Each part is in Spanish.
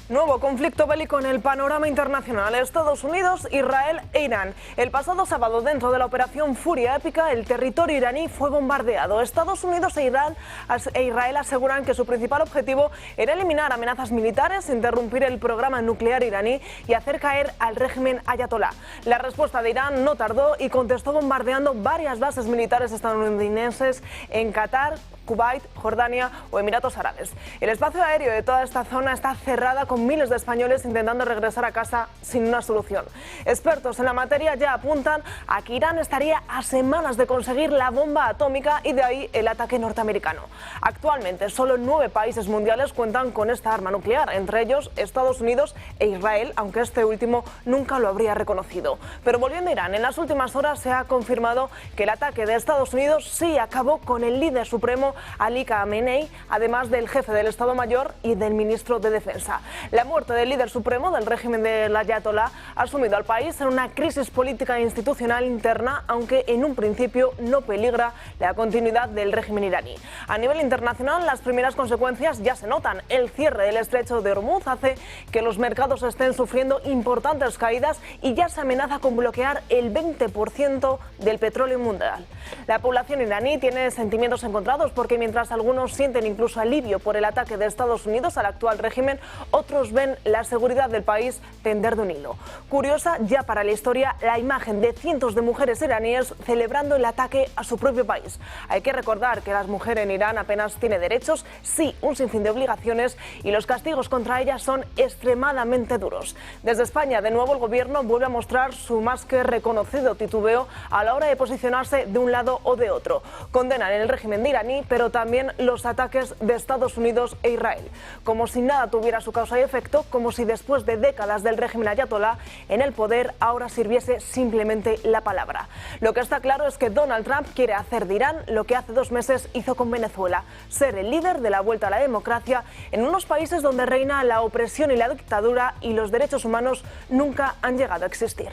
Nuevo conflicto bélico en el panorama internacional. Estados Unidos, Israel e Irán. El pasado sábado, dentro de la operación Furia Épica, el territorio iraní fue bombardeado. Estados Unidos e Israel aseguran que su principal objetivo era eliminar amenazas militares, interrumpir el programa nuclear iraní y hacer caer al régimen ayatolá. La respuesta de Irán no tardó y contestó bombardeando varias bases militares estadounidenses en Qatar, Kuwait, Jordania o Emiratos Árabes. El espacio aéreo de toda esta zona está cerrada con miles de españoles intentando regresar a casa sin una solución. Expertos en la materia ya apuntan a que Irán estaría a semanas de conseguir la bomba atómica y de ahí el ataque norteamericano. Actualmente solo 9 países mundiales cuentan con esta arma nuclear, entre ellos Estados Unidos e Israel, aunque este último nunca lo habría reconocido. Pero volviendo a Irán, en las últimas horas se ha confirmado que el ataque de Estados Unidos sí acabó con el líder supremo Ali Khamenei, además del jefe del Estado Mayor y del ministro de Defensa. La muerte del líder supremo del régimen del ayatolá ha sumido al país en una crisis política e institucional interna, aunque en un principio no peligra la continuidad del régimen iraní. A nivel internacional, las primeras consecuencias ya se notan. El cierre del estrecho de Hormuz hace que los mercados estén sufriendo importantes caídas y ya se amenaza con bloquear el 20% del petróleo mundial. La población iraní tiene sentimientos encontrados porque mientras algunos sienten incluso alivio por el ataque de Estados Unidos al actual régimen, otros ven la seguridad del país pender de un hilo. Curiosa ya para la historia la imagen de cientos de mujeres iraníes celebrando el ataque a su propio país. Hay que recordar que las mujeres en Irán apenas tienen derechos, sí un sinfín de obligaciones, y los castigos contra ellas son extremadamente duros. Desde España, de nuevo, el gobierno vuelve a mostrar su más que reconocido titubeo a la hora de posicionarse de un lado o de otro. Condenan el régimen de iraní, pero también los ataques de Estados Unidos e Israel. Como si nada tuviera su causa y efecto, como si después de décadas del régimen ayatolá en el poder ahora sirviese simplemente la palabra. Lo que está claro es que Donald Trump quiere hacer de Irán lo que hace 2 meses hizo con Venezuela, ser el líder de la vuelta a la democracia en unos países donde reina la opresión y la dictadura y los derechos humanos nunca han llegado a existir.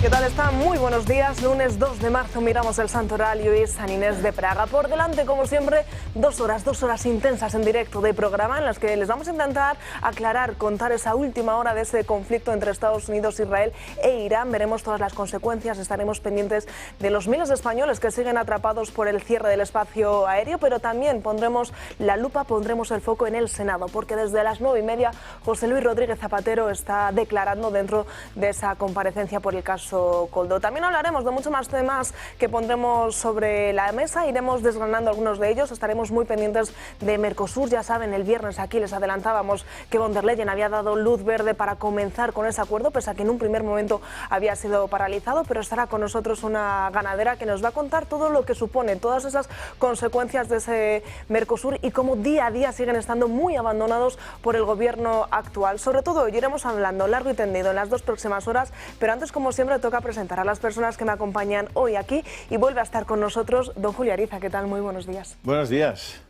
¿Qué tal están? Muy buenos días. Lunes 2 de marzo miramos el Santoral y San Inés de Praga. Por delante, como siempre, 2 horas intensas en directo de programa en las que les vamos a intentar aclarar, contar esa última hora de ese conflicto entre Estados Unidos, Israel e Irán. Veremos todas las consecuencias, estaremos pendientes de los miles de españoles que siguen atrapados por el cierre del espacio aéreo, pero también pondremos la lupa, pondremos el foco en el Senado, porque desde las 9:30 José Luis Rodríguez Zapatero está declarando dentro de esa comparecencia por el caso Koldo. También hablaremos de muchos más temas que pondremos sobre la mesa, iremos desgranando algunos de ellos, estaremos muy pendientes de Mercosur. Ya saben, el viernes aquí les adelantábamos que von der Leyen había dado luz verde para comenzar con ese acuerdo, pese a que en un primer momento había sido paralizado, pero estará con nosotros una ganadera que nos va a contar todo lo que supone, todas esas consecuencias de ese Mercosur y cómo día a día siguen estando muy abandonados por el gobierno actual. Sobre todo hoy iremos hablando largo y tendido en las 2 próximas horas, pero antes, como siempre, toca presentar a las personas que me acompañan hoy aquí y vuelve a estar con nosotros don Julio Ariza. ¿Qué tal? Muy buenos días. Buenos días.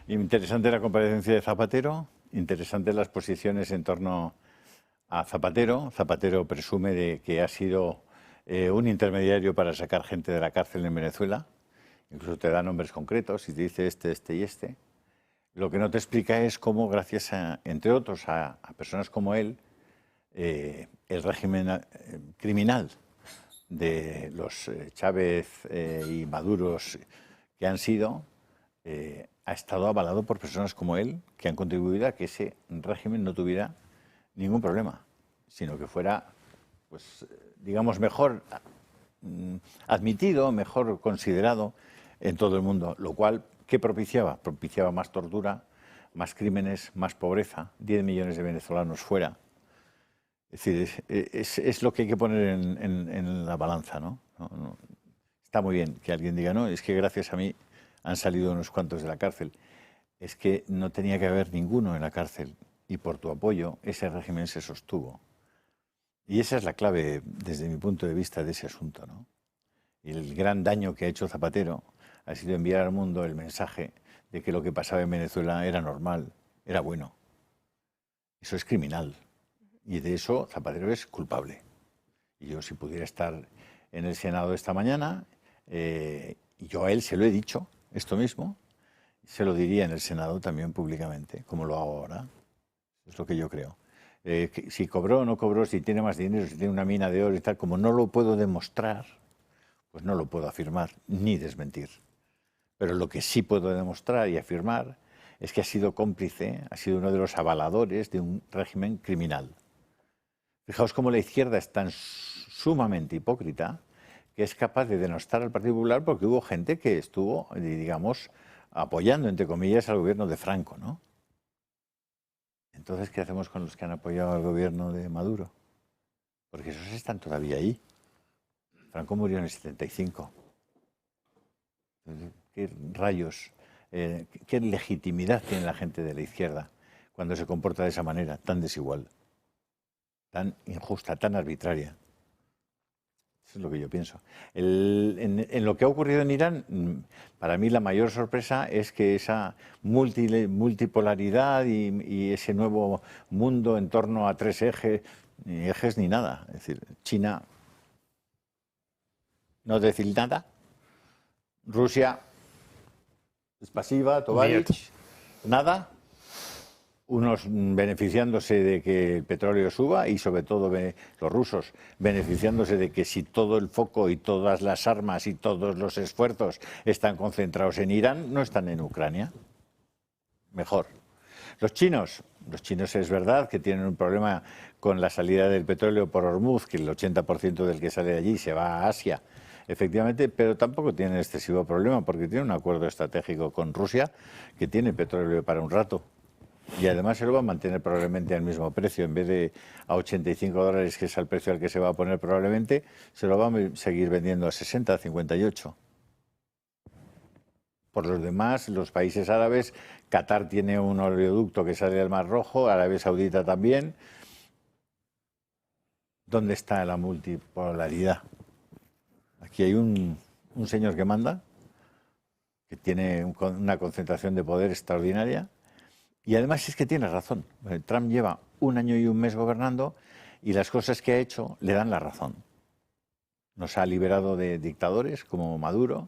Interesante la comparecencia de Zapatero, interesantes las posiciones en torno a Zapatero. Zapatero presume de que ha sido un intermediario para sacar gente de la cárcel en Venezuela. Incluso te da nombres concretos y te dice este y este. Lo que no te explica es cómo, gracias a, entre otros, a personas como él, el régimen criminal de los Chávez y Maduros que han sido, ha estado avalado por personas como él, que han contribuido a que ese régimen no tuviera ningún problema, sino que fuera, pues, digamos, mejor admitido, mejor considerado en todo el mundo, lo cual, ¿qué propiciaba? Propiciaba más tortura, más crímenes, más pobreza, 10 millones de venezolanos fuera. Es decir, es lo que hay que poner en la balanza, ¿no? Está muy bien que alguien diga, no, es que gracias a mí han salido unos cuantos de la cárcel. Es que no tenía que haber ninguno en la cárcel y por tu apoyo ese régimen se sostuvo. Y esa es la clave, desde mi punto de vista, de ese asunto, ¿no? Y el gran daño que ha hecho Zapatero ha sido enviar al mundo el mensaje de que lo que pasaba en Venezuela era normal, era bueno. Eso es criminal. Y de eso Zapatero es culpable. Y yo, si pudiera estar en el Senado esta mañana, yo a él se lo he dicho, esto mismo, se lo diría en el Senado también públicamente, como lo hago ahora. Es lo que yo creo. Si cobró o no cobró, si tiene más dinero, si tiene una mina de oro y tal, como no lo puedo demostrar, pues no lo puedo afirmar ni desmentir. Pero lo que sí puedo demostrar y afirmar es que ha sido cómplice, ha sido uno de los avaladores de un régimen criminal. Fijaos cómo la izquierda es tan sumamente hipócrita que es capaz de denostar al Partido Popular porque hubo gente que estuvo, digamos, apoyando, entre comillas, al gobierno de Franco, ¿no? Entonces, ¿qué hacemos con los que han apoyado al gobierno de Maduro? Porque esos están todavía ahí. Franco murió en el 75. ¿Qué rayos, qué legitimidad tiene la gente de la izquierda cuando se comporta de esa manera, tan desigual, tan injusta, tan arbitraria? Eso es lo que yo pienso. En lo que ha ocurrido en Irán, para mí la mayor sorpresa es que esa multipolaridad y ese nuevo mundo en torno a tres ejes, ni ejes ni nada. Es decir, China no decir nada, Rusia es pasiva, Tovarich, nada. Unos beneficiándose de que el petróleo suba y sobre todo los rusos beneficiándose de que si todo el foco y todas las armas y todos los esfuerzos están concentrados en Irán, no están en Ucrania. Mejor. Los chinos es verdad que tienen un problema con la salida del petróleo por Hormuz, que el 80% del que sale de allí se va a Asia, efectivamente, pero tampoco tienen excesivo problema porque tienen un acuerdo estratégico con Rusia que tiene petróleo para un rato. Y además se lo va a mantener probablemente al mismo precio, en vez de a $85, que es el precio al que se va a poner probablemente, se lo va a seguir vendiendo a 60, a 58. Por los demás, los países árabes, Qatar tiene un oleoducto que sale al Mar Rojo, Arabia Saudita también. ¿Dónde está la multipolaridad? Aquí hay un señor que manda, que tiene una concentración de poder extraordinaria. Y además es que tiene razón. Trump lleva 1 año y 1 mes gobernando y las cosas que ha hecho le dan la razón. Nos ha liberado de dictadores como Maduro,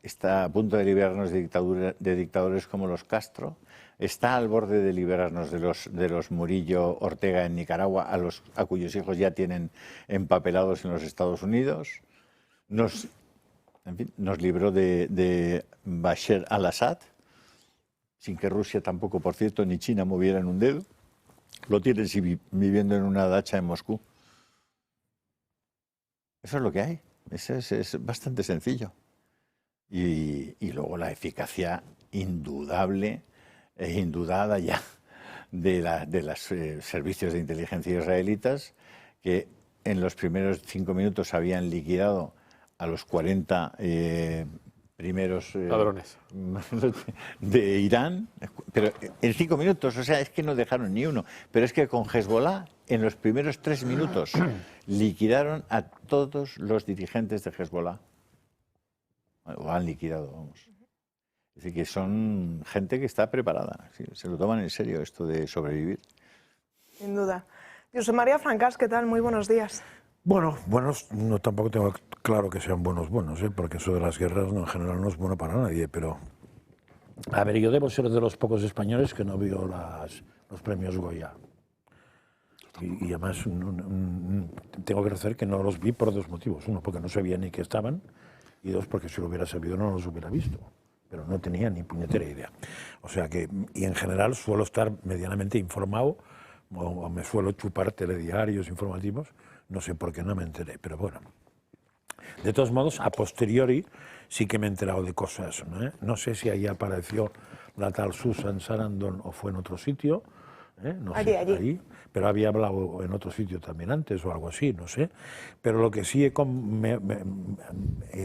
está a punto de liberarnos de dictadores como los Castro, está al borde de liberarnos de los Murillo Ortega en Nicaragua, a cuyos hijos ya tienen empapelados en los Estados Unidos. Nos libró de Bashar al-Assad, sin que Rusia tampoco, por cierto, ni China movieran un dedo. Lo tienen viviendo en una dacha en Moscú. Eso es lo que hay. Es bastante sencillo. Y luego la eficacia indudable e indudada ya de los servicios de inteligencia israelitas, que en los primeros 5 minutos habían liquidado a los 40 primeros ladrones de Irán, pero en 5 minutos, o sea, es que no dejaron ni uno. Pero es que con Hezbollah, en los primeros 3 minutos, liquidaron a todos los dirigentes de Hezbollah. O han liquidado, vamos. Es decir, que son gente que está preparada. ¿Sí? Se lo toman en serio esto de sobrevivir. Sin duda. Josep María Francás, ¿qué tal? Muy buenos días. Bueno, buenos, no tampoco tengo claro que sean buenos, porque eso de las guerras en general no es bueno para nadie, pero... A ver, yo debo ser de los pocos españoles que no vio los premios Goya. Y además tengo que reconocer que no los vi por 2 motivos. 1, porque no sabía ni que estaban, y 2, porque si lo hubiera sabido no los hubiera visto. Pero no tenía ni puñetera idea. O sea que, y en general suelo estar medianamente informado, o me suelo chupar telediarios informativos. No sé por qué no me enteré, pero bueno. De todos modos, a posteriori sí que me he enterado de cosas, ¿no? No sé si ahí apareció la tal Susan Sarandon o fue en otro sitio, no sé, allí, pero había hablado en otro sitio también antes o algo así, no sé. Pero lo que sí he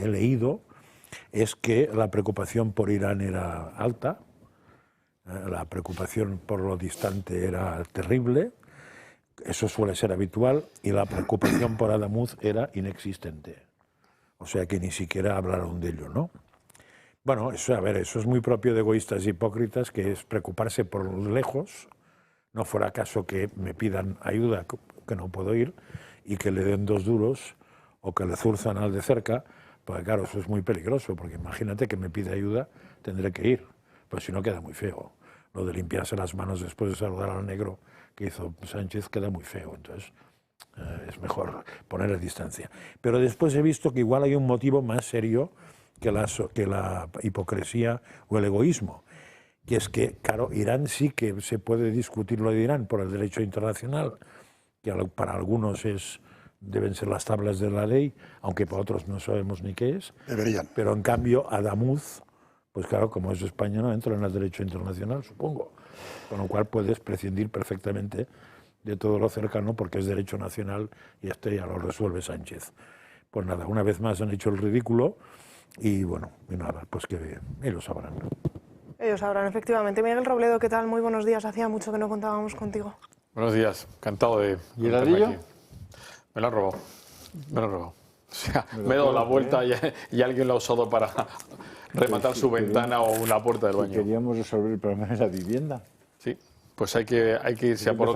leído es que la preocupación por Irán era alta, la preocupación por lo distante era terrible. Eso suele ser habitual, y la preocupación por Adamuz era inexistente. O sea que ni siquiera hablaron de ello, ¿no? Bueno, eso, a ver, eso es muy propio de egoístas y hipócritas, que es preocuparse por los lejos, no fuera caso que me pidan ayuda, que no puedo ir, y que le den 2 duros o que le zurzan al de cerca, porque claro, eso es muy peligroso, porque imagínate que me pide ayuda, tendré que ir, pues si no queda muy feo. Lo de limpiarse las manos después de saludar al negro que hizo Sánchez queda muy feo, entonces es mejor poner a distancia. Pero después he visto que igual hay un motivo más serio que la hipocresía o el egoísmo, que es que, claro, Irán sí que se puede discutir lo de Irán por el derecho internacional, que para algunos deben ser las tablas de la ley, aunque para otros no sabemos ni qué es. Deberían. Pero en cambio, Adamuz, pues claro, como es España, no entra en el derecho internacional, supongo. Con lo cual puedes prescindir perfectamente de todo lo cercano porque es derecho nacional y ya lo resuelve Sánchez. Pues nada, una vez más han hecho el ridículo y bueno, y nada, pues que ellos sabrán. Ellos sabrán, efectivamente. Miguel Robledo, ¿qué tal? Muy buenos días. Hacía mucho que no contábamos contigo. Buenos días, encantado de... ¿Y el ladrillo? Me lo han robado, me lo han robado. O sea, me he dado la vuelta y alguien lo ha usado para rematar su ventana o la puerta del baño. Queríamos resolver el problema de la vivienda. Sí, pues hay que irse a por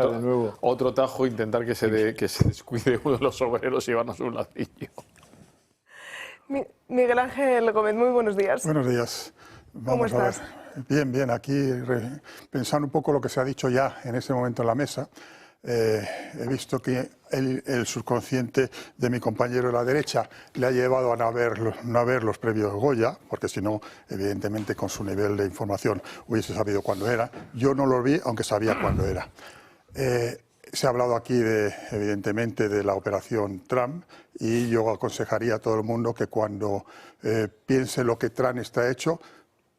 otro tajo e intentar que se descuide uno de los obreros y llevarnos un ladrillo. Miguel Ángel Gómez, muy buenos días. Buenos días. ¿Cómo estás? Bien, bien. Aquí pensando un poco lo que se ha dicho ya en ese momento en la mesa, he visto que el subconsciente de mi compañero de la derecha le ha llevado a no ver los previos Goya, porque si no, evidentemente con su nivel de información hubiese sabido cuándo era. Yo no los vi, aunque sabía cuándo era. Se ha hablado aquí, evidentemente, de la operación Trump y yo aconsejaría a todo el mundo que cuando piense lo que Trump está hecho,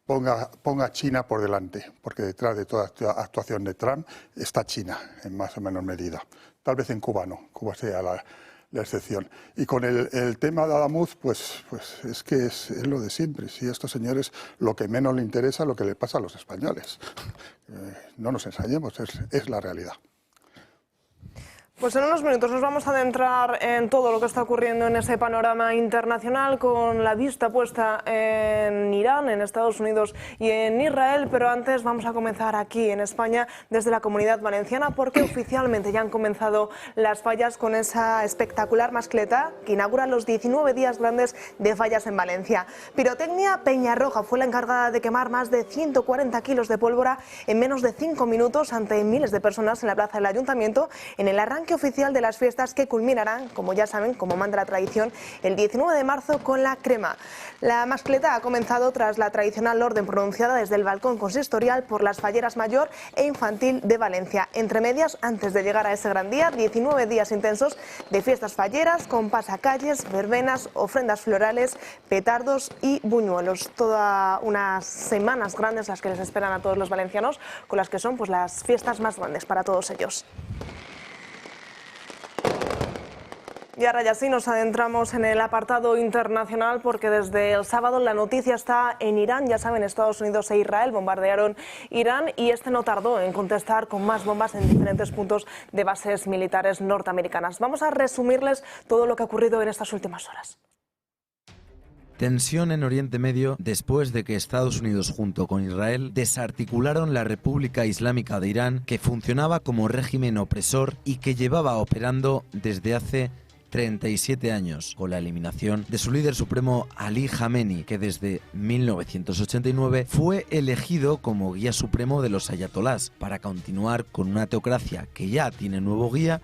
ponga China por delante, porque detrás de toda esta actuación de Trump está China, en más o menos medida. Tal vez en Cuba no, Cuba sea la excepción. Y con el tema de Adamuz, pues es que es lo de siempre. Si a estos señores lo que menos les interesa es lo que le pasa a los españoles. No nos ensañemos, es la realidad. Pues en unos minutos nos vamos a adentrar en todo lo que está ocurriendo en ese panorama internacional con la vista puesta en Irán, en Estados Unidos y en Israel, pero antes vamos a comenzar aquí en España desde la Comunidad Valenciana porque oficialmente ya han comenzado las fallas con esa espectacular mascleta que inaugura los 19 días grandes de fallas en Valencia. Pirotecnia Peñarroja fue la encargada de quemar más de 140 kilos de pólvora en menos de 5 minutos ante miles de personas en la plaza del Ayuntamiento en el arranque oficial de las fiestas que culminarán, como ya saben, como manda la tradición, el 19 de marzo con la crema. La mascleta ha comenzado tras la tradicional orden pronunciada desde el balcón consistorial por las falleras mayor e infantil de Valencia. Entre medias, antes de llegar a ese gran día, 19 días intensos de fiestas falleras con pasacalles, verbenas, ofrendas florales, petardos y buñuelos. Todas unas semanas grandes las que les esperan a todos los valencianos, con las que son pues las fiestas más grandes para todos ellos. Y ahora ya sí nos adentramos en el apartado internacional porque desde el sábado la noticia está en Irán. Ya saben, Estados Unidos e Israel bombardearon Irán y este no tardó en contestar con más bombas en diferentes puntos de bases militares norteamericanas. Vamos a resumirles todo lo que ha ocurrido en estas últimas horas. Tensión en Oriente Medio después de que Estados Unidos junto con Israel desarticularon la República Islámica de Irán, que funcionaba como régimen opresor y que llevaba operando desde hace 37 años, con la eliminación de su líder supremo Ali Jamenei, que desde 1989 fue elegido como guía supremo de los ayatolás, para continuar con una teocracia que ya tiene nuevo guía,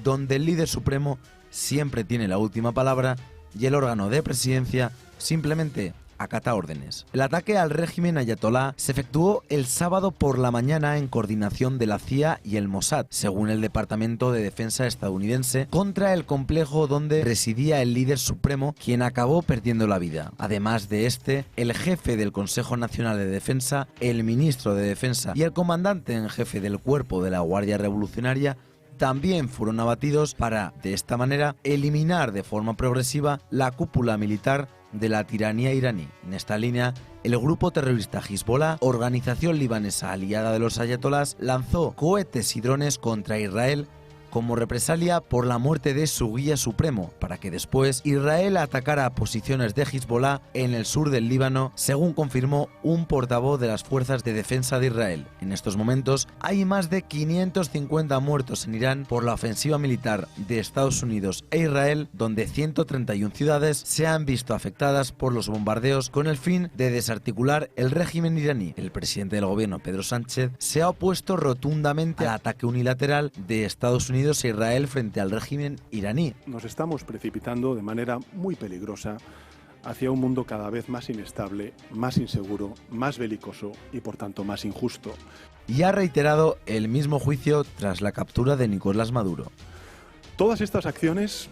donde el líder supremo siempre tiene la última palabra y el órgano de presidencia simplemente acata órdenes. El ataque al régimen ayatolá se efectuó el sábado por la mañana en coordinación de la CIA y el Mossad, según el Departamento de Defensa estadounidense, contra el complejo donde residía el líder supremo, quien acabó perdiendo la vida. Además de este, el jefe del Consejo Nacional de Defensa, el ministro de Defensa y el comandante en jefe del cuerpo de la Guardia Revolucionaria también fueron abatidos para, de esta manera, eliminar de forma progresiva la cúpula militar de la tiranía iraní. En esta línea, el grupo terrorista Hezbollah, organización libanesa aliada de los ayatolás, lanzó cohetes y drones contra Israel como represalia por la muerte de su guía supremo, para que después Israel atacara posiciones de Hezbollah en el sur del Líbano, según confirmó un portavoz de las Fuerzas de Defensa de Israel. En estos momentos hay más de 550 muertos en Irán por la ofensiva militar de Estados Unidos e Israel, donde 131 ciudades se han visto afectadas por los bombardeos con el fin de desarticular el régimen iraní. El presidente del gobierno, Pedro Sánchez, se ha opuesto rotundamente al ataque unilateral de Estados Unidos e Israel frente al régimen iraní. Nos estamos precipitando de manera muy peligrosa hacia un mundo cada vez más inestable, más inseguro, más belicoso y por tanto más injusto. Y ha reiterado el mismo juicio tras la captura de Nicolás Maduro. Todas estas acciones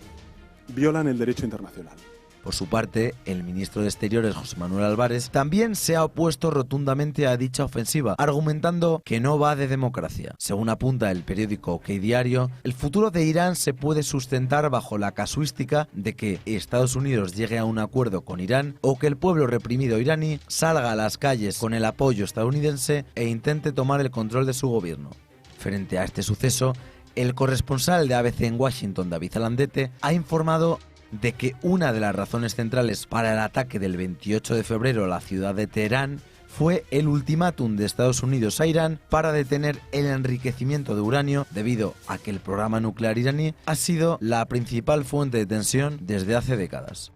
violan el derecho internacional. Por su parte, el ministro de Exteriores, José Manuel Álvarez, también se ha opuesto rotundamente a dicha ofensiva, argumentando que no va de democracia. Según apunta el periódico OK Diario, el futuro de Irán se puede sustentar bajo la casuística de que Estados Unidos llegue a un acuerdo con Irán o que el pueblo reprimido iraní salga a las calles con el apoyo estadounidense e intente tomar el control de su gobierno. Frente a este suceso, el corresponsal de ABC en Washington, David Alandete, ha informado de que una de las razones centrales para el ataque del 28 de febrero a la ciudad de Teherán fue el ultimátum de Estados Unidos a Irán para detener el enriquecimiento de uranio, debido a que el programa nuclear iraní ha sido la principal fuente de tensión desde hace décadas.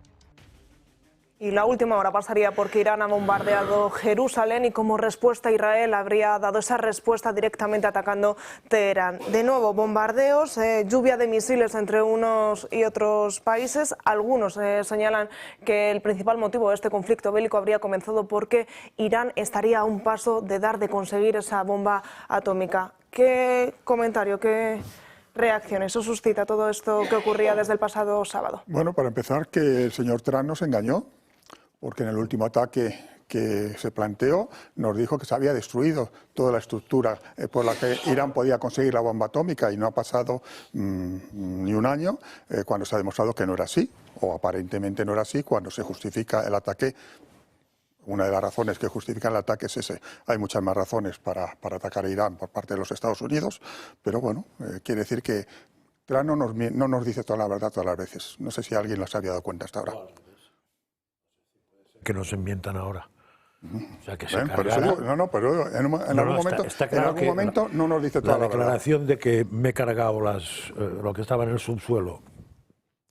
Y la última hora pasaría porque Irán ha bombardeado Jerusalén y como respuesta Israel habría dado esa respuesta directamente atacando Teherán. De nuevo bombardeos, lluvia de misiles entre unos y otros países. Algunos señalan que el principal motivo de este conflicto bélico habría comenzado porque Irán estaría a un paso de conseguir esa bomba atómica. ¿Qué comentario, qué reacciones suscita todo esto que ocurría desde el pasado sábado? Bueno, para empezar, que el señor Trump nos engañó, porque en el último ataque que se planteó nos dijo que se había destruido toda la estructura por la que Irán podía conseguir la bomba atómica, y no ha pasado ni un año cuando se ha demostrado que no era así, o aparentemente no era así, cuando se justifica el ataque. Una de las razones que justifican el ataque es ese. Hay muchas más razones para atacar a Irán por parte de los Estados Unidos, pero bueno, quiere decir que Trump no nos dice toda la verdad todas las veces. No sé si alguien las había dado cuenta hasta ahora. Que nos enmientan ahora. O sea, que se pero en algún momento no nos dice toda la verdad. La declaración de que me he cargado lo que estaba en el subsuelo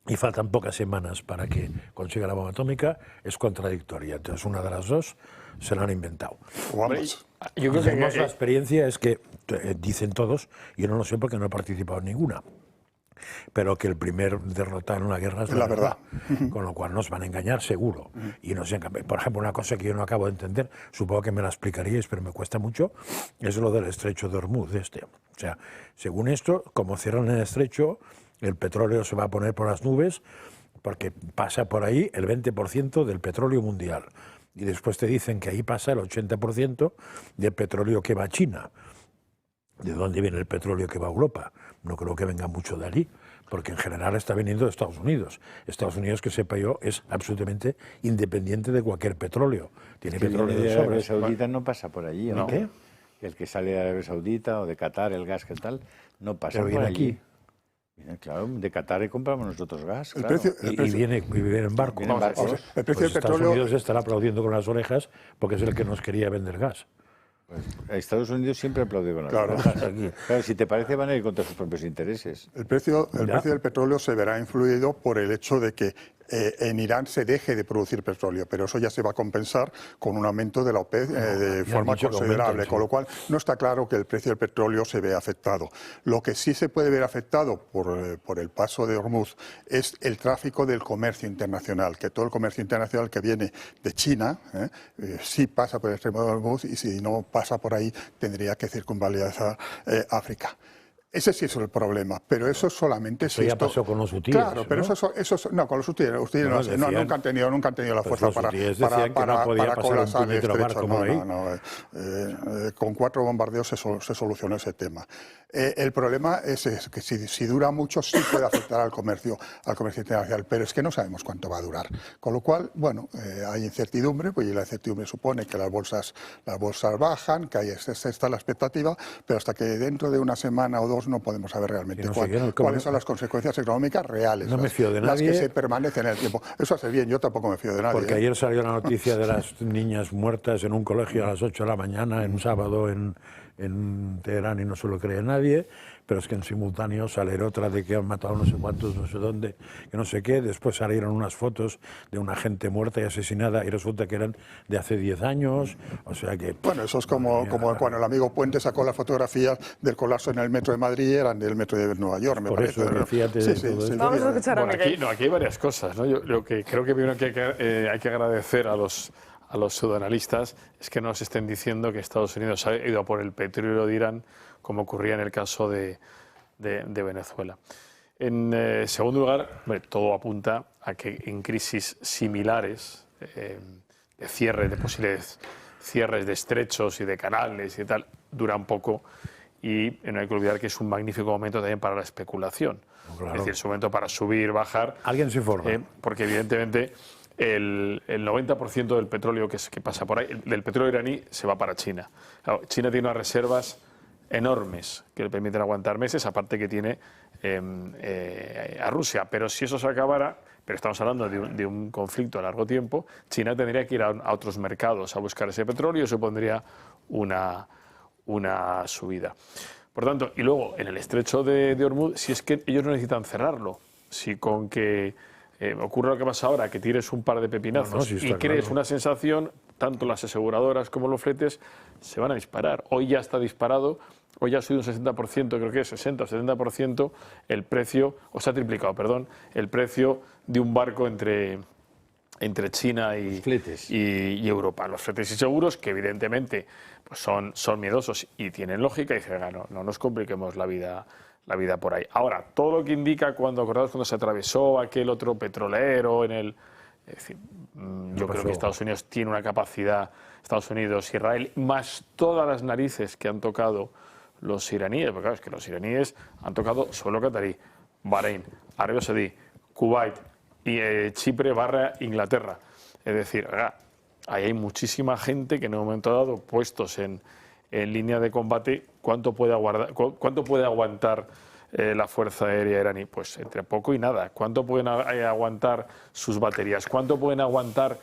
y faltan pocas semanas para que consiga la bomba atómica es contradictoria. Entonces, una de las dos se la han inventado. Vamos. Yo creo que La experiencia es que, dicen todos, yo no lo sé porque no he participado en ninguna, pero que el primer derrotado en una guerra es la verdad. Con lo cual nos van a engañar seguro. Y no sé, por ejemplo, una cosa que yo no acabo de entender, supongo que me la explicaríais, pero me cuesta mucho, es lo del estrecho de Hormuz. O sea, según esto, como cierran el estrecho, el petróleo se va a poner por las nubes porque pasa por ahí el 20% del petróleo mundial. Y después te dicen que ahí pasa el 80% del petróleo que va a China. ¿De dónde viene el petróleo que va a Europa? No creo que venga mucho de allí, porque en general está viniendo de Estados Unidos. Estados Unidos, que sepa yo, es absolutamente independiente de cualquier petróleo. Tiene petróleo de sobra. Arabia Saudita no pasa por allí, ¿no? ¿Qué? El que sale de Arabia Saudita o de Qatar, el gas que tal, no pasa Pero por viene allí. aquí. Claro, de Qatar compramos nosotros gas. El Claro. precio- Y viene en barco. Viene en barco. El precio Pues del Estados petróleo. Unidos estará aplaudiendo con las orejas porque es el que nos quería vender gas. Estados Unidos siempre aplaude con las Claro. orejas. Claro, si te parece, van a ir contra sus propios intereses. El precio del petróleo se verá influido por el hecho de que en Irán se deje de producir petróleo, pero eso ya se va a compensar con un aumento de la OPEC de forma dicho que considerable, aumentan, sí. con lo cual no está claro que el precio del petróleo se vea afectado. Lo que sí se puede ver afectado por el paso de Hormuz es el tráfico del comercio internacional, que todo el comercio internacional que viene de China sí pasa por el extremo de Hormuz, y si no pasa por ahí tendría que circunvalidar África. Ese sí es el problema, pero eso solamente Eso ya pasó con los hutíes, Claro, pero ¿no? eso no, con los hutíes No, nunca han tenido la fuerza los hutíes decían que no podía pasar un colapsar el puñetero estrecho. barco por ahí. Con 4 bombardeos se solucionó ese tema. El problema es que si dura mucho sí puede afectar al comercio internacional, pero es que no sabemos cuánto va a durar. Con lo cual, bueno, hay incertidumbre, pues, y la incertidumbre supone que las bolsas bajan, que está la expectativa, pero hasta que dentro de una semana o dos sabemos, no podemos saber realmente no sé qué, cuáles son las consecuencias económicas reales. No me fío de las nadie. que se permanecen en el tiempo. Eso hace bien, yo tampoco me fío de nadie. Porque ayer salió la noticia de las niñas muertas en un colegio a las 8 de la mañana, en un sábado en Teherán, y no se lo cree nadie, pero es que en simultáneo sale otra de que han matado no sé cuántos, no sé dónde, que no sé qué. Después salieron unas fotos de una gente muerta y asesinada y resulta que eran de hace 10 años. O sea que... Bueno, eso es como cuando el amigo Puente sacó las fotografías del colapso en el metro de Madrid y eran del metro de Nueva York, me Por parece. eso, fíjate de todo esto. Vamos a escuchar a Miguel. Aquí hay varias cosas, ¿no? Yo lo que creo que primero hay que agradecer a los pseudoanalistas es que no nos estén diciendo que Estados Unidos ha ido a por el petróleo de Irán, como ocurría en el caso de Venezuela. En segundo lugar, todo apunta a que en crisis similares, de cierre, de posibles cierres de estrechos y de canales y tal, duran poco, y no hay que olvidar que es un magnífico momento también para la especulación. Claro. Es decir, es un momento para subir, bajar. Alguien se informa. Porque evidentemente el 90% del petróleo que pasa por ahí, del petróleo iraní, se va para China. Claro, China tiene unas reservas enormes que le permiten aguantar meses, aparte que tiene a Rusia. Pero si eso se acabara, pero estamos hablando de un conflicto a largo tiempo, China tendría que ir a otros mercados a buscar ese petróleo y eso pondría una subida. Por tanto, y luego en el estrecho de Hormuz, si es que ellos no necesitan cerrarlo, si con que ocurre lo que pasa ahora, que tires un par de pepinazos y crees una sensación, tanto las aseguradoras como los fletes se van a disparar. Hoy ya está disparado, hoy ya ha subido un 60%, creo que es 60 o 70% el precio, o se ha triplicado, perdón, el precio de un barco entre China y Europa. Los fletes y seguros, que evidentemente pues son miedosos y tienen lógica, y dicen, no nos compliquemos la vida por ahí. Ahora, todo lo que indica cuando se atravesó aquel otro petrolero es decir, yo creo que Estados Unidos tiene una capacidad, Estados Unidos, Israel, más todas las narices que han tocado los iraníes, porque claro, es que los iraníes han tocado suelo catarí, Bahrein, Arabia Saudí, Kuwait y Chipre / Inglaterra. Es decir, ahí hay muchísima gente que en un momento dado, puestos en línea de combate, ¿cuánto puede aguantar la Fuerza Aérea iraní? Pues entre poco y nada. ¿Cuánto pueden aguantar sus baterías? ¿Cuánto pueden aguantar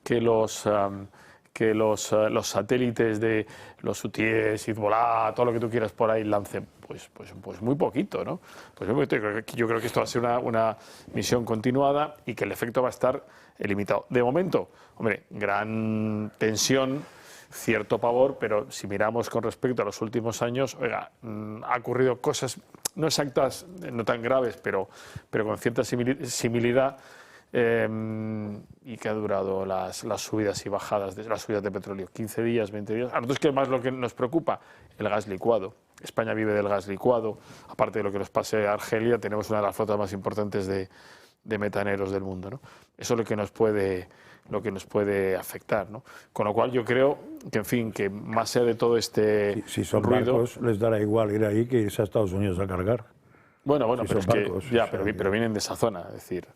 que los satélites de los Houthis, Hezbollah, todo lo que tú quieras por ahí lancen? Pues muy poquito, ¿no? Pues muy poquito. Yo creo que esto va a ser una misión continuada y que el efecto va a estar limitado. De momento, hombre, gran tensión, cierto pavor, pero si miramos con respecto a los últimos años, ha ocurrido cosas no exactas, no tan graves, pero con cierta similidad, y que ha durado las subidas y bajadas de las subidas de petróleo, 15 días, 20 días. A nosotros, ¿qué más lo que nos preocupa? El gas licuado. España vive del gas licuado. Aparte de lo que nos pase a Argelia, tenemos una de las flotas más importantes de metaneros del mundo, ¿no? Eso es lo que nos puede afectar, ¿no? Con lo cual yo creo que, en fin, que más allá de todo este si son ruido, barcos, les dará igual ir ahí que irse a Estados Unidos a cargar. Bueno, si pero es barcos, que pero vienen de esa zona, es decir.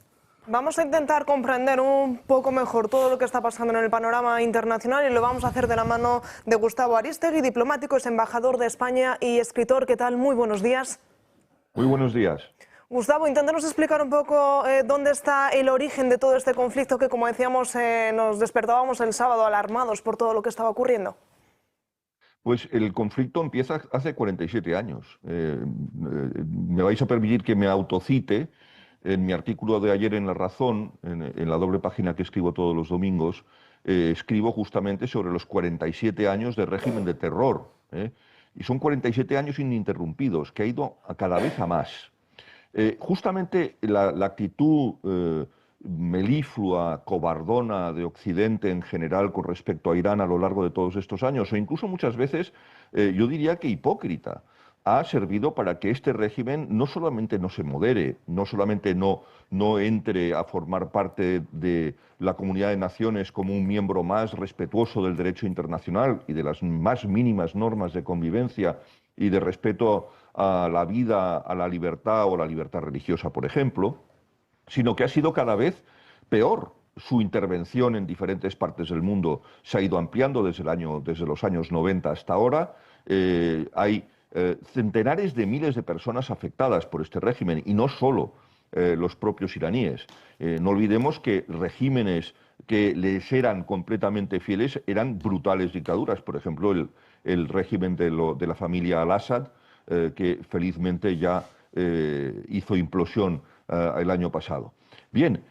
Vamos a intentar comprender un poco mejor todo lo que está pasando en el panorama internacional y lo vamos a hacer de la mano de Gustavo Arístegui, diplomático, es embajador de España y escritor. ¿Qué tal? Muy buenos días. Muy buenos días. Gustavo, inténtanos explicar un poco dónde está el origen de todo este conflicto que, como decíamos, nos despertábamos el sábado alarmados por todo lo que estaba ocurriendo. Pues el conflicto empieza hace 47 años. Me vais a permitir que me autocite. En mi artículo de ayer en La Razón, en la doble página que escribo todos los domingos, escribo justamente sobre los 47 años de régimen de terror. Y son 47 años ininterrumpidos, que ha ido a cada vez a más. Justamente la actitud meliflua, cobardona de Occidente en general con respecto a Irán a lo largo de todos estos años, o incluso muchas veces, yo diría que hipócrita, ha servido para que este régimen no solamente no se modere, no solamente no entre a formar parte de la comunidad de naciones como un miembro más respetuoso del derecho internacional y de las más mínimas normas de convivencia y de respeto a la vida, a la libertad o la libertad religiosa, por ejemplo, sino que ha sido cada vez peor. Su intervención en diferentes partes del mundo se ha ido ampliando desde los años 90 hasta ahora. Hay centenares de miles de personas afectadas por este régimen, y no solo los propios iraníes. No olvidemos que regímenes que les eran completamente fieles eran brutales dictaduras. Por ejemplo, el régimen de la familia al-Assad, que felizmente ya hizo implosión el año pasado. Bien,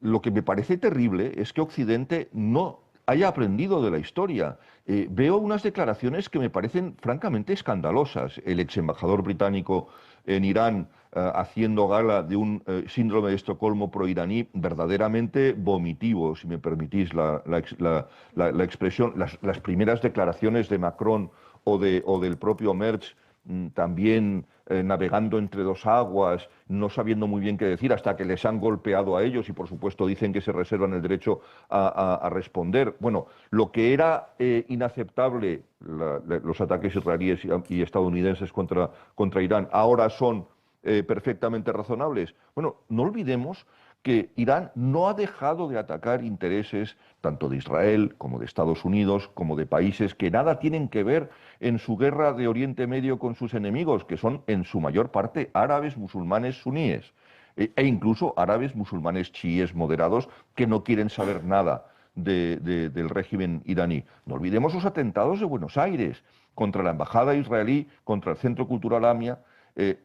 lo que me parece terrible es que Occidente no haya aprendido de la historia. Veo unas declaraciones que me parecen francamente escandalosas. El ex embajador británico en Irán haciendo gala de un síndrome de Estocolmo pro-iraní verdaderamente vomitivo, si me permitís la expresión. Las primeras declaraciones de Macron o del propio Merz, también navegando entre dos aguas, no sabiendo muy bien qué decir, hasta que les han golpeado a ellos y por supuesto dicen que se reservan el derecho a responder. Bueno, lo que era inaceptable, los ataques israelíes y estadounidenses contra Irán, ahora son perfectamente razonables. Bueno, no olvidemos que Irán no ha dejado de atacar intereses tanto de Israel como de Estados Unidos, como de países que nada tienen que ver en su guerra de Oriente Medio con sus enemigos, que son en su mayor parte árabes, musulmanes, suníes, e incluso árabes, musulmanes, chiíes moderados, que no quieren saber nada del régimen iraní. No olvidemos los atentados de Buenos Aires contra la embajada israelí, contra el Centro Cultural AMIA,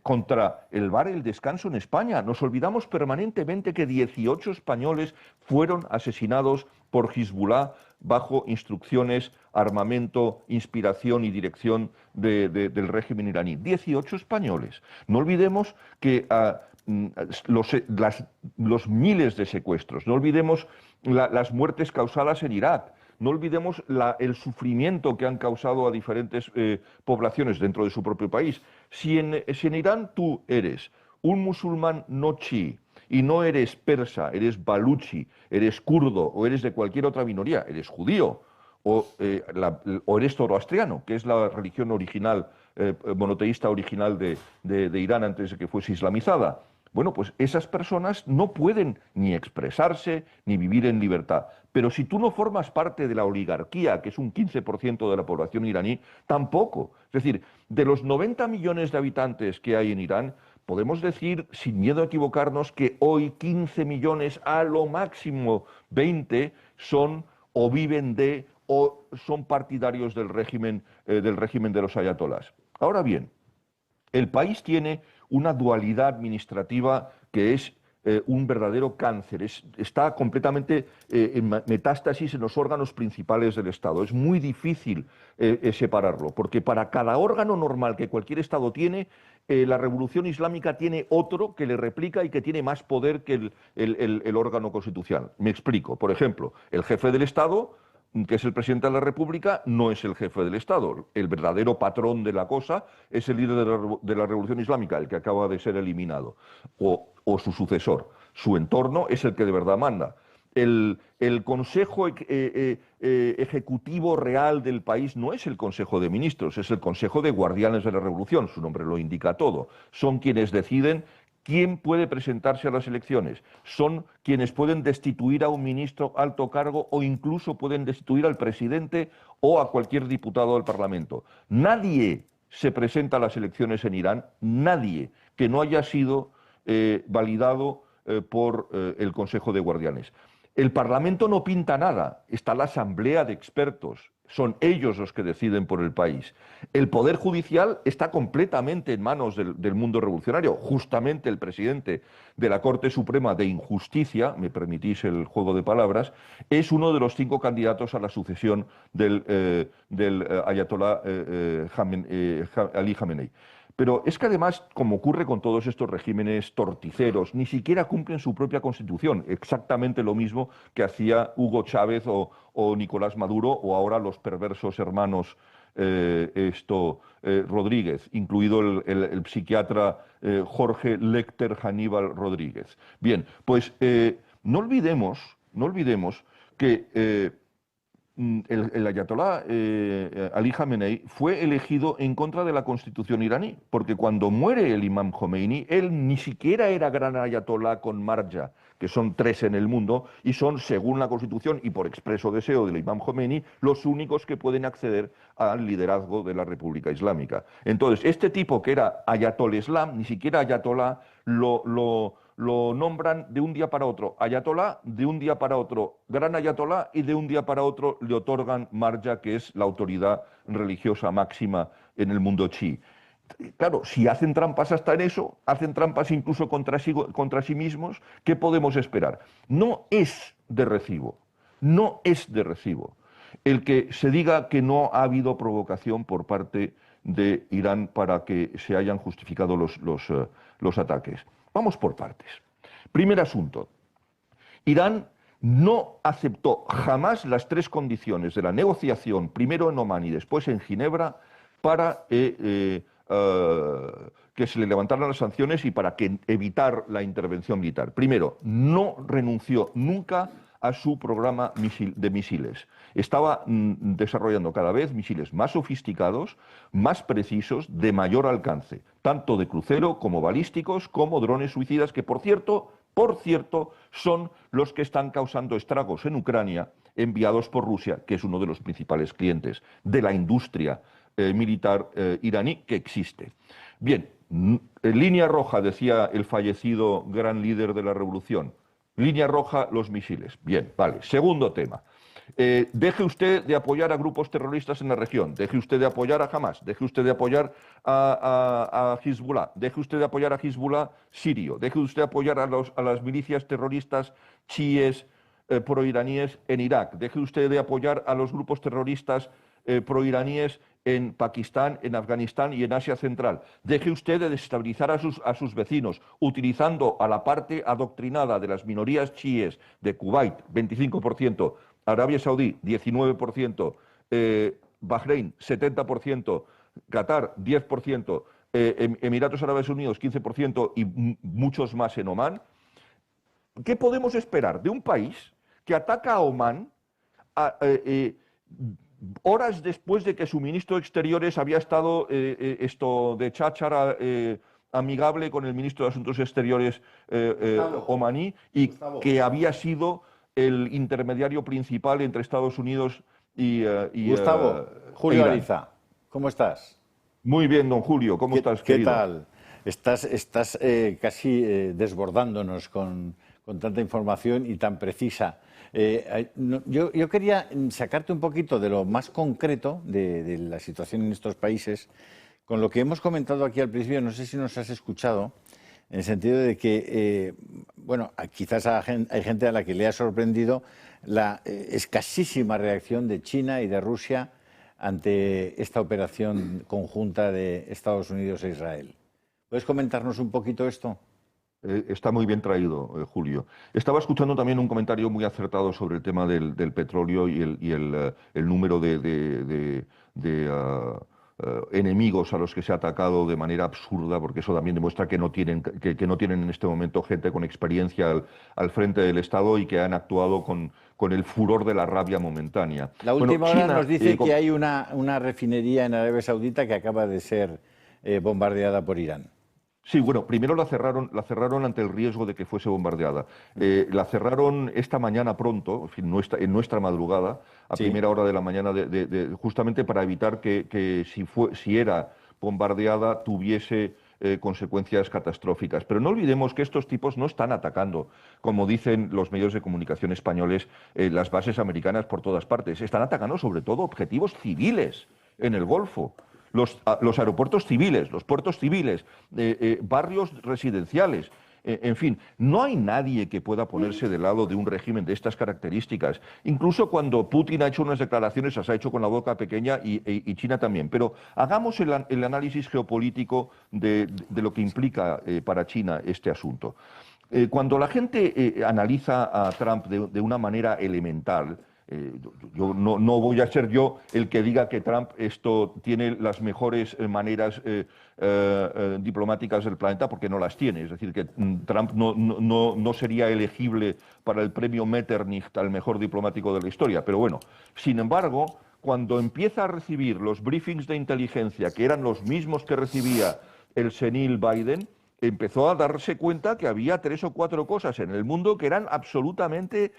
contra el bar El Descanso en España. Nos olvidamos permanentemente que 18 españoles fueron asesinados por Hezbollah bajo instrucciones, armamento, inspiración y dirección del régimen iraní. 18 españoles. No olvidemos que los miles de secuestros, no olvidemos las muertes causadas en Irak. No olvidemos el sufrimiento que han causado a diferentes poblaciones dentro de su propio país. Si en Irán tú eres un musulmán no chií y no eres persa, eres baluchi, eres kurdo o eres de cualquier otra minoría, eres judío o eres zoroastriano, que es la religión original, monoteísta original de Irán antes de que fuese islamizada. Bueno, pues esas personas no pueden ni expresarse ni vivir en libertad. Pero si tú no formas parte de la oligarquía, que es un 15% de la población iraní, tampoco. Es decir, de los 90 millones de habitantes que hay en Irán, podemos decir, sin miedo a equivocarnos, que hoy 15 millones, a lo máximo 20, son o viven o son partidarios del régimen de los ayatolás. Ahora bien, el país tiene una dualidad administrativa que es un verdadero cáncer. Está completamente en metástasis en los órganos principales del Estado. Es muy difícil separarlo, porque para cada órgano normal que cualquier Estado tiene, la revolución islámica tiene otro que le replica y que tiene más poder que el órgano constitucional. Me explico. Por ejemplo, el jefe del Estado, que es el presidente de la República, no es el jefe del Estado. El verdadero patrón de la cosa es el líder de la Revolución Islámica, el que acaba de ser eliminado, o su sucesor. Su entorno es el que de verdad manda. El Consejo Ejecutivo Real del país no es el Consejo de Ministros, es el Consejo de Guardianes de la Revolución, su nombre lo indica todo. Son quienes deciden quién puede presentarse a las elecciones. Son quienes pueden destituir a un ministro alto cargo o incluso pueden destituir al presidente o a cualquier diputado del Parlamento. Nadie se presenta a las elecciones en Irán, nadie que no haya sido validado por el Consejo de Guardianes. El Parlamento no pinta nada, está la Asamblea de Expertos. Son ellos los que deciden por el país. El Poder Judicial está completamente en manos del mundo revolucionario. Justamente el presidente de la Corte Suprema de Injusticia, me permitís el juego de palabras, es uno de los 5 candidatos a la sucesión del ayatolá Ali Khamenei. Pero es que además, como ocurre con todos estos regímenes torticeros, ni siquiera cumplen su propia constitución, exactamente lo mismo que hacía Hugo Chávez o Nicolás Maduro o ahora los perversos hermanos Rodríguez, incluido el psiquiatra Jorge Lecter Aníbal Rodríguez. Bien, pues no olvidemos que el ayatolá Ali Khamenei fue elegido en contra de la constitución iraní, porque cuando muere el imam Khomeini, él ni siquiera era gran ayatolá con marja, que son 3 en el mundo, y son, según la Constitución y por expreso deseo del Imam Khomeini, los únicos que pueden acceder al liderazgo de la República Islámica. Entonces, este tipo que era Ayatollah Islam, ni siquiera Ayatollah, lo nombran de un día para otro Ayatollah, de un día para otro Gran Ayatollah, y de un día para otro le otorgan Marja, que es la autoridad religiosa máxima en el mundo chií. Claro, si hacen trampas hasta en eso, hacen trampas incluso contra sí mismos, ¿qué podemos esperar? No es de recibo, no es de recibo el que se diga que no ha habido provocación por parte de Irán para que se hayan justificado los ataques. Vamos por partes. Primer asunto. Irán no aceptó jamás las 3 condiciones de la negociación, primero en Omán y después en Ginebra, para que se le levantaran las sanciones y para evitar la intervención militar. Primero, no renunció nunca a su programa de misiles. Estaba desarrollando cada vez misiles más sofisticados, más precisos, de mayor alcance, tanto de crucero como balísticos, como drones suicidas, que por cierto, son los que están causando estragos en Ucrania, enviados por Rusia, que es uno de los principales clientes de la industria militar iraní que existe. Bien, línea roja, decía el fallecido gran líder de la revolución. Línea roja, los misiles. Bien, vale. Segundo tema. Deje usted de apoyar a grupos terroristas en la región, deje usted de apoyar a Hamas, deje usted de apoyar a Hezbollah, deje usted de apoyar a Hezbollah sirio, deje usted de apoyar a las milicias terroristas chiíes proiraníes en Irak, deje usted de apoyar a los grupos terroristas proiraníes en Pakistán, en Afganistán y en Asia Central. Deje usted de desestabilizar a sus vecinos, utilizando a la parte adoctrinada de las minorías chiíes de Kuwait, 25%, Arabia Saudí, 19%, Bahrein, 70%, Qatar, 10%, Emiratos Árabes Unidos, 15% y muchos más en Omán. ¿Qué podemos esperar de un país que ataca a Omán horas después de que su ministro de Exteriores había estado de cháchara amigable con el ministro de Asuntos Exteriores omaní y que había sido el intermediario principal entre Estados Unidos y Gustavo, Julio Irán? Ariza, ¿cómo estás? Muy bien, don Julio, ¿cómo estás, querido? ¿Qué tal? Estás casi desbordándonos con tanta información y tan precisa. Yo quería sacarte un poquito de lo más concreto de la situación en estos países, con lo que hemos comentado aquí al principio. No sé si nos has escuchado, en el sentido de que, quizás hay gente a la que le ha sorprendido la escasísima reacción de China y de Rusia ante esta operación conjunta de Estados Unidos e Israel. ¿Puedes comentarnos un poquito esto? Está muy bien traído, Julio. Estaba escuchando también un comentario muy acertado sobre el tema del petróleo y el número de enemigos a los que se ha atacado de manera absurda, porque eso también demuestra que no tienen en este momento gente con experiencia al frente del Estado y que han actuado con el furor de la rabia momentánea. La última hora nos dice que hay una refinería en Arabia Saudita que acaba de ser bombardeada por Irán. Sí, bueno, primero la cerraron ante el riesgo de que fuese bombardeada. La cerraron esta mañana pronto, en nuestra madrugada, a primera hora de la mañana, justamente para evitar que si era bombardeada tuviese consecuencias catastróficas. Pero no olvidemos que estos tipos no están atacando, como dicen los medios de comunicación españoles, las bases americanas por todas partes. Están atacando sobre todo objetivos civiles en el Golfo. Los aeropuertos civiles, los puertos civiles, barrios residenciales. En fin, no hay nadie que pueda ponerse del lado de un régimen de estas características. Incluso cuando Putin ha hecho unas declaraciones, las ha hecho con la boca pequeña y China también. Pero hagamos el análisis geopolítico de lo que implica para China este asunto. Cuando la gente analiza a Trump de una manera elemental, no voy a ser yo el que diga que Trump tiene las mejores maneras diplomáticas del planeta, porque no las tiene. Es decir, que Trump no sería elegible para el premio Metternich al mejor diplomático de la historia. Pero bueno, sin embargo, cuando empieza a recibir los briefings de inteligencia, que eran los mismos que recibía el senil Biden, empezó a darse cuenta que había 3 o 4 cosas en el mundo que eran absolutamente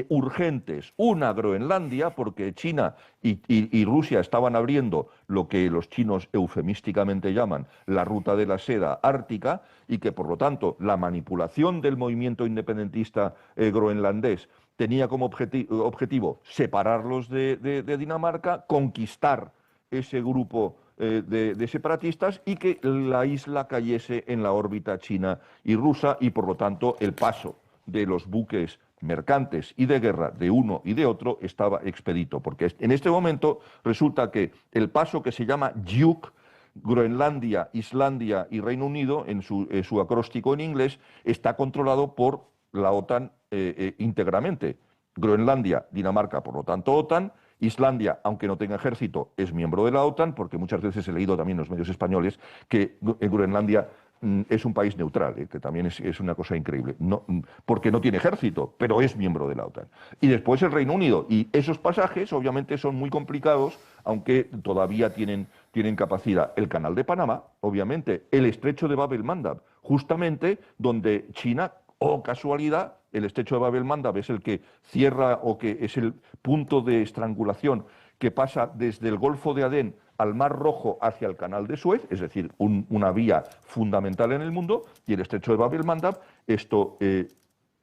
urgentes. Una, Groenlandia, porque China y Rusia estaban abriendo lo que los chinos eufemísticamente llaman la ruta de la seda ártica, y que por lo tanto la manipulación del movimiento independentista groenlandés tenía como objetivo separarlos de Dinamarca, conquistar ese grupo de separatistas y que la isla cayese en la órbita china y rusa, y por lo tanto el paso de los buques mercantes y de guerra de uno y de otro estaba expedito, porque en este momento resulta que el paso que se llama Yuk, Groenlandia, Islandia y Reino Unido, en su acróstico en inglés, está controlado por la OTAN íntegramente. Groenlandia, Dinamarca, por lo tanto OTAN. Islandia, aunque no tenga ejército, es miembro de la OTAN, porque muchas veces he leído también en los medios españoles que Groenlandia es un país neutral, que también es una cosa increíble, no, porque no tiene ejército, pero es miembro de la OTAN. Y después el Reino Unido, y esos pasajes obviamente son muy complicados, aunque todavía tienen capacidad. El Canal de Panamá, obviamente, el Estrecho de Bab el-Mandab, justamente donde China, casualidad, el Estrecho de Bab el-Mandab es el que cierra, o que es el punto de estrangulación que pasa desde el Golfo de Adén al Mar Rojo hacia el Canal de Suez, es decir, una vía fundamental en el mundo, y el Estrecho de Bab el-Mandab,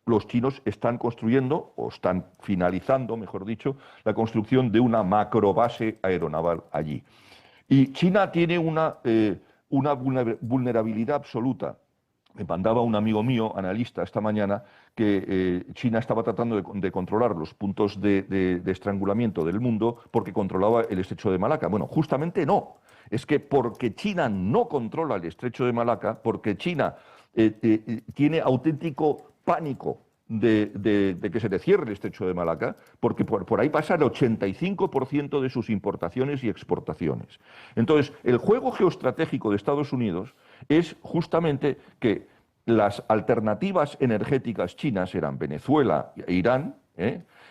los chinos están construyendo, o están finalizando, mejor dicho, la construcción de una macrobase aeronaval allí. Y China tiene una vulnerabilidad absoluta. Me mandaba un amigo mío, analista, esta mañana, que China estaba tratando de controlar los puntos de estrangulamiento del mundo porque controlaba el Estrecho de Malaca. Bueno, justamente no. Es que porque China no controla el Estrecho de Malaca, porque China tiene auténtico pánico de que se le cierre el Estrecho de Malaca, porque por ahí pasa el 85% de sus importaciones y exportaciones. Entonces, el juego geoestratégico de Estados Unidos es justamente que las alternativas energéticas chinas eran Venezuela e Irán,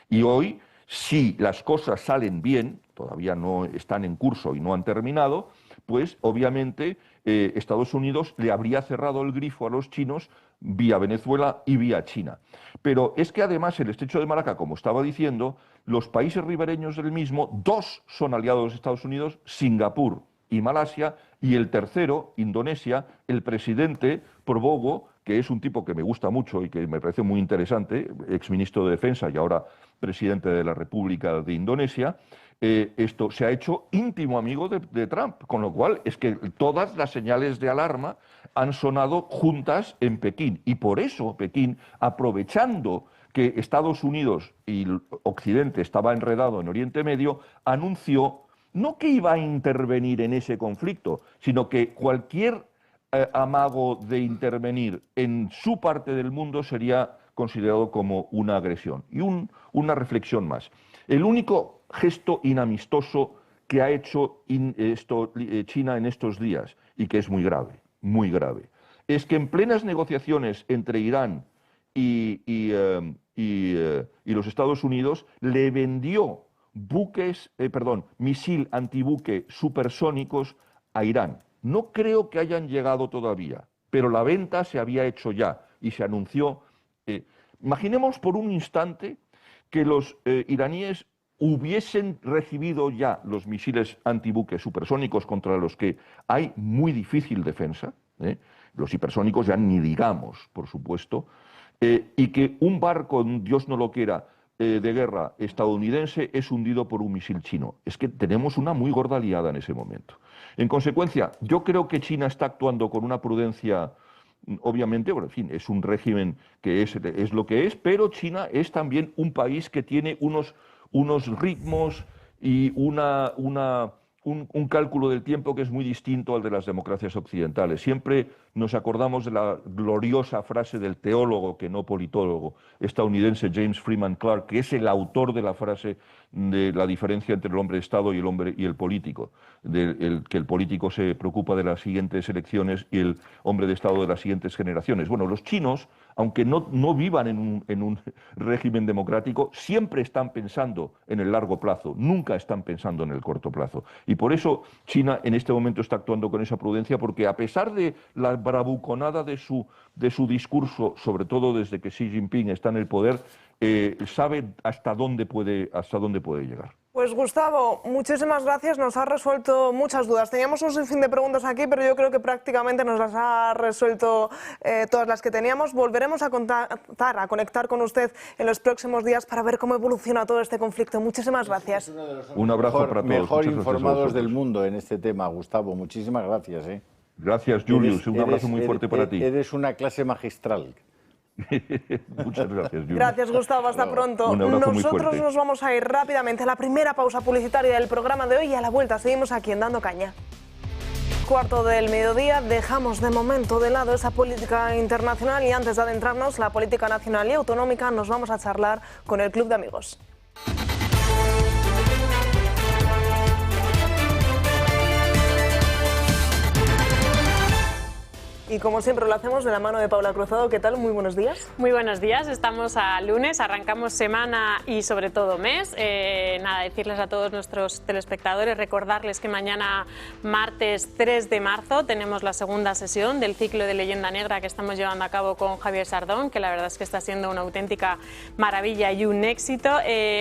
y hoy, si las cosas salen bien, todavía no están en curso y no han terminado, pues obviamente Estados Unidos le habría cerrado el grifo a los chinos vía Venezuela y vía China. Pero es que además el Estrecho de Malaca, como estaba diciendo, los países ribereños del mismo, 2 son aliados de Estados Unidos, Singapur y Malasia, y el tercero, Indonesia. El presidente Prabowo, que es un tipo que me gusta mucho y que me parece muy interesante, exministro de Defensa y ahora presidente de la República de Indonesia, se ha hecho íntimo amigo de Trump, con lo cual es que todas las señales de alarma han sonado juntas en Pekín, y por eso Pekín, aprovechando que Estados Unidos y Occidente estaba enredado en Oriente Medio, anunció no que iba a intervenir en ese conflicto, sino que cualquier amago de intervenir en su parte del mundo sería considerado como una agresión. Y una reflexión más. El único gesto inamistoso que ha hecho China en estos días, y que es muy grave, es que en plenas negociaciones entre Irán y los Estados Unidos le vendió misil antibuque supersónicos a Irán. No creo que hayan llegado todavía, pero la venta se había hecho ya y se anunció. Imaginemos por un instante que los iraníes hubiesen recibido ya los misiles antibuques supersónicos contra los que hay muy difícil defensa, los hipersónicos ya ni digamos, por supuesto, y que un barco, Dios no lo quiera, de guerra estadounidense es hundido por un misil chino. Es que tenemos una muy gorda liada en ese momento. En consecuencia, yo creo que China está actuando con una prudencia, obviamente, bueno, en fin, es un régimen que es lo que es, pero China es también un país que tiene unos ritmos y un cálculo del tiempo que es muy distinto al de las democracias occidentales. Siempre nos acordamos de la gloriosa frase del teólogo, que no politólogo, estadounidense James Freeman Clarke, que es el autor de la frase de la diferencia entre el hombre de Estado y el político, que el político se preocupa de las siguientes elecciones y el hombre de Estado de las siguientes generaciones. Bueno, los chinos, aunque no vivan en un régimen democrático, siempre están pensando en el largo plazo, nunca están pensando en el corto plazo. Y por eso China en este momento está actuando con esa prudencia, porque a pesar de la bravuconada de su discurso, sobre todo desde que Xi Jinping está en el poder, sabe hasta dónde puede llegar. Pues Gustavo, muchísimas gracias, nos ha resuelto muchas dudas. Teníamos un sinfín de preguntas aquí, pero yo creo que prácticamente nos las ha resuelto todas las que teníamos. Volveremos a conectar con usted en los próximos días para ver cómo evoluciona todo este conflicto. Muchísimas gracias. Un abrazo para todos. Mejor informados del mundo en este tema, Gustavo. Muchísimas gracias. Gracias, Julius. Un abrazo muy fuerte para ti. Eres una clase magistral. Muchas gracias, Julius. Gracias, Gustavo. Hasta pronto. Nosotros nos vamos a ir rápidamente a la primera pausa publicitaria del programa de hoy y a la vuelta seguimos aquí en Dando Caña. 12:15, dejamos de momento de lado esa política internacional y antes de adentrarnos en la política nacional y autonómica nos vamos a charlar con el Club de Amigos. Y como siempre lo hacemos de la mano de Paula Cruzado. ¿Qué tal? Muy buenos días. Muy buenos días, estamos a lunes, arrancamos semana y sobre todo mes. Nada, decirles a todos nuestros telespectadores, recordarles que mañana martes 3 de marzo tenemos la segunda sesión del ciclo de Leyenda Negra que estamos llevando a cabo con Javier Sardón, que la verdad es que está siendo una auténtica maravilla y un éxito.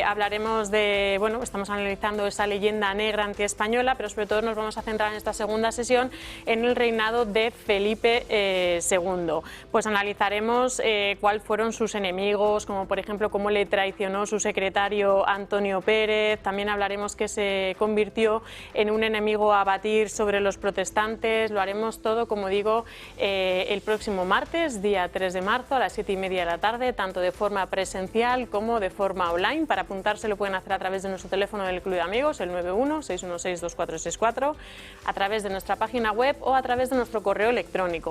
Hablaremos de, bueno, estamos analizando esa leyenda negra antiespañola, pero sobre todo nos vamos a centrar en esta segunda sesión en el reinado de Felipe II. Pues analizaremos cuáles fueron sus enemigos, como por ejemplo cómo le traicionó su secretario Antonio Pérez. También hablaremos que se convirtió en un enemigo a batir sobre los protestantes. Lo haremos todo, como digo, el próximo martes, día 3 de marzo, a las 7:30 de la tarde, tanto de forma presencial como de forma online. Para apuntarse lo pueden hacer a través de nuestro teléfono del Club de Amigos, el 91-616-2464, a través de nuestra página web o a través de nuestro correo electrónico.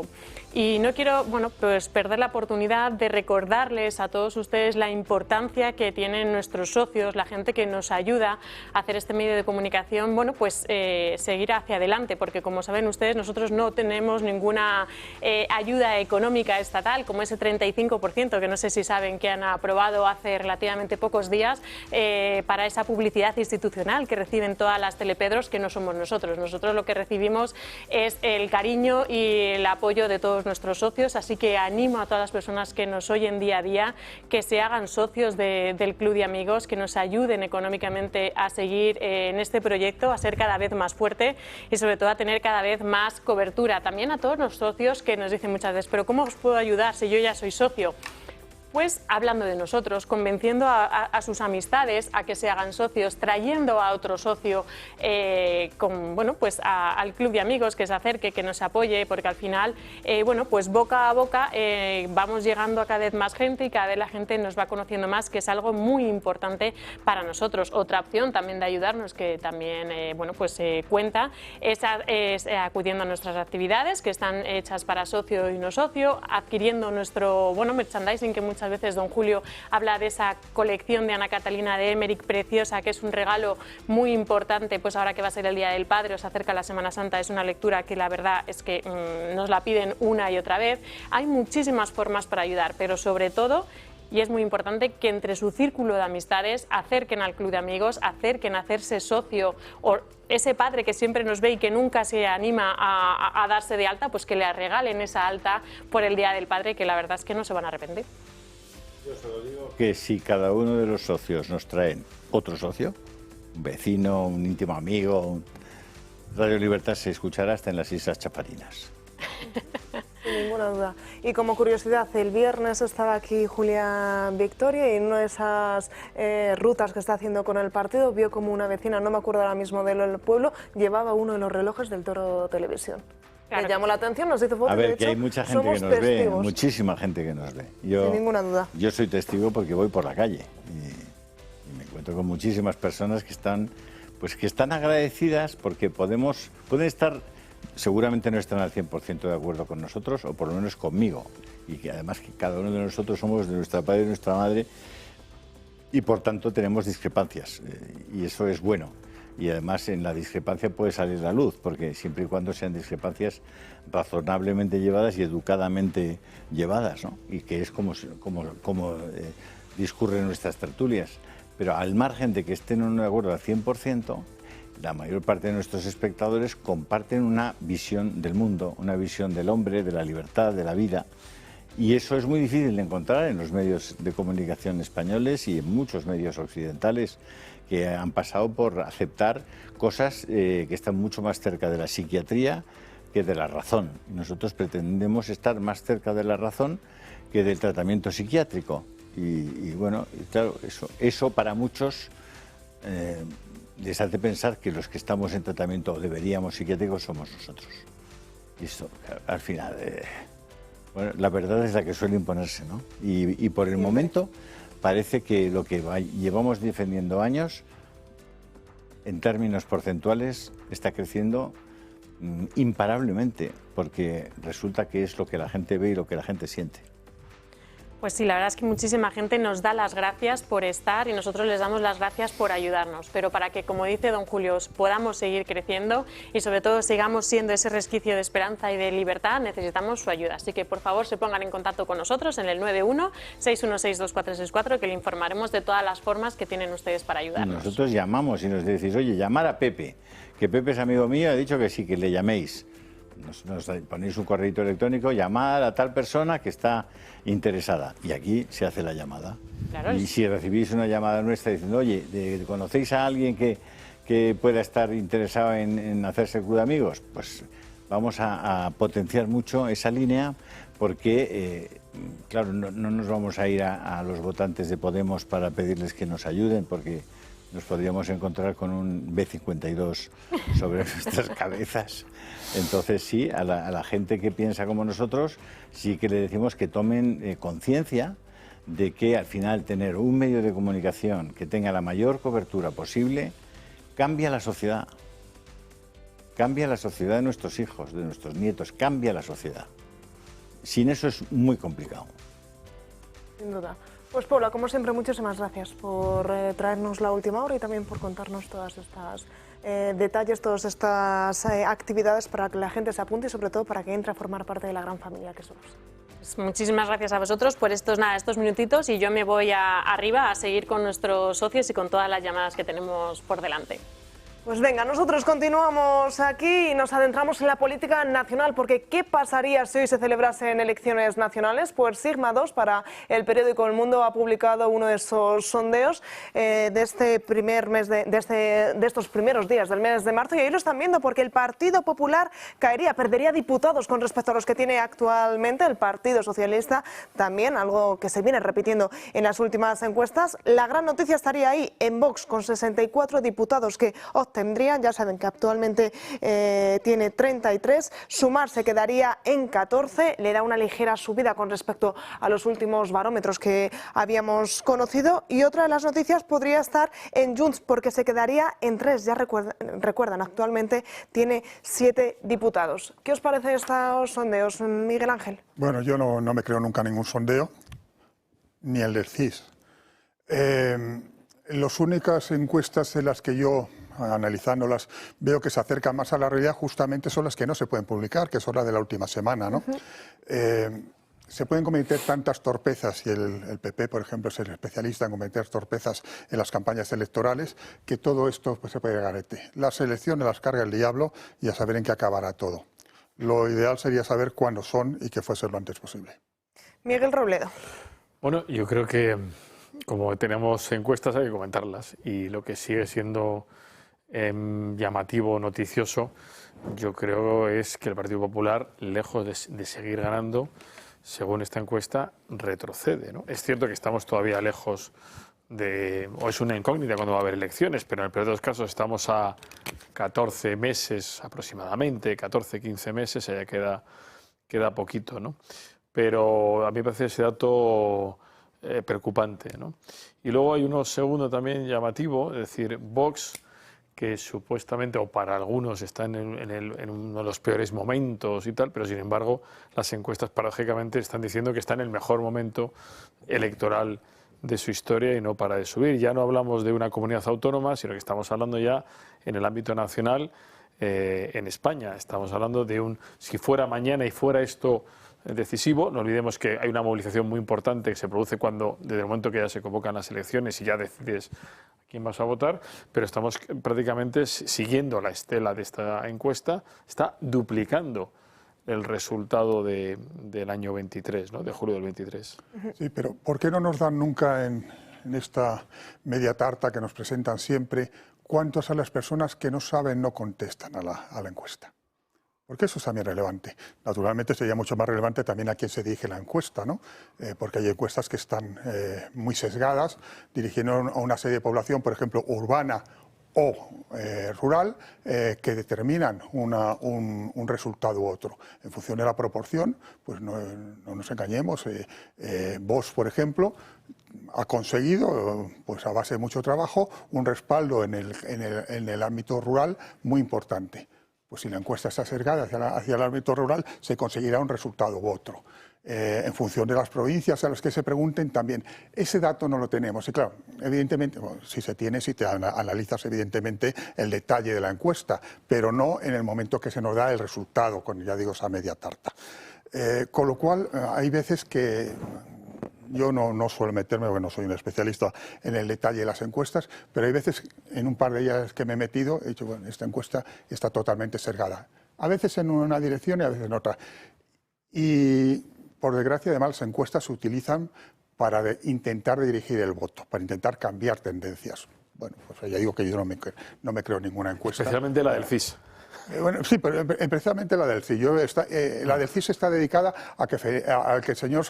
Y no quiero, bueno, pues perder la oportunidad de recordarles a todos ustedes la importancia que tienen nuestros socios, la gente que nos ayuda a hacer este medio de comunicación, bueno, pues seguir hacia adelante, porque como saben ustedes, nosotros no tenemos ninguna ayuda económica estatal, como ese 35%, que no sé si saben que han aprobado hace relativamente pocos días, para esa publicidad institucional que reciben todas las telepedros, que no somos nosotros. Nosotros lo que recibimos es el cariño y el apoyo de todos nuestros socios, así que animo a todas las personas que nos oyen día a día que se hagan socios del Club de Amigos, que nos ayuden económicamente a seguir en este proyecto, a ser cada vez más fuerte y sobre todo a tener cada vez más cobertura. También a todos los socios que nos dicen muchas veces, pero ¿cómo os puedo ayudar si yo ya soy socio? Pues hablando de nosotros, convenciendo a sus amistades a que se hagan socios, trayendo a otro socio bueno, pues al Club de Amigos, que se acerque, que nos apoye, porque al final, bueno, pues boca a boca vamos llegando a cada vez más gente y cada vez la gente nos va conociendo más, que es algo muy importante para nosotros. Otra opción también de ayudarnos, que también bueno, pues cuenta, es acudiendo a nuestras actividades, que están hechas para socio y no socio, adquiriendo nuestro, bueno, merchandising, que muchas veces don Julio habla de esa colección de Ana Catalina de Emmerich preciosa, que es un regalo muy importante, pues ahora que va a ser el Día del Padre, os acerca la Semana Santa, es una lectura que la verdad es que nos la piden una y otra vez. Hay muchísimas formas para ayudar, pero sobre todo, y es muy importante, que entre su círculo de amistades acerquen al Club de Amigos, acerquen a hacerse socio, o ese padre que siempre nos ve y que nunca se anima a darse de alta, pues que le regalen esa alta por el Día del Padre, que la verdad es que no se van a arrepentir. Yo solo digo que si cada uno de los socios nos traen otro socio, un vecino, un íntimo amigo, Radio Libertad se escuchará hasta en las Islas Chaparinas. Sin ninguna duda. Y como curiosidad, el viernes estaba aquí Julia Victoria y en una de esas rutas que está haciendo con el partido vio como una vecina, no me acuerdo ahora mismo del pueblo, llevaba uno de los relojes del Toro Televisión. Claro. Le llamó la atención, nos hizo fotos. A ver, de hecho, que hay mucha gente que nos ve, muchísima gente que nos ve. Sin ninguna duda. Yo soy testigo porque voy por la calle y me encuentro con muchísimas personas que están, pues, que están agradecidas porque pueden estar, seguramente no están al 100% de acuerdo con nosotros, o por lo menos conmigo, y que además que cada uno de nosotros somos de nuestra padre y de nuestra madre, y por tanto tenemos discrepancias, y eso es bueno. Y además en la discrepancia puede salir la luz, porque siempre y cuando sean discrepancias razonablemente llevadas y educadamente llevadas, ¿no? Y que es como discurren nuestras tertulias. Pero al margen de que estén en un acuerdo al 100%, la mayor parte de nuestros espectadores comparten una visión del mundo, una visión del hombre, de la libertad, de la vida. Y eso es muy difícil de encontrar en los medios de comunicación españoles y en muchos medios occidentales que han pasado por aceptar cosas que están mucho más cerca de la psiquiatría que de la razón. Nosotros pretendemos estar más cerca de la razón que del tratamiento psiquiátrico. Y bueno, claro, eso para muchos les hace pensar que los que estamos en tratamiento o deberíamos psiquiátrico somos nosotros. Y esto, al final, bueno, la verdad es la que suele imponerse, ¿no? Y por el momento parece que lo que llevamos defendiendo años, en términos porcentuales, está creciendo imparablemente, porque resulta que es lo que la gente ve y lo que la gente siente. Pues sí, la verdad es que muchísima gente nos da las gracias por estar y nosotros les damos las gracias por ayudarnos. Pero para que, como dice don Julio, podamos seguir creciendo y sobre todo sigamos siendo ese resquicio de esperanza y de libertad, necesitamos su ayuda. Así que por favor se pongan en contacto con nosotros en el 91-616-2464, que le informaremos de todas las formas que tienen ustedes para ayudarnos. Nosotros llamamos y nos decís, oye, llamar a Pepe, que Pepe es amigo mío, ha dicho que sí, que le llaméis. Nos ponéis un correo electrónico, llamar a tal persona que está interesada, y aquí se hace la llamada. Claro, y si recibís una llamada nuestra diciendo, oye, ¿conocéis a alguien que pueda estar interesado en hacerse club de amigos? Pues vamos a potenciar mucho esa línea, porque claro, no nos vamos a ir a los votantes de Podemos para pedirles que nos ayuden, porque nos podríamos encontrar con un B-52 sobre nuestras cabezas. Entonces sí, a la gente que piensa como nosotros, sí que le decimos que tomen conciencia de que al final tener un medio de comunicación que tenga la mayor cobertura posible cambia la sociedad. Cambia la sociedad de nuestros hijos, de nuestros nietos, cambia la sociedad. Sin eso es muy complicado. Sin duda. Pues Paula, como siempre, muchísimas gracias por traernos la última hora y también por contarnos todas estas detalles, todas estas actividades para que la gente se apunte y sobre todo para que entre a formar parte de la gran familia que somos. Pues muchísimas gracias a vosotros por estos minutitos y yo me voy arriba a seguir con nuestros socios y con todas las llamadas que tenemos por delante. Pues venga, nosotros continuamos aquí y nos adentramos en la política nacional, porque ¿qué pasaría si hoy se celebrasen elecciones nacionales? Pues Sigma 2, para el periódico El Mundo, ha publicado uno de esos sondeos de este primer mes de estos primeros días del mes de marzo, y ahí lo están viendo, porque el Partido Popular perdería diputados con respecto a los que tiene actualmente. El Partido Socialista también, algo que se viene repitiendo en las últimas encuestas. La gran noticia estaría ahí en Vox, con 64 diputados que obtendrían, ya saben que actualmente tiene 33, Sumar se quedaría en 14, le da una ligera subida con respecto a los últimos barómetros que habíamos conocido, y otra de las noticias podría estar en Junts, porque se quedaría en 3, ya recuerdan, actualmente tiene 7 diputados. ¿Qué os parecen estos sondeos, Miguel Ángel? Bueno, yo no me creo nunca ningún sondeo, ni el del CIS. Las únicas encuestas en las que yo, analizándolas, veo que se acercan más a la realidad, justamente son las que no se pueden publicar, que son las de la última semana, ¿no? Se pueden cometer tantas torpezas, y el PP, por ejemplo, es el especialista en cometer torpezas en las campañas electorales, que todo esto pues, se puede garete. Las elecciones las carga el diablo y a saber en qué acabará todo. Lo ideal sería saber cuándo son y que fuese lo antes posible. Miguel Robledo. Bueno, yo creo que como tenemos encuestas hay que comentarlas, y lo que sigue siendo llamativo, noticioso, yo creo es que el Partido Popular, lejos de seguir ganando, según esta encuesta, retrocede, ¿no? Es cierto que estamos todavía lejos o es una incógnita cuando va a haber elecciones, pero en el peor de los casos estamos a 14 meses aproximadamente, 14, 15 meses, ya queda poquito, ¿no? Pero a mí me parece ese dato preocupante, ¿no? Y luego hay uno segundo también llamativo, es decir, Vox, que supuestamente, o para algunos, está en uno de los peores momentos y tal, pero sin embargo las encuestas paradójicamente están diciendo que está en el mejor momento electoral de su historia y no para de subir. Ya no hablamos de una comunidad autónoma, sino que estamos hablando ya en el ámbito nacional, en España. Estamos hablando de si fuera mañana y fuera esto decisivo, no olvidemos que hay una movilización muy importante que se produce desde el momento que ya se convocan las elecciones y ya decides quién vas a votar, pero estamos prácticamente siguiendo la estela de esta encuesta, está duplicando el resultado del año 23, ¿no? De julio del 23. Sí, pero ¿por qué no nos dan nunca en esta media tarta que nos presentan siempre cuántas son las personas que no saben, no contestan a la encuesta? Porque eso es también relevante. Naturalmente sería mucho más relevante también a quién se dirige la encuesta, ¿no? Porque hay encuestas que están muy sesgadas, dirigiendo a una serie de población, por ejemplo, urbana o rural, que determinan un resultado u otro. En función de la proporción, pues no nos engañemos, Vox, por ejemplo, ha conseguido, pues a base de mucho trabajo, un respaldo en el ámbito rural muy importante. Pues si la encuesta está sesgada hacia el ámbito rural, se conseguirá un resultado u otro. En función de las provincias a las que se pregunten también. Ese dato no lo tenemos. Y claro, evidentemente, bueno, si se tiene, si te analizas evidentemente el detalle de la encuesta, pero no en el momento que se nos da el resultado, con, ya digo, esa media tarta. Con lo cual, hay veces que yo no suelo meterme, porque no soy un especialista en el detalle de las encuestas, pero hay veces, en un par de ellas que me he metido, he dicho, bueno, esta encuesta está totalmente sesgada. A veces en una dirección y a veces en otra. Y, por desgracia, además, las encuestas se utilizan para intentar dirigir el voto, para intentar cambiar tendencias. Bueno, pues ya digo que yo no me creo ninguna encuesta. Especialmente la del CIS. Bueno, sí, pero precisamente la del CIS. La del CIS está dedicada a que el señor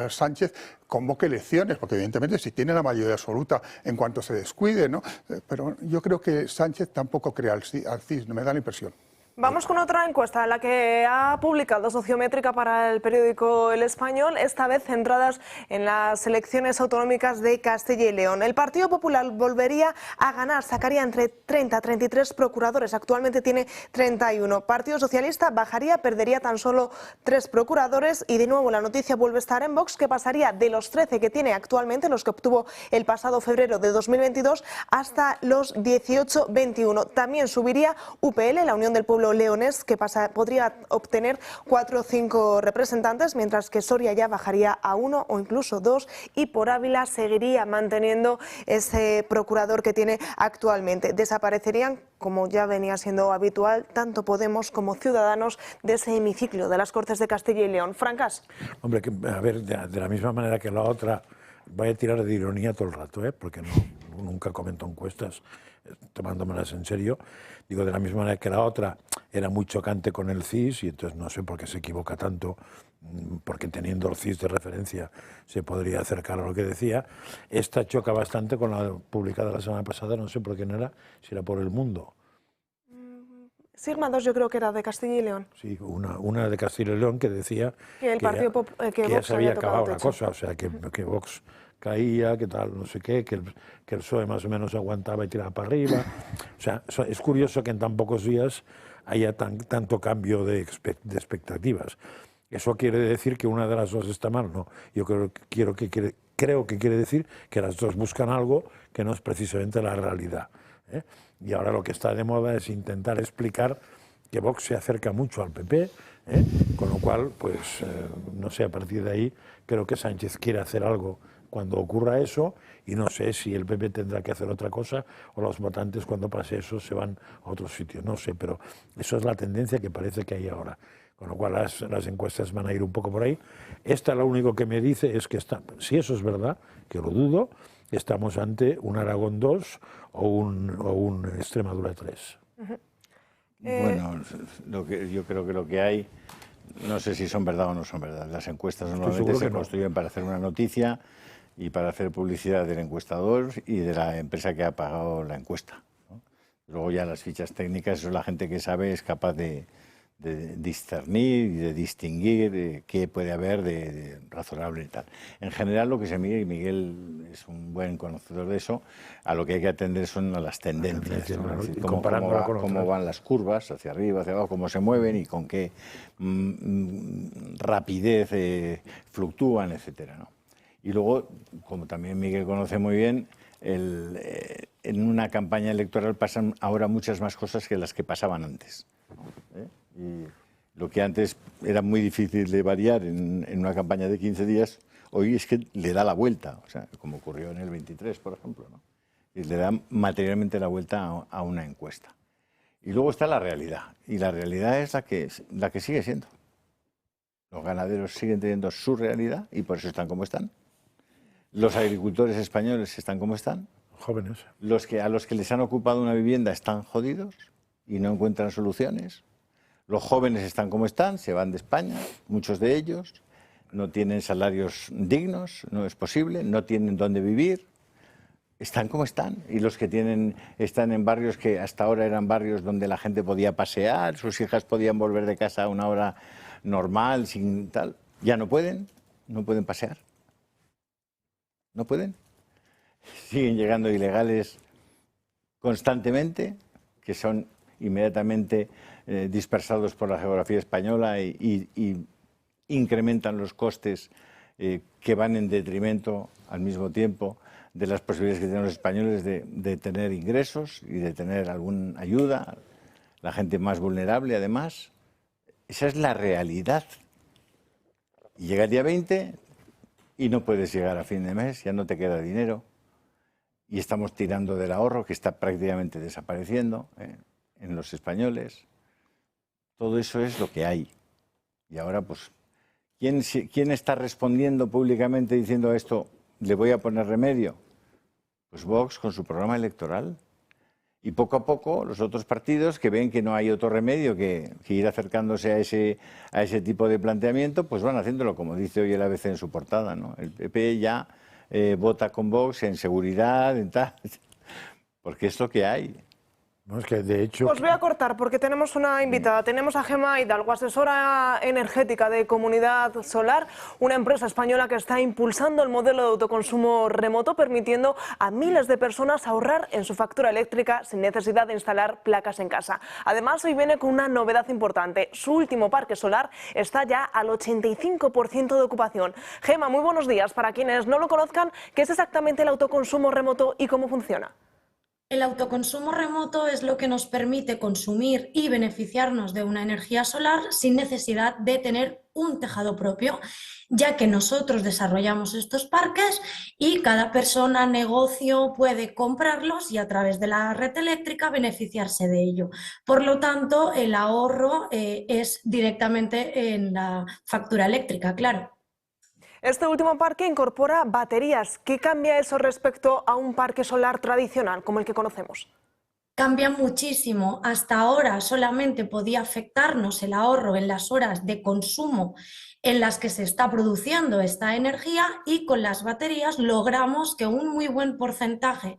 Sánchez convoque elecciones, porque evidentemente si tiene la mayoría absoluta en cuanto se descuide, ¿no? Pero yo creo que Sánchez tampoco cree al CIS, no me da la impresión. Vamos con otra encuesta, la que ha publicado Sociométrica para el periódico El Español, esta vez centradas en las elecciones autonómicas de Castilla y León. El Partido Popular volvería a ganar, sacaría entre 30 a 33 procuradores, actualmente tiene 31. Partido Socialista bajaría, perdería tan solo 3 procuradores y de nuevo la noticia vuelve a estar en Vox, que pasaría de los 13 que tiene actualmente, los que obtuvo el pasado febrero de 2022, hasta los 18-21. También subiría UPL, la Unión del Pueblo Leonés, que podría obtener 4 o 5 representantes, mientras que Soria ya bajaría a 1 o incluso 2 y por Ávila seguiría manteniendo ese procurador que tiene actualmente. Desaparecerían, como ya venía siendo habitual, tanto Podemos como Ciudadanos de ese hemiciclo de las Cortes de Castilla y León. Francas. Hombre, a ver, de la misma manera que la otra, voy a tirar de ironía todo el rato, porque nunca comento encuestas tomándomelas en serio. Digo, de la misma manera que la otra era muy chocante con el CIS, y entonces no sé por qué se equivoca tanto, porque teniendo el CIS de referencia se podría acercar a lo que decía. Esta choca bastante con la publicada la semana pasada, no sé por qué no era, si era por El Mundo. Sigma 2 yo creo que era de Castilla y León. Sí, una de Castilla y León que decía que ya se había acabado la cosa, o sea, que Vox caía, que tal, no sé qué, que el PSOE más o menos aguantaba y tiraba para arriba. O sea, es curioso que en tan pocos días haya tanto cambio de expectativas. ¿Eso quiere decir que una de las dos está mal? No, yo creo que quiere decir que las dos buscan algo que no es precisamente la realidad, ¿eh? Y ahora lo que está de moda es intentar explicar que Vox se acerca mucho al PP, con lo cual, pues, no sé, a partir de ahí creo que Sánchez quiere hacer algo cuando ocurra eso, y no sé si el PP tendrá que hacer otra cosa o los votantes cuando pase eso se van a otro sitio, no sé, pero eso es la tendencia que parece que hay ahora. Con lo cual las encuestas van a ir un poco por ahí. Esta lo único que me dice es que si eso es verdad, que lo dudo, estamos ante un Aragón 2 o un Extremadura 3. Bueno, yo creo que lo que hay, no sé si son verdad o no son verdad. Las encuestas normalmente se construyen para hacer una noticia y para hacer publicidad del encuestador y de la empresa que ha pagado la encuesta, ¿no? Luego ya las fichas técnicas, eso es la gente que sabe, es capaz de discernir y de distinguir qué puede haber de razonable y tal. En general lo que se mide, y Miguel es un buen conocedor de eso, a lo que hay que atender son a las tendencias, ¿no? Es decir, cómo van las curvas, hacia arriba, hacia abajo, cómo se mueven y con qué rapidez fluctúan, etcétera, ¿no? Y luego, como también Miguel conoce muy bien, en una campaña electoral pasan ahora muchas más cosas que las que pasaban antes, Y lo que antes era muy difícil de variar en una campaña de 15 días, hoy es que le da la vuelta, o sea, como ocurrió en el 23, por ejemplo, ¿no? Y le da materialmente la vuelta a una encuesta. Y luego está la realidad. Y la realidad es la que sigue siendo. Los ganaderos siguen teniendo su realidad y por eso están como están. Los agricultores españoles están como están. Jóvenes. A los que les han ocupado una vivienda están jodidos y no encuentran soluciones. Los jóvenes están como están, se van de España, muchos de ellos. No tienen salarios dignos, no es posible, no tienen dónde vivir. Están como están. Y los que están en barrios que hasta ahora eran barrios donde la gente podía pasear, sus hijas podían volver de casa a una hora normal, sin tal. Ya no pueden pasear. No pueden. Siguen llegando ilegales constantemente, que son inmediatamente dispersados por la geografía española y incrementan los costes que van en detrimento al mismo tiempo de las posibilidades que tienen los españoles de tener ingresos y de tener alguna ayuda, la gente más vulnerable además. Esa es la realidad. Y llega el día 20 y no puedes llegar a fin de mes, ya no te queda dinero y estamos tirando del ahorro que está prácticamente desapareciendo en los españoles. Todo eso es lo que hay. Y ahora, pues, ¿quién está respondiendo públicamente diciendo a esto, le voy a poner remedio? Pues Vox con su programa electoral. Y poco a poco los otros partidos que ven que no hay otro remedio que ir acercándose a ese tipo de planteamiento, pues van haciéndolo, como dice hoy el ABC en su portada, ¿no? El PP ya vota con Vox en seguridad, en tal, porque es lo que hay. No, es que de hecho... Os voy a cortar porque tenemos una invitada. Tenemos a Gemma Hidalgo, asesora energética de Comunidad Solar, una empresa española que está impulsando el modelo de autoconsumo remoto, permitiendo a miles de personas ahorrar en su factura eléctrica sin necesidad de instalar placas en casa. Además, hoy viene con una novedad importante. Su último parque solar está ya al 85% de ocupación. Gemma, muy buenos días. Para quienes no lo conozcan, ¿qué es exactamente el autoconsumo remoto y cómo funciona? El autoconsumo remoto es lo que nos permite consumir y beneficiarnos de una energía solar sin necesidad de tener un tejado propio, ya que nosotros desarrollamos estos parques y cada persona, negocio puede comprarlos y a través de la red eléctrica beneficiarse de ello. Por lo tanto, el ahorro es directamente en la factura eléctrica, claro. Este último parque incorpora baterías. ¿Qué cambia eso respecto a un parque solar tradicional como el que conocemos? Cambia muchísimo. Hasta ahora solamente podía afectarnos el ahorro en las horas de consumo en las que se está produciendo esta energía y con las baterías logramos que un muy buen porcentaje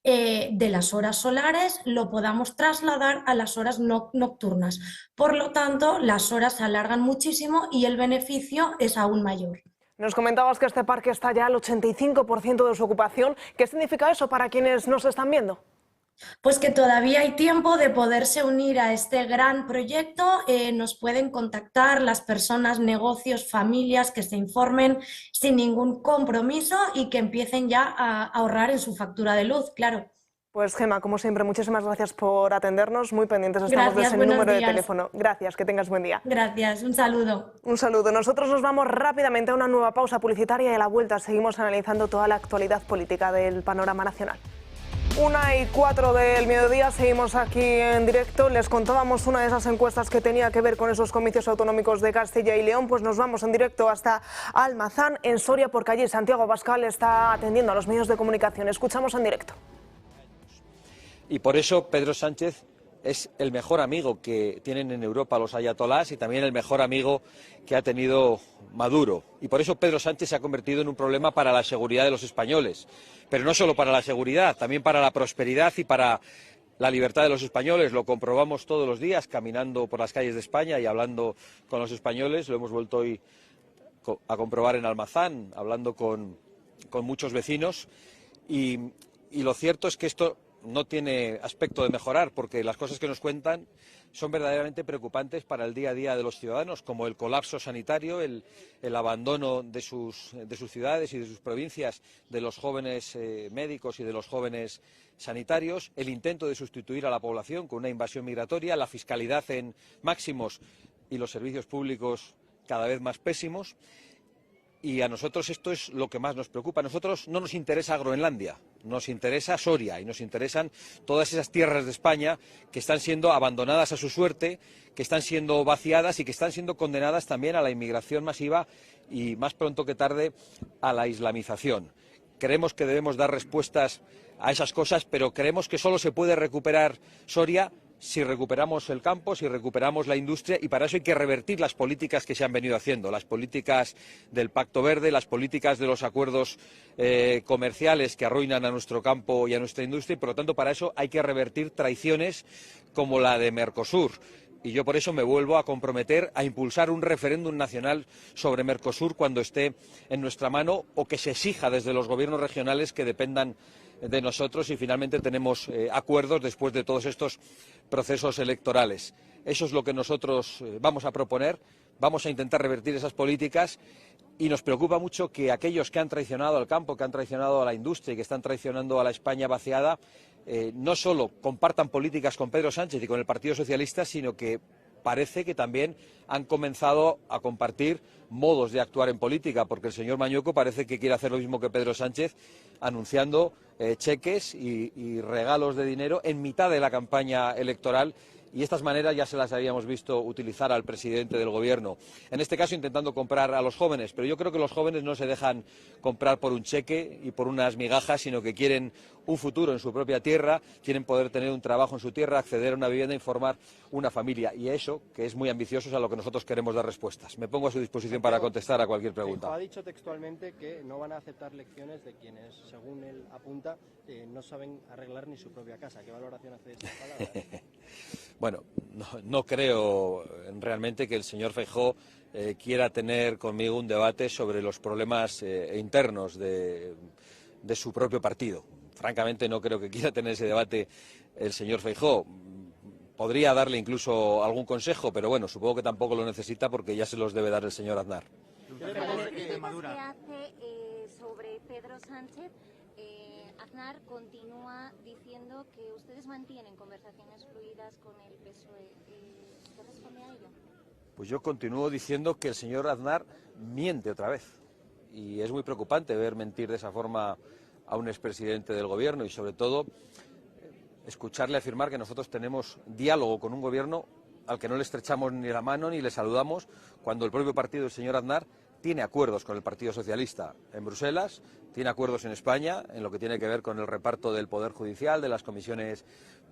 de las horas solares lo podamos trasladar a las horas nocturnas. Por lo tanto, las horas se alargan muchísimo y el beneficio es aún mayor. Nos comentabas que este parque está ya al 85% de su ocupación. ¿Qué significa eso para quienes nos están viendo? Pues que todavía hay tiempo de poderse unir a este gran proyecto. Nos pueden contactar las personas, negocios, familias que se informen sin ningún compromiso y que empiecen ya a ahorrar en su factura de luz, claro. Pues Gemma, como siempre, muchísimas gracias por atendernos. Muy pendientes estamos de ese número de teléfono. Gracias, que tengas buen día. Gracias, un saludo. Un saludo. Nosotros nos vamos rápidamente a una nueva pausa publicitaria y a la vuelta seguimos analizando toda la actualidad política del panorama nacional. 1:04 del mediodía, seguimos aquí en directo. Les contábamos una de esas encuestas que tenía que ver con esos comicios autonómicos de Castilla y León. Pues nos vamos en directo hasta Almazán, en Soria, porque allí Santiago Abascal está atendiendo a los medios de comunicación. Escuchamos en directo. Y por eso Pedro Sánchez es el mejor amigo que tienen en Europa los ayatolás y también el mejor amigo que ha tenido Maduro. Y por eso Pedro Sánchez se ha convertido en un problema para la seguridad de los españoles. Pero no solo para la seguridad, también para la prosperidad y para la libertad de los españoles. Lo comprobamos todos los días caminando por las calles de España y hablando con los españoles. Lo hemos vuelto hoy a comprobar en Almazán, hablando con muchos vecinos. Y lo cierto es que esto no tiene aspecto de mejorar, porque las cosas que nos cuentan son verdaderamente preocupantes para el día a día de los ciudadanos, como el colapso sanitario, el abandono de sus ciudades y de sus provincias, de los jóvenes médicos y de los jóvenes sanitarios, el intento de sustituir a la población con una invasión migratoria, la fiscalidad en máximos y los servicios públicos cada vez más pésimos. Y a nosotros esto es lo que más nos preocupa. A nosotros no nos interesa Groenlandia, nos interesa Soria y nos interesan todas esas tierras de España que están siendo abandonadas a su suerte, que están siendo vaciadas y que están siendo condenadas también a la inmigración masiva y, más pronto que tarde, a la islamización. Creemos que debemos dar respuestas a esas cosas, pero creemos que solo se puede recuperar Soria si recuperamos el campo, si recuperamos la industria, y para eso hay que revertir las políticas que se han venido haciendo, las políticas del Pacto Verde, las políticas de los acuerdos comerciales que arruinan a nuestro campo y a nuestra industria, y por lo tanto para eso hay que revertir traiciones como la de Mercosur. Y yo por eso me vuelvo a comprometer a impulsar un referéndum nacional sobre Mercosur cuando esté en nuestra mano, o que se exija desde los gobiernos regionales que dependan de nosotros y finalmente tenemos acuerdos después de todos estos procesos electorales. Eso es lo que nosotros vamos a proponer, vamos a intentar revertir esas políticas, y nos preocupa mucho que aquellos que han traicionado al campo, que han traicionado a la industria y que están traicionando a la España vaciada, no solo compartan políticas con Pedro Sánchez y con el Partido Socialista, sino que parece que también han comenzado a compartir modos de actuar en política, porque el señor Mañueco parece que quiere hacer lo mismo que Pedro Sánchez, anunciando cheques y regalos de dinero en mitad de la campaña electoral, y estas maneras ya se las habíamos visto utilizar al presidente del Gobierno. En este caso intentando comprar a los jóvenes, pero yo creo que los jóvenes no se dejan comprar por un cheque y por unas migajas, sino que quieren un futuro en su propia tierra, quieren poder tener un trabajo en su tierra, acceder a una vivienda y formar una familia. Y eso, que es muy ambicioso, es a lo que nosotros queremos dar respuestas. Me pongo a su disposición para contestar a cualquier pregunta. Ha dicho textualmente que no van a aceptar lecciones de quienes, según él apunta, no saben arreglar ni su propia casa. ¿Qué valoración hace de estas palabras? Bueno, no creo realmente que el señor Feijóo quiera tener conmigo un debate sobre los problemas internos de su propio partido. Francamente no creo que quiera tener ese debate el señor Feijóo. Podría darle incluso algún consejo, pero bueno, supongo que tampoco lo necesita porque ya se los debe dar el señor Aznar. ¿Qué hace sobre Pedro Sánchez? Aznar continúa diciendo que ustedes mantienen conversaciones fluidas con el PSOE. ¿Qué responde a ello? Pues yo continúo diciendo que el señor Aznar miente otra vez. Y es muy preocupante ver mentir de esa forma a un expresidente del Gobierno, y sobre todo escucharle afirmar que nosotros tenemos diálogo con un Gobierno al que no le estrechamos ni la mano ni le saludamos, cuando el propio partido del señor Aznar tiene acuerdos con el Partido Socialista en Bruselas, tiene acuerdos en España en lo que tiene que ver con el reparto del Poder Judicial, de las comisiones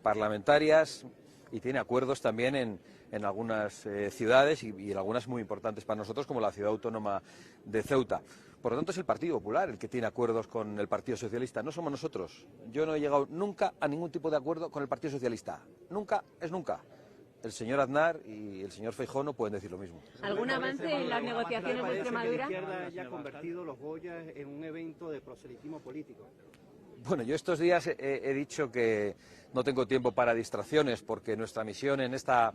parlamentarias, y tiene acuerdos también en algunas ciudades y en algunas muy importantes para nosotros, como la ciudad autónoma de Ceuta. Por lo tanto, es el Partido Popular el que tiene acuerdos con el Partido Socialista, no somos nosotros. Yo no he llegado nunca a ningún tipo de acuerdo con el Partido Socialista. Nunca es nunca. El señor Aznar y el señor Feijóo no pueden decir lo mismo. ¿Algún avance en las negociaciones de Extremadura? Que la izquierda haya convertido los Goya en un evento de proselitismo político. Bueno, yo estos días he dicho que no tengo tiempo para distracciones, porque nuestra misión en esta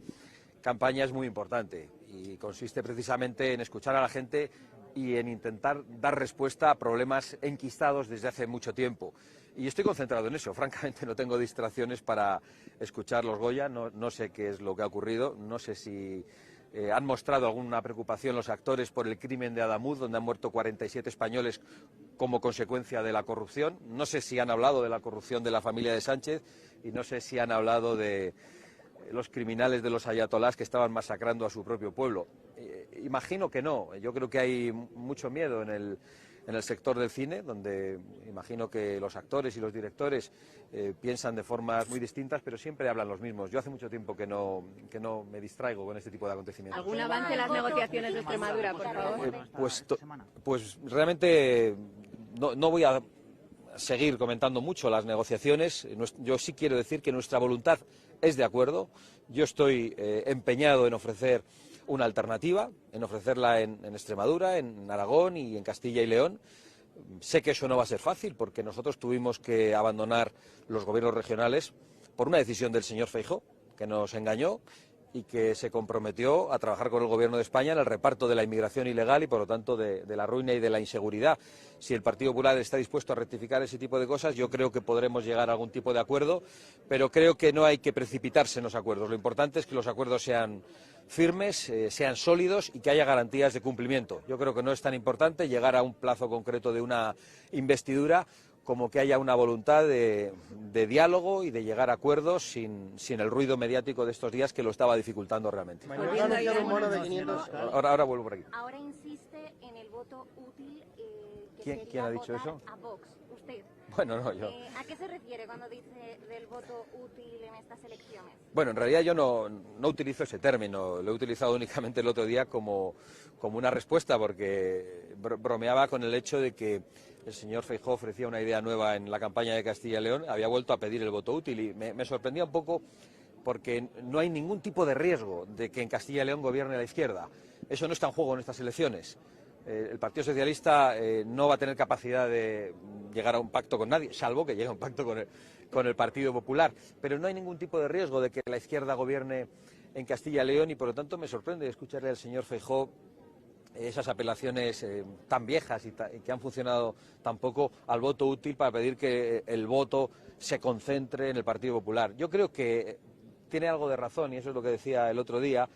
campaña es muy importante y consiste precisamente en escuchar a la gente y en intentar dar respuesta a problemas enquistados desde hace mucho tiempo. Y estoy concentrado en eso. Francamente no tengo distracciones para escuchar los Goya, no sé qué es lo que ha ocurrido, no sé si han mostrado alguna preocupación los actores por el crimen de Adamuz, donde han muerto 47 españoles como consecuencia de la corrupción. No sé si han hablado de la corrupción de la familia de Sánchez y no sé si han hablado de los criminales de los ayatolás que estaban masacrando a su propio pueblo. Imagino que no. Yo creo que hay mucho miedo en el sector del cine, donde imagino que los actores y los directores piensan de formas muy distintas, pero siempre hablan los mismos. Yo hace mucho tiempo que no me distraigo con este tipo de acontecimientos. ¿Algún avance en las negociaciones de Extremadura, por favor? Pues realmente no voy a seguir comentando mucho las negociaciones. Yo sí quiero decir que nuestra voluntad es de acuerdo. Yo estoy empeñado en ofrecer una alternativa, en ofrecerla en Extremadura, en Aragón y en Castilla y León. Sé que eso no va a ser fácil, porque nosotros tuvimos que abandonar los gobiernos regionales por una decisión del señor Feijóo, que nos engañó, y que se comprometió a trabajar con el Gobierno de España en el reparto de la inmigración ilegal y, por lo tanto, de la ruina y de la inseguridad. Si el Partido Popular está dispuesto a rectificar ese tipo de cosas, yo creo que podremos llegar a algún tipo de acuerdo, pero creo que no hay que precipitarse en los acuerdos. Lo importante es que los acuerdos sean firmes, sean sólidos y que haya garantías de cumplimiento. Yo creo que no es tan importante llegar a un plazo concreto de una investidura como que haya una voluntad de diálogo y de llegar a acuerdos sin el ruido mediático de estos días que lo estaba dificultando realmente. Ahora vuelvo por aquí. Ahora insiste en el voto útil ¿Quién ha dicho eso? A Vox, usted. Bueno, no, yo. ¿A qué se refiere cuando dice del voto útil en estas elecciones? Bueno, en realidad yo no utilizo ese término, lo he utilizado únicamente el otro día como una respuesta, porque bromeaba con el hecho de que el señor Feijóo ofrecía una idea nueva en la campaña de Castilla y León, había vuelto a pedir el voto útil y me sorprendía un poco porque no hay ningún tipo de riesgo de que en Castilla y León gobierne la izquierda. Eso no está en juego en estas elecciones. El Partido Socialista no va a tener capacidad de llegar a un pacto con nadie, salvo que llegue a un pacto con el Partido Popular. Pero no hay ningún tipo de riesgo de que la izquierda gobierne en Castilla y León y, por lo tanto, me sorprende escucharle al señor Feijóo esas apelaciones tan viejas y que han funcionado tan poco al voto útil para pedir que el voto se concentre en el Partido Popular. Yo creo que tiene algo de razón, y eso es lo que decía el otro día,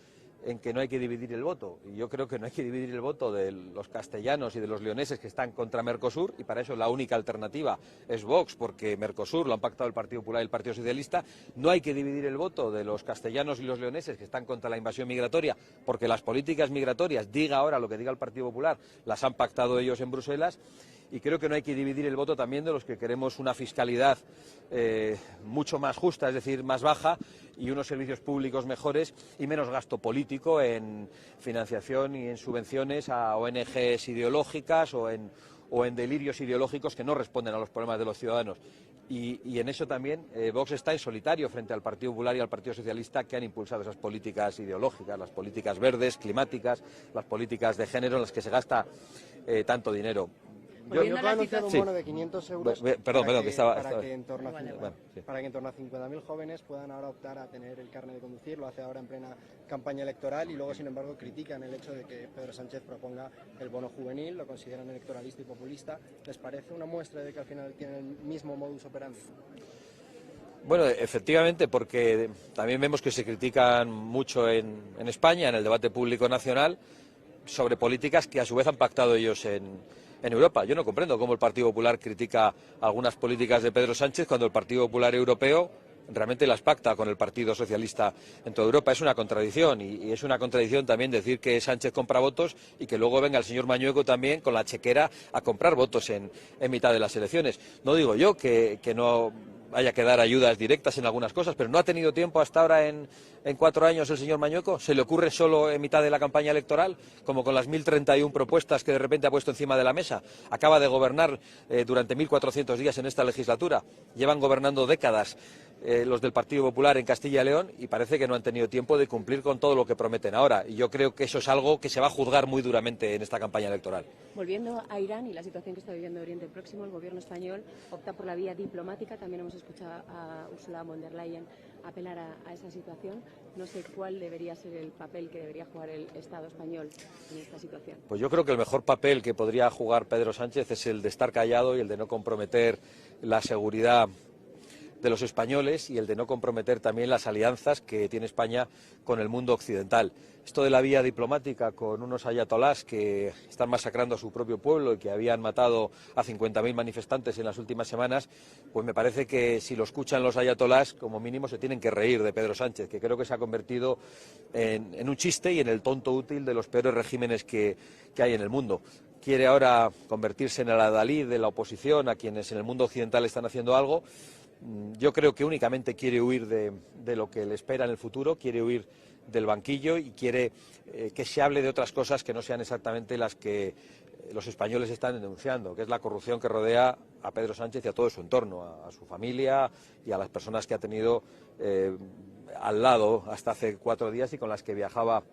en que no hay que dividir el voto. Y yo creo que no hay que dividir el voto de los castellanos y de los leoneses que están contra Mercosur, y para eso la única alternativa es Vox, porque Mercosur lo han pactado el Partido Popular y el Partido Socialista. No hay que dividir el voto de los castellanos y los leoneses que están contra la invasión migratoria, porque las políticas migratorias, diga ahora lo que diga el Partido Popular, las han pactado ellos en Bruselas. Y creo que no hay que dividir el voto también de los que queremos una fiscalidad mucho más justa, es decir, más baja, y unos servicios públicos mejores y menos gasto político en financiación y en subvenciones a ONGs ideológicas o en delirios ideológicos que no responden a los problemas de los ciudadanos. Y en eso también Vox está en solitario frente al Partido Popular y al Partido Socialista, que han impulsado esas políticas ideológicas, las políticas verdes, climáticas, las políticas de género en las que se gasta tanto dinero. Yo he anunciado un bono de 500 euros para que en torno a 50.000 jóvenes puedan ahora optar a tener el carnet de conducir. Lo hace ahora en plena campaña electoral y luego, sin embargo, critican el hecho de que Pedro Sánchez proponga el bono juvenil, lo consideran electoralista y populista. ¿Les parece una muestra de que al final tienen el mismo modus operandi? Bueno, efectivamente, porque también vemos que se critican mucho en España, en el debate público nacional, sobre políticas que a su vez han pactado ellos en Europa. Yo no comprendo cómo el Partido Popular critica algunas políticas de Pedro Sánchez cuando el Partido Popular Europeo realmente las pacta con el Partido Socialista en toda Europa. Es una contradicción y es una contradicción también decir que Sánchez compra votos y que luego venga el señor Mañueco también con la chequera a comprar votos en mitad de las elecciones. No digo yo que no haya que dar ayudas directas en algunas cosas, pero no ha tenido tiempo hasta ahora en 4 años el señor Mañueco. ¿Se le ocurre solo en mitad de la campaña electoral, como con las 1.031 propuestas que de repente ha puesto encima de la mesa? Acaba de gobernar durante 1.400 días en esta legislatura. Llevan gobernando décadas los del Partido Popular en Castilla y León y parece que no han tenido tiempo de cumplir con todo lo que prometen ahora. Y yo creo que eso es algo que se va a juzgar muy duramente en esta campaña electoral. Volviendo a Irán y la situación que está viviendo Oriente Próximo, el gobierno español opta por la vía diplomática. También hemos escuchado a Ursula von der Leyen apelar a esa situación. No sé cuál debería ser el papel que debería jugar el Estado español en esta situación. Pues yo creo que el mejor papel que podría jugar Pedro Sánchez es el de estar callado y el de no comprometer la seguridad de los españoles y el de no comprometer también las alianzas que tiene España con el mundo occidental. Esto de la vía diplomática con unos ayatolás que están masacrando a su propio pueblo y que habían matado a 50.000 manifestantes en las últimas semanas, pues me parece que si lo escuchan los ayatolás, como mínimo se tienen que reír de Pedro Sánchez, que creo que se ha convertido en un chiste y en el tonto útil de los peores regímenes que hay en el mundo. Quiere ahora convertirse en el adalid de la oposición a quienes en el mundo occidental están haciendo algo. Yo creo que únicamente quiere huir de lo que le espera en el futuro, quiere huir del banquillo y quiere que se hable de otras cosas que no sean exactamente las que los españoles están denunciando, que es la corrupción que rodea a Pedro Sánchez y a todo su entorno, a su familia y a las personas que ha tenido al lado hasta hace 4 días y con las que viajaba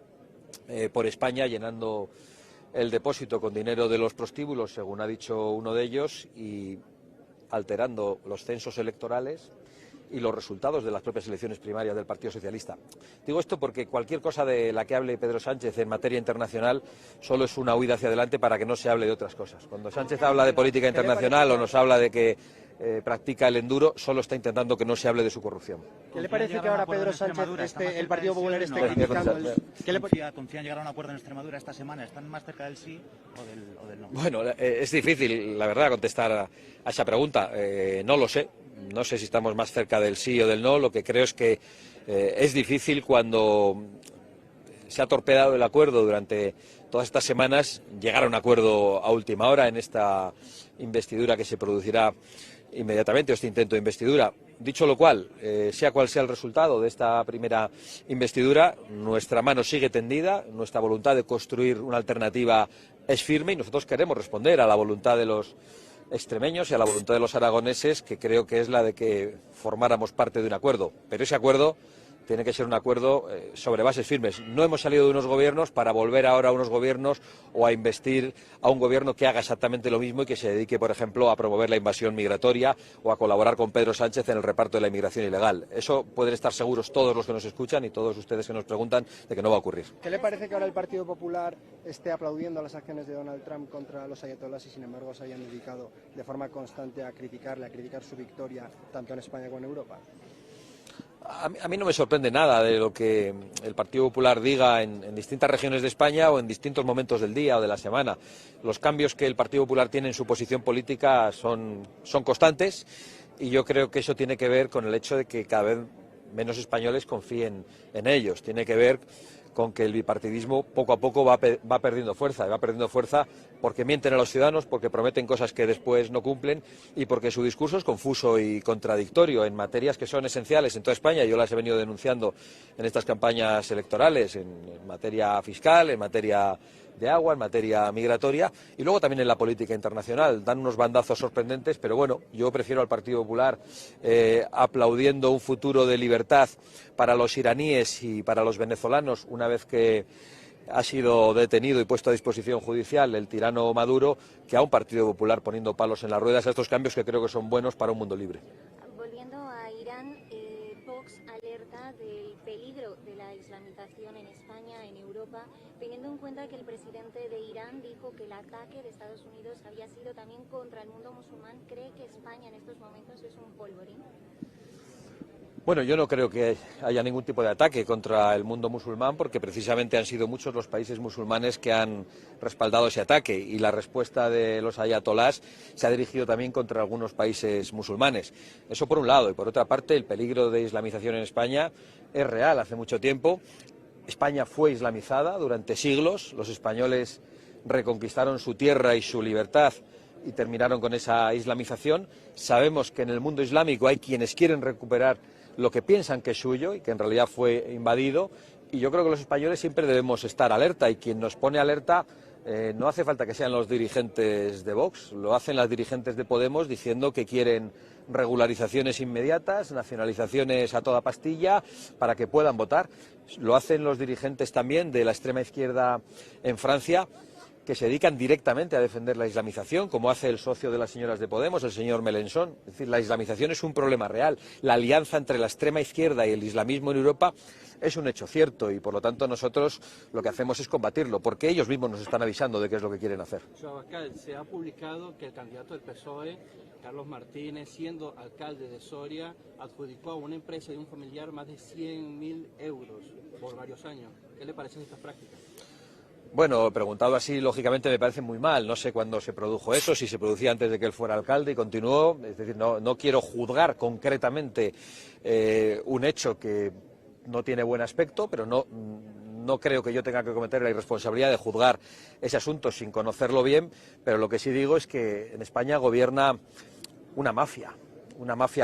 por España llenando el depósito con dinero de los prostíbulos, según ha dicho uno de ellos, y alterando los censos electorales y los resultados de las propias elecciones primarias del Partido Socialista. Digo esto porque cualquier cosa de la que hable Pedro Sánchez en materia internacional solo es una huida hacia adelante para que no se hable de otras cosas. Cuando Sánchez habla de política internacional o nos habla de que practica el enduro, solo está intentando que no se hable de su corrupción. ¿Qué le parece que ahora Pedro Sánchez, el Partido Popular, esté criticando ¿Confía en llegar a un acuerdo en Extremadura esta semana? ¿Están más cerca del sí o del no? Bueno, es difícil, la verdad, contestar a esa pregunta. No lo sé. No sé si estamos más cerca del sí o del no. Lo que creo es que es difícil cuando se ha torpedado el acuerdo durante todas estas semanas llegar a un acuerdo a última hora en esta investidura que se producirá inmediatamente, o este intento de investidura. Dicho lo cual, sea cual sea el resultado de esta primera investidura, nuestra mano sigue tendida, nuestra voluntad de construir una alternativa es firme y nosotros queremos responder a la voluntad de los extremeños y a la voluntad de los aragoneses, que creo que es la de que formáramos parte de un acuerdo. Pero ese acuerdo tiene que ser un acuerdo sobre bases firmes. No hemos salido de unos gobiernos para volver ahora a unos gobiernos o a investir a un gobierno que haga exactamente lo mismo y que se dedique, por ejemplo, a promover la invasión migratoria o a colaborar con Pedro Sánchez en el reparto de la inmigración ilegal. Eso pueden estar seguros todos los que nos escuchan y todos ustedes que nos preguntan de que no va a ocurrir. ¿Qué le parece que ahora el Partido Popular esté aplaudiendo las acciones de Donald Trump contra los ayatolás y, sin embargo, se hayan dedicado de forma constante a criticarle, a criticar su victoria tanto en España como en Europa? A mí no me sorprende nada de lo que el Partido Popular diga en distintas regiones de España o en distintos momentos del día o de la semana. Los cambios que el Partido Popular tiene en su posición política son constantes y yo creo que eso tiene que ver con el hecho de que cada vez menos españoles confíen en ellos. Tiene que ver con que el bipartidismo poco a poco va perdiendo fuerza. Y va perdiendo fuerza porque mienten a los ciudadanos, porque prometen cosas que después no cumplen y porque su discurso es confuso y contradictorio en materias que son esenciales en toda España. Yo las he venido denunciando en estas campañas electorales, en materia fiscal, en materia de agua, en materia migratoria y luego también en la política internacional. Dan unos bandazos sorprendentes, pero bueno, yo prefiero al Partido Popular aplaudiendo un futuro de libertad para los iraníes y para los venezolanos una vez que ha sido detenido y puesto a disposición judicial el tirano Maduro, que a un Partido Popular poniendo palos en las ruedas a estos cambios que creo que son buenos para un mundo libre. Volviendo a Irán, Vox alerta del peligro de la islamización en España, en Europa, teniendo en cuenta que el presidente de Irán dijo que el ataque de Estados Unidos había sido también contra el mundo musulmán. ¿Cree que España en estos momentos es un polvorín? Bueno, yo no creo que haya ningún tipo de ataque contra el mundo musulmán porque precisamente han sido muchos los países musulmanes que han respaldado ese ataque y la respuesta de los ayatolás se ha dirigido también contra algunos países musulmanes. Eso por un lado. Y por otra parte, el peligro de islamización en España es real hace mucho tiempo. España fue islamizada durante siglos. Los españoles reconquistaron su tierra y su libertad y terminaron con esa islamización. Sabemos que en el mundo islámico hay quienes quieren recuperar lo que piensan que es suyo y que en realidad fue invadido, y yo creo que los españoles siempre debemos estar alerta, y quien nos pone alerta no hace falta que sean los dirigentes de Vox, lo hacen las dirigentes de Podemos diciendo que quieren regularizaciones inmediatas, nacionalizaciones a toda pastilla para que puedan votar, lo hacen los dirigentes también de la extrema izquierda en Francia, que se dedican directamente a defender la islamización, como hace el socio de las señoras de Podemos, el señor Mélenchon. Es decir, la islamización es un problema real. La alianza entre la extrema izquierda y el islamismo en Europa es un hecho cierto y, por lo tanto, nosotros lo que hacemos es combatirlo, porque ellos mismos nos están avisando de qué es lo que quieren hacer. Se ha publicado que el candidato del PSOE, Carlos Martínez, siendo alcalde de Soria, adjudicó a una empresa de un familiar más de 100.000 euros por varios años. ¿Qué le parecen estas prácticas? Bueno, preguntado así, lógicamente me parece muy mal. No sé cuándo se produjo eso, si se producía antes de que él fuera alcalde y continuó. Es decir, no quiero juzgar concretamente un hecho que no tiene buen aspecto, pero no creo que yo tenga que cometer la irresponsabilidad de juzgar ese asunto sin conocerlo bien. Pero lo que sí digo es que en España gobierna una mafia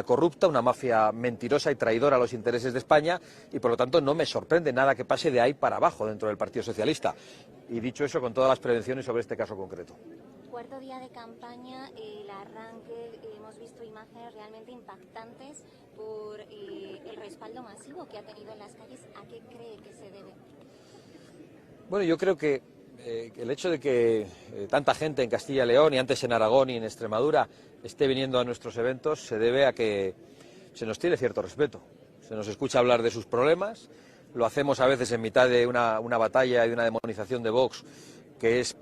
corrupta, una mafia mentirosa y traidora a los intereses de España, y por lo tanto no me sorprende nada que pase de ahí para abajo dentro del Partido Socialista. Y dicho eso, con todas las prevenciones sobre este caso concreto. Cuarto día de campaña, el arranque, hemos visto imágenes realmente impactantes por el respaldo masivo que ha tenido en las calles. ¿A qué cree que se debe? Bueno, yo creo que el hecho de que tanta gente en Castilla y León y antes en Aragón y en Extremadura esté viniendo a nuestros eventos se debe a que se nos tiene cierto respeto. Se nos escucha hablar de sus problemas, lo hacemos a veces en mitad de una batalla y de una demonización de Vox que es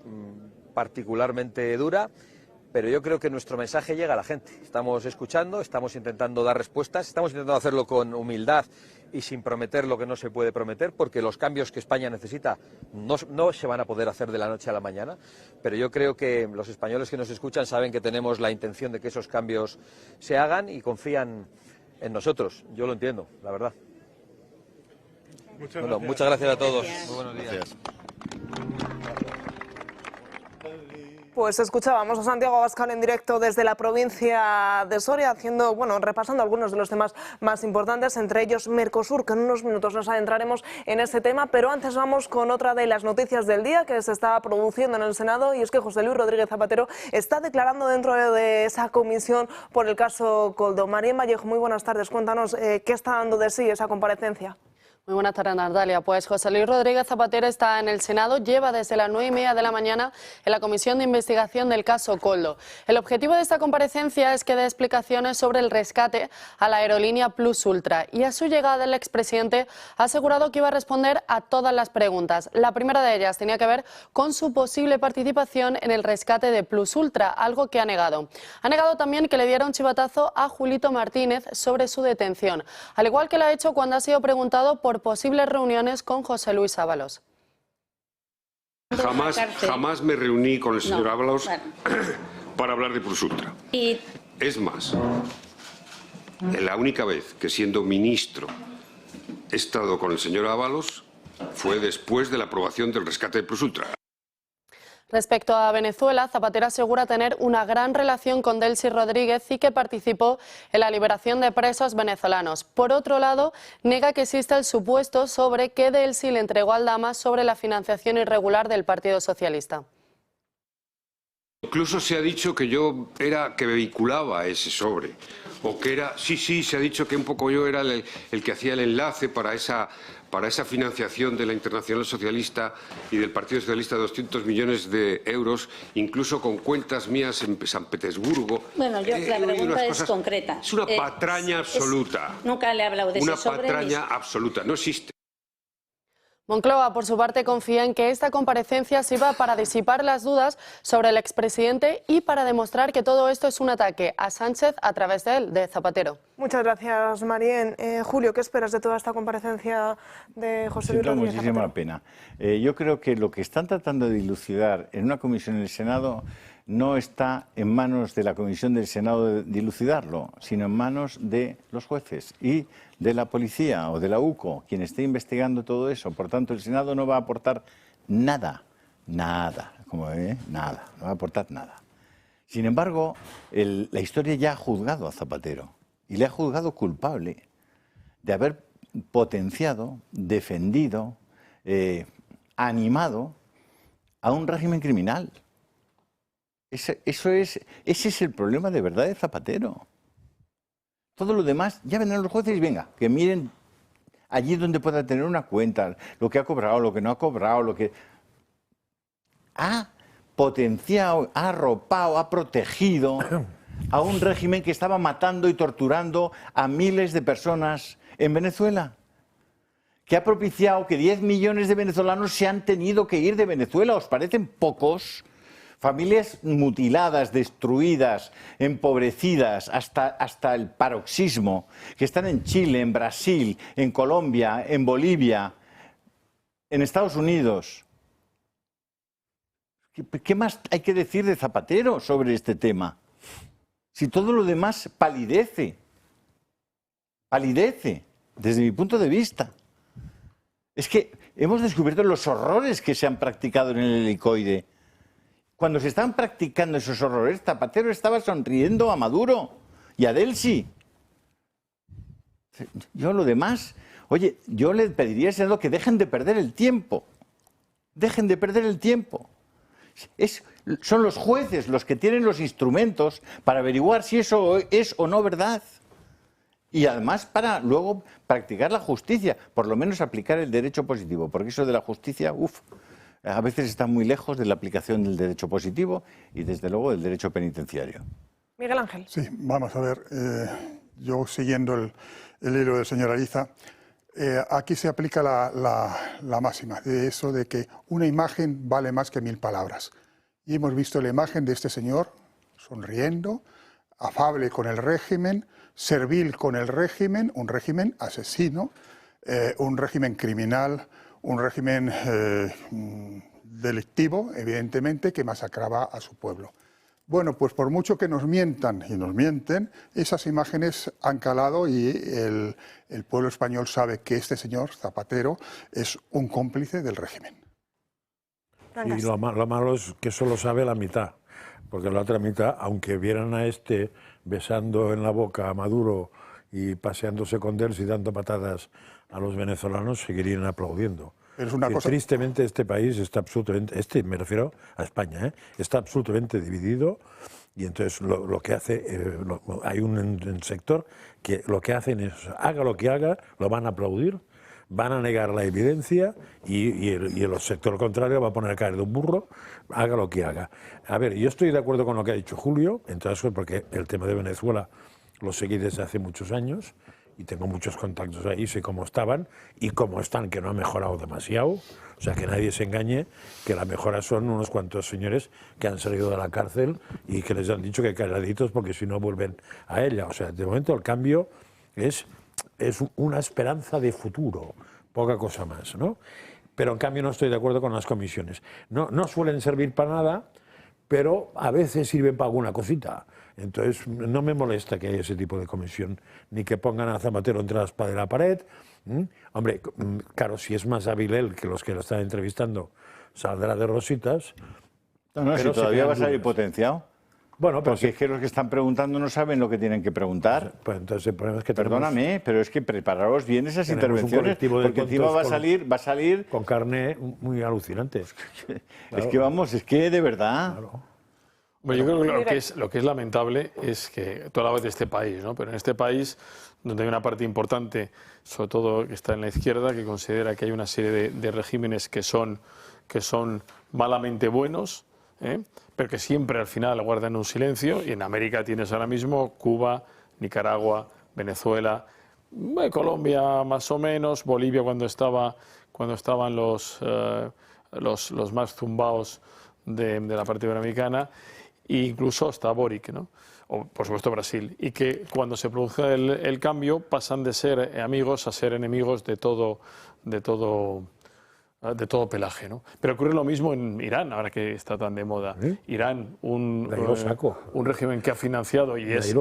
particularmente dura, pero yo creo que nuestro mensaje llega a la gente. Estamos escuchando, estamos intentando dar respuestas, estamos intentando hacerlo con humildad y sin prometer lo que no se puede prometer, porque los cambios que España necesita no se van a poder hacer de la noche a la mañana, pero yo creo que los españoles que nos escuchan saben que tenemos la intención de que esos cambios se hagan y confían en nosotros. Yo lo entiendo, la verdad. Muchas gracias a todos. Muy buenos días. Gracias. Pues escuchábamos a Santiago Abascal en directo desde la provincia de Soria, repasando algunos de los temas más importantes, entre ellos Mercosur, que en unos minutos nos adentraremos en ese tema, pero antes vamos con otra de las noticias del día que se está produciendo en el Senado, y es que José Luis Rodríguez Zapatero está declarando dentro de esa comisión por el caso Koldo. María Vallejo, muy buenas tardes, cuéntanos qué está dando de sí esa comparecencia. Muy buenas tardes, Natalia. Pues José Luis Rodríguez Zapatero está en el Senado, lleva desde las 9:30 de la mañana en la Comisión de Investigación del caso Koldo. El objetivo de esta comparecencia es que dé explicaciones sobre el rescate a la aerolínea Plus Ultra, y a su llegada el expresidente ha asegurado que iba a responder a todas las preguntas. La primera de ellas tenía que ver con su posible participación en el rescate de Plus Ultra, algo que ha negado. Ha negado también que le diera un chivatazo a Julito Martínez sobre su detención, al igual que lo ha hecho cuando ha sido preguntado por posibles reuniones con José Luis Ábalos. Jamás me reuní con el señor Ábalos para hablar de Plus Ultra. Es más, la única vez que siendo ministro he estado con el señor Ábalos fue después de la aprobación del rescate de Plus Ultra. Respecto a Venezuela, Zapatero asegura tener una gran relación con Delcy Rodríguez y que participó en la liberación de presos venezolanos. Por otro lado, niega que exista el supuesto sobre que Delcy le entregó al Dama sobre la financiación irregular del Partido Socialista. Incluso se ha dicho que yo que vehiculaba ese sobre, o que era, se ha dicho que un poco yo era el que hacía el enlace para esa financiación de la Internacional Socialista y del Partido Socialista de 200 millones de euros, incluso con cuentas mías en San Petersburgo. Bueno, la pregunta es concreta. Es una patraña absoluta. Nunca le he hablado de ese sobre. Una patraña absoluta, no existe. Moncloa, por su parte, confía en que esta comparecencia sirva para disipar las dudas sobre el expresidente y para demostrar que todo esto es un ataque a Sánchez a través de él, de Zapatero. Muchas gracias, Marien. Julio, ¿qué esperas de toda esta comparecencia de José Luis Rodríguez Zapatero? Muchísima pena. Yo creo que lo que están tratando de dilucidar en una comisión en el Senado no está en manos de la comisión del Senado de dilucidarlo, sino en manos de los jueces y de la policía o de la UCO, quien esté investigando todo eso. Por tanto, el Senado no va a aportar nada, no va a aportar nada. Sin embargo, la historia ya ha juzgado a Zapatero y le ha juzgado culpable de haber potenciado, defendido, animado a un régimen criminal. Ese es el problema de verdad de Zapatero. Todo lo demás, ya vendrán los jueces y venga, que miren allí donde pueda tener una cuenta, lo que ha cobrado, lo que no ha cobrado, lo que ha potenciado, ha arropado, ha protegido a un régimen que estaba matando y torturando a miles de personas en Venezuela, que ha propiciado que 10 millones de venezolanos se han tenido que ir de Venezuela. ¿Os parecen pocos? Familias mutiladas, destruidas, empobrecidas hasta el paroxismo, que están en Chile, en Brasil, en Colombia, en Bolivia, en Estados Unidos. ¿Qué más hay que decir de Zapatero sobre este tema? Si todo lo demás palidece, desde mi punto de vista. Es que hemos descubierto los horrores que se han practicado en el helicoide. Cuando se estaban practicando esos horrores, Zapatero estaba sonriendo a Maduro y a Delcy. Yo lo demás, oye, yo le pediría al Senado que dejen de perder el tiempo. Dejen de perder el tiempo. Son los jueces los que tienen los instrumentos para averiguar si eso es o no verdad. Y además para luego practicar la justicia, por lo menos aplicar el derecho positivo, porque eso de la justicia, a veces está muy lejos de la aplicación del derecho positivo y desde luego del derecho penitenciario. Miguel Ángel. Sí, vamos a ver. yo siguiendo el hilo del señor Ariza, aquí se aplica la máxima de eso de que una imagen vale más que 1000 palabras. Y hemos visto la imagen de este señor sonriendo, afable con el régimen, servil con el régimen, un régimen asesino, un régimen criminal, un régimen delictivo, evidentemente, que masacraba a su pueblo. Bueno, pues por mucho que nos mientan y nos mienten, esas imágenes han calado y el pueblo español sabe que este señor Zapatero es un cómplice del régimen. Y lo malo es que solo sabe la mitad, porque la otra mitad, aunque vieran a este besando en la boca a Maduro y paseándose con él y dando patadas a los venezolanos, seguirían aplaudiendo. Pero es una cosa... Tristemente este país está absolutamente, me refiero a España, está absolutamente dividido y entonces lo que hace, hay un sector que lo que hacen es, haga lo que haga, lo van a aplaudir, van a negar la evidencia y el sector contrario va a poner a caer de un burro, haga lo que haga. A ver, yo estoy de acuerdo con lo que ha dicho Julio, entonces porque el tema de Venezuela lo seguí desde hace muchos años y tengo muchos contactos ahí, sé cómo estaban y cómo están, que no ha mejorado demasiado. O sea, que nadie se engañe, que la mejora son unos cuantos señores que han salido de la cárcel y que les han dicho que calladitos porque si no vuelven a ella. O sea, de momento el cambio es una esperanza de futuro, poca cosa más, ¿no? Pero en cambio no estoy de acuerdo con las comisiones. No suelen servir para nada, pero a veces sirven para alguna cosita. Entonces no me molesta que haya ese tipo de comisión, ni que pongan a Zapatero entre la espada y la pared. Hombre, claro, si es más hábil él que los que lo están entrevistando, saldrá de rositas. No, si todavía va a salir potenciado. Bueno, pero porque es que los que están preguntando no saben lo que tienen que preguntar. Pues entonces el problema es que perdóname, pero es que prepararos bien esas intervenciones, porque encima va a salir con carne muy alucinante. Es que vamos, es que de verdad. Claro. Bueno, yo creo que lo que es lamentable es que tú hablabas de este país, ¿no? Pero en este país, donde hay una parte importante, sobre todo que está en la izquierda, que considera que hay una serie de regímenes que son malamente buenos, pero que siempre al final guardan un silencio, y en América tienes ahora mismo Cuba, Nicaragua, Venezuela, Colombia más o menos, Bolivia cuando estaban los más zumbaos de la parte iberoamericana, e incluso hasta Boric, ¿no? O por supuesto Brasil, y que cuando se produce el cambio pasan de ser amigos a ser enemigos de todo pelaje, ¿no? Pero ocurre lo mismo en Irán, ahora que está tan de moda. Irán, un régimen que ha financiado, y es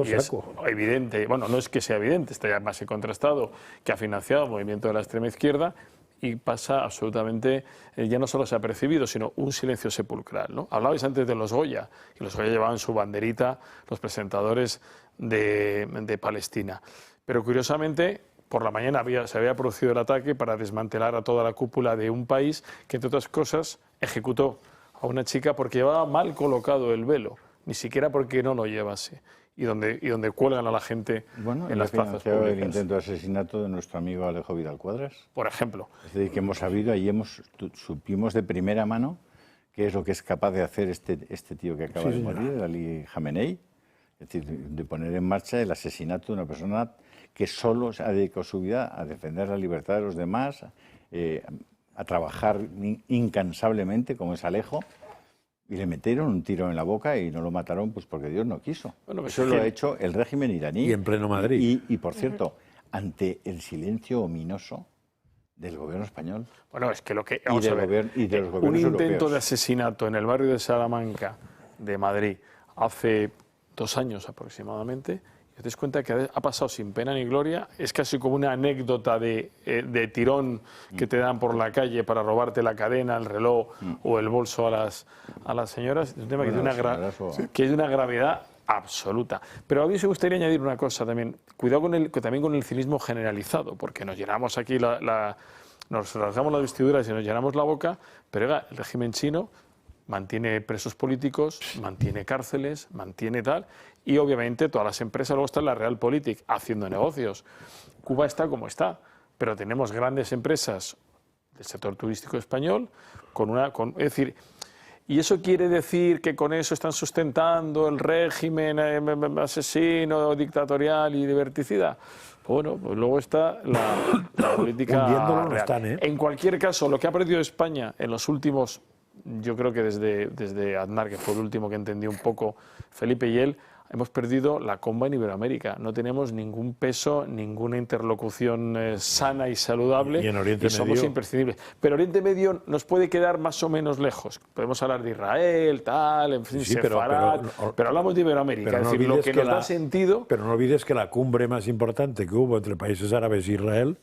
evidente, bueno, no es que sea evidente, está ya más que contrastado, que ha financiado el movimiento de la extrema izquierda, y pasa absolutamente, ya no solo se ha percibido, sino un silencio sepulcral, ¿no? Hablabais antes de los Goya, y los Goya llevaban su banderita, los presentadores de Palestina. Pero curiosamente, por la mañana se había producido el ataque para desmantelar a toda la cúpula de un país que, entre otras cosas, ejecutó a una chica porque llevaba mal colocado el velo, ni siquiera porque no lo llevase, y donde cuelgan a la gente en las plazas públicas. El intento de asesinato de nuestro amigo Alejo Vidal Cuadras. Por ejemplo. Es decir, que hemos sabido, supimos de primera mano qué es lo que es capaz de hacer este tío que acaba de morir, Ali Khamenei, es decir, de poner en marcha el asesinato de una persona que solo ha dedicado su vida a defender la libertad de los demás, a trabajar incansablemente, como es Alejo, y le metieron un tiro en la boca y no lo mataron pues porque Dios no quiso. Bueno, eso lo ha hecho el régimen iraní. Y en pleno Madrid. Y por cierto, ante el silencio ominoso del gobierno español. Bueno, es que lo que... Vamos a ver, un intento de asesinato en el barrio de Salamanca de Madrid hace 2 años aproximadamente, y te das cuenta que ha pasado sin pena ni gloria, es casi como una anécdota de tirón que te dan por la calle para robarte la cadena, el reloj o el bolso a las señoras. Es un tema que es de una gravedad absoluta. Pero a mí me gustaría añadir una cosa también. Cuidado también con el cinismo generalizado, porque nos llenamos aquí nos rasgamos las vestiduras y nos llenamos la boca, pero oiga, el régimen chino mantiene presos políticos, mantiene cárceles, mantiene tal, y obviamente todas las empresas, luego está la Realpolitik haciendo negocios. Cuba está como está, pero tenemos grandes empresas del sector turístico español, es decir, ¿Y eso quiere decir que con eso están sustentando el régimen asesino, dictatorial y liberticida? Bueno, pues luego está la política real. Están, ¿eh? En cualquier caso, lo que ha perdido España en los últimos, yo creo que desde Aznar, que fue el último que entendió un poco Felipe y él, hemos perdido la comba en Iberoamérica. No tenemos ningún peso, ninguna interlocución sana y saludable, y en Oriente somos Medio imprescindibles. Pero Oriente Medio nos puede quedar más o menos lejos. Podemos hablar de Israel, tal, en fin, Sí, Sefarad, pero hablamos de Iberoamérica. Pero Es no decir, lo olvides que que nos da sentido... Pero no olvides que la cumbre más importante que hubo entre países árabes e Israel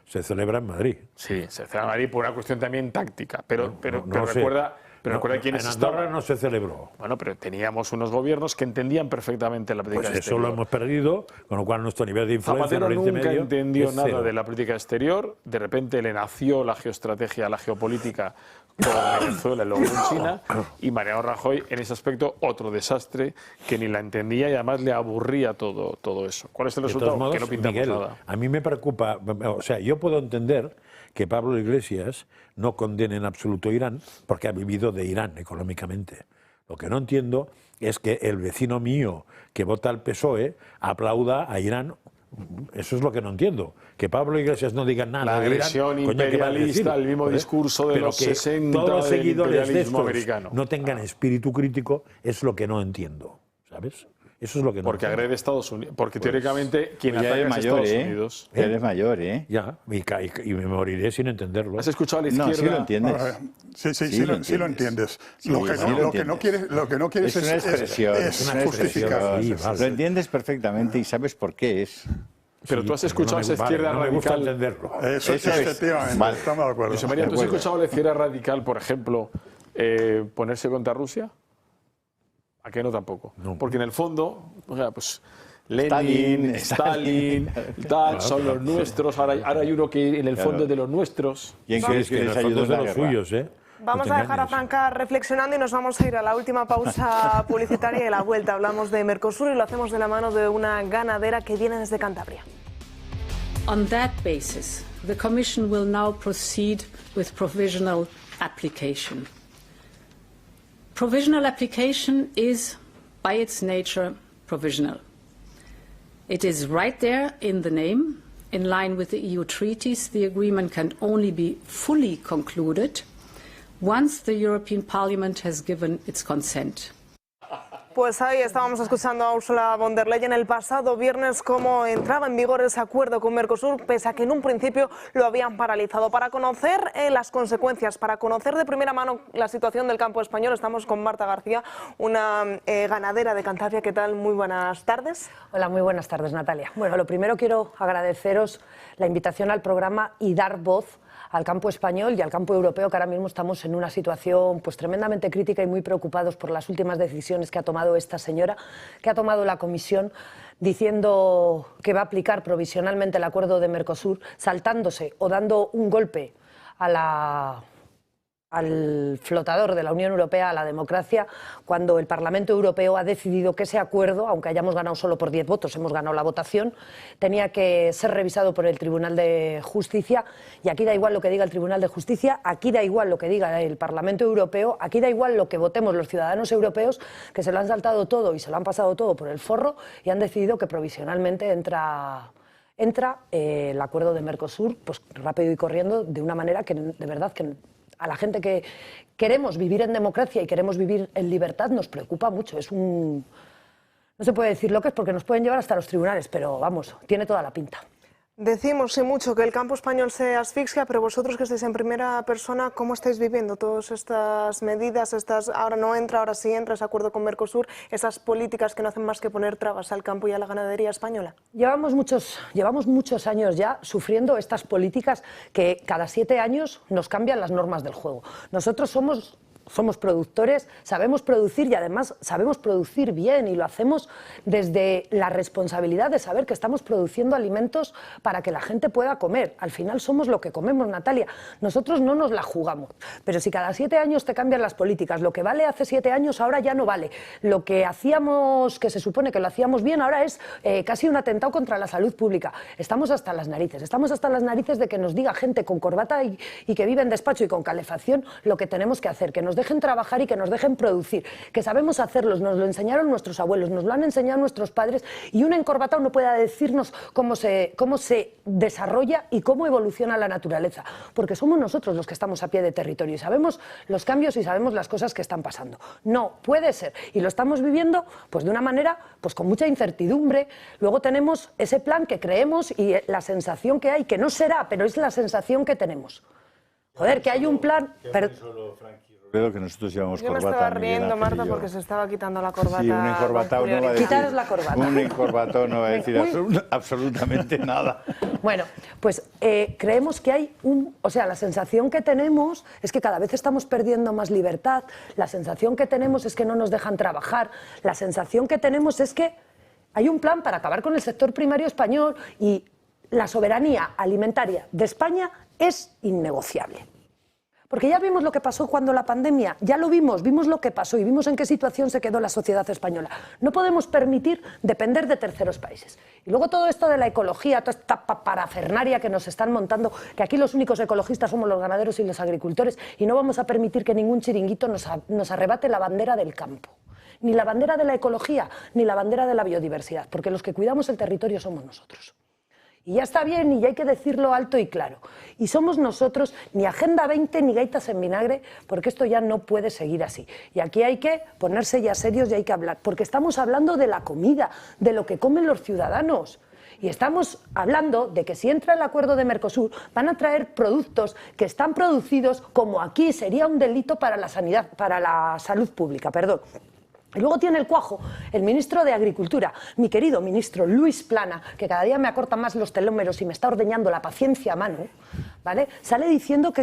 se celebra en Madrid. Sí, se celebra en Madrid por una cuestión también táctica. Pero No sé. recuerda... Pero recuerda quiénes en Andorra estaban. no se celebró. Bueno, pero teníamos unos gobiernos que entendían perfectamente la política Pues eso exterior. lo hemos perdido, con lo cual nuestro nivel de influencia en Zapatero Oriente nunca Medio entendió es nada cero. de la política exterior. De repente le nació la geoestrategia, la geopolítica con Venezuela y luego con China. Y Mariano Rajoy, en ese aspecto, otro desastre que ni la entendía y además le aburría todo eso. ¿Cuál es el De resultado? todos modos, Que no pintamos Miguel, nada. a mí me preocupa, o sea, yo puedo entender que Pablo Iglesias no condene en absoluto Irán porque ha vivido de Irán económicamente. Lo que no entiendo es que el vecino mío que vota al PSOE aplauda a Irán. Eso es lo que no entiendo. Que Pablo Iglesias no diga nada La de Irán. agresión Coño, ¿qué va a imperialista, decir? el mismo Joder, discurso de pero los que 60 todos los del seguidores de imperialismo estos americano. no tengan espíritu crítico es lo que no entiendo, ¿sabes? Eso es lo que no Porque entiendo. agrede a Estados Unidos. Porque Pues, teóricamente quien ya ataca eres es mayor, Estados Unidos. Ya eres mayor, ¿eh? Ya, y me moriré sin entenderlo. ¿Has escuchado a la No, izquierda? sí lo entiendes. Sí lo entiendes. Sí, Lo que sí lo no quieres es una expresión. es una justificar. expresión. Sí, vale. Lo entiendes perfectamente y sabes por qué es. Pero tú has escuchado a esa izquierda no me gusta radical. entenderlo. Eso Eso es. efectivamente, Vale. estamos de acuerdo. José María, ¿tú has escuchado a la izquierda radical, por ejemplo, ponerse contra Rusia? ¿A qué no tampoco? No. Porque en el fondo, o sea, pues Lenin, Stalin, tal, son los nuestros. Ahora hay uno que en el fondo es de los nuestros. ¿Y en Sí, qué es que en les el fondo ayuda es de la los guerra? suyos, ¿eh? Vamos No a te dejar a engañes. Franca reflexionando y nos vamos a ir a la última pausa publicitaria y a la vuelta. Hablamos de Mercosur y lo hacemos de la mano de una ganadera que viene desde Cantabria. On that basis, the Commission will now proceed with provisional application. Provisional application is, by its nature, provisional. It is right there in the name. In line with the EU treaties, the agreement can only be fully concluded once the European Parliament has given its consent. Pues ahí estábamos escuchando a Ursula von der Leyen el pasado viernes cómo entraba en vigor ese acuerdo con Mercosur, pese a que en un principio lo habían paralizado. Para conocer las consecuencias, para conocer de primera mano la situación del campo español, estamos con Marta García, una ganadera de Cantabria. ¿Qué tal? Muy buenas tardes. Hola, muy buenas tardes, Natalia. Bueno, lo primero quiero agradeceros la invitación al programa y dar voz al campo español y al campo europeo, que ahora mismo estamos en una situación pues tremendamente crítica y muy preocupados por las últimas decisiones que ha tomado esta señora, que ha tomado la Comisión, diciendo que va a aplicar provisionalmente el acuerdo de Mercosur, saltándose o dando un golpe a al flotador de la Unión Europea, a la democracia, cuando el Parlamento Europeo ha decidido que ese acuerdo, aunque hayamos ganado solo por 10 votos, hemos ganado la votación, tenía que ser revisado por el Tribunal de Justicia, y aquí da igual lo que diga el Tribunal de Justicia, aquí da igual lo que diga el Parlamento Europeo, aquí da igual lo que votemos los ciudadanos europeos, que se lo han saltado todo y se lo han pasado todo por el forro y han decidido que provisionalmente entra el acuerdo de Mercosur pues rápido y corriendo, de una manera que de verdad que a la gente que queremos vivir en democracia y queremos vivir en libertad nos preocupa mucho. No se puede decir lo que es porque nos pueden llevar hasta los tribunales, pero vamos, tiene toda la pinta. Decimos sí mucho que el campo español se asfixia, pero vosotros que estáis en primera persona, ¿cómo estáis viviendo todas estas medidas, ahora no entra, ahora sí entra ese acuerdo con Mercosur, esas políticas que no hacen más que poner trabas al campo y a la ganadería española? Llevamos muchos años ya sufriendo estas políticas que cada 7 años nos cambian las normas del juego. Nosotros somos productores, sabemos producir y además sabemos producir bien, y lo hacemos desde la responsabilidad de saber que estamos produciendo alimentos para que la gente pueda comer. Al final somos lo que comemos, Natalia. Nosotros no nos la jugamos. Pero si cada 7 años te cambian las políticas, lo que vale hace 7 años ahora ya no vale. Lo que hacíamos, que se supone que lo hacíamos bien, ahora es casi un atentado contra la salud pública. Estamos hasta las narices. Estamos hasta las narices de que nos diga gente con corbata y que vive en despacho y con calefacción lo que tenemos que hacer, que nos dejen trabajar y que nos dejen producir, que sabemos hacerlos, nos lo enseñaron nuestros abuelos, nos lo han enseñado nuestros padres, y un encorbatado no puede decirnos cómo se desarrolla y cómo evoluciona la naturaleza, porque somos nosotros los que estamos a pie de territorio y sabemos los cambios y sabemos las cosas que están pasando. No puede ser, y lo estamos viviendo pues de una manera pues con mucha incertidumbre. Luego tenemos ese plan que creemos y la sensación que hay, que no será, pero es la sensación que tenemos. Joder, que hay un plan... Creo que nosotros llevamos Yo me corbata. estaba riendo, Marta, porque se estaba quitando la corbata. Sí, un encorbatado no va a decir... Quitaros la corbata. Un encorbatado no va a decir absolutamente nada. Bueno, pues creemos que hay un... O sea, la sensación que tenemos es que cada vez estamos perdiendo más libertad, la sensación que tenemos es que no nos dejan trabajar, la sensación que tenemos es que hay un plan para acabar con el sector primario español y la soberanía alimentaria de España es innegociable. Porque ya vimos lo que pasó cuando la pandemia, ya lo vimos lo que pasó y vimos en qué situación se quedó la sociedad española. No podemos permitir depender de terceros países. Y luego todo esto de la ecología, toda esta parafernaria que nos están montando, que aquí los únicos ecologistas somos los ganaderos y los agricultores, y no vamos a permitir que ningún chiringuito nos arrebate la bandera del campo. Ni la bandera de la ecología, ni la bandera de la biodiversidad, porque los que cuidamos el territorio somos nosotros. Y ya está bien, y ya hay que decirlo alto y claro. Y somos nosotros, ni Agenda 20 ni gaitas en vinagre, porque esto ya no puede seguir así. Y aquí hay que ponerse ya serios y hay que hablar, porque estamos hablando de la comida, de lo que comen los ciudadanos. Y estamos hablando de que si entra el acuerdo de Mercosur, van a traer productos que están producidos como aquí, sería un delito para la sanidad, para la salud pública, perdón. Y luego tiene el cuajo el ministro de Agricultura, mi querido ministro Luis Plana, que cada día me acorta más los telómeros y me está ordeñando la paciencia a mano, ¿vale? Sale diciendo que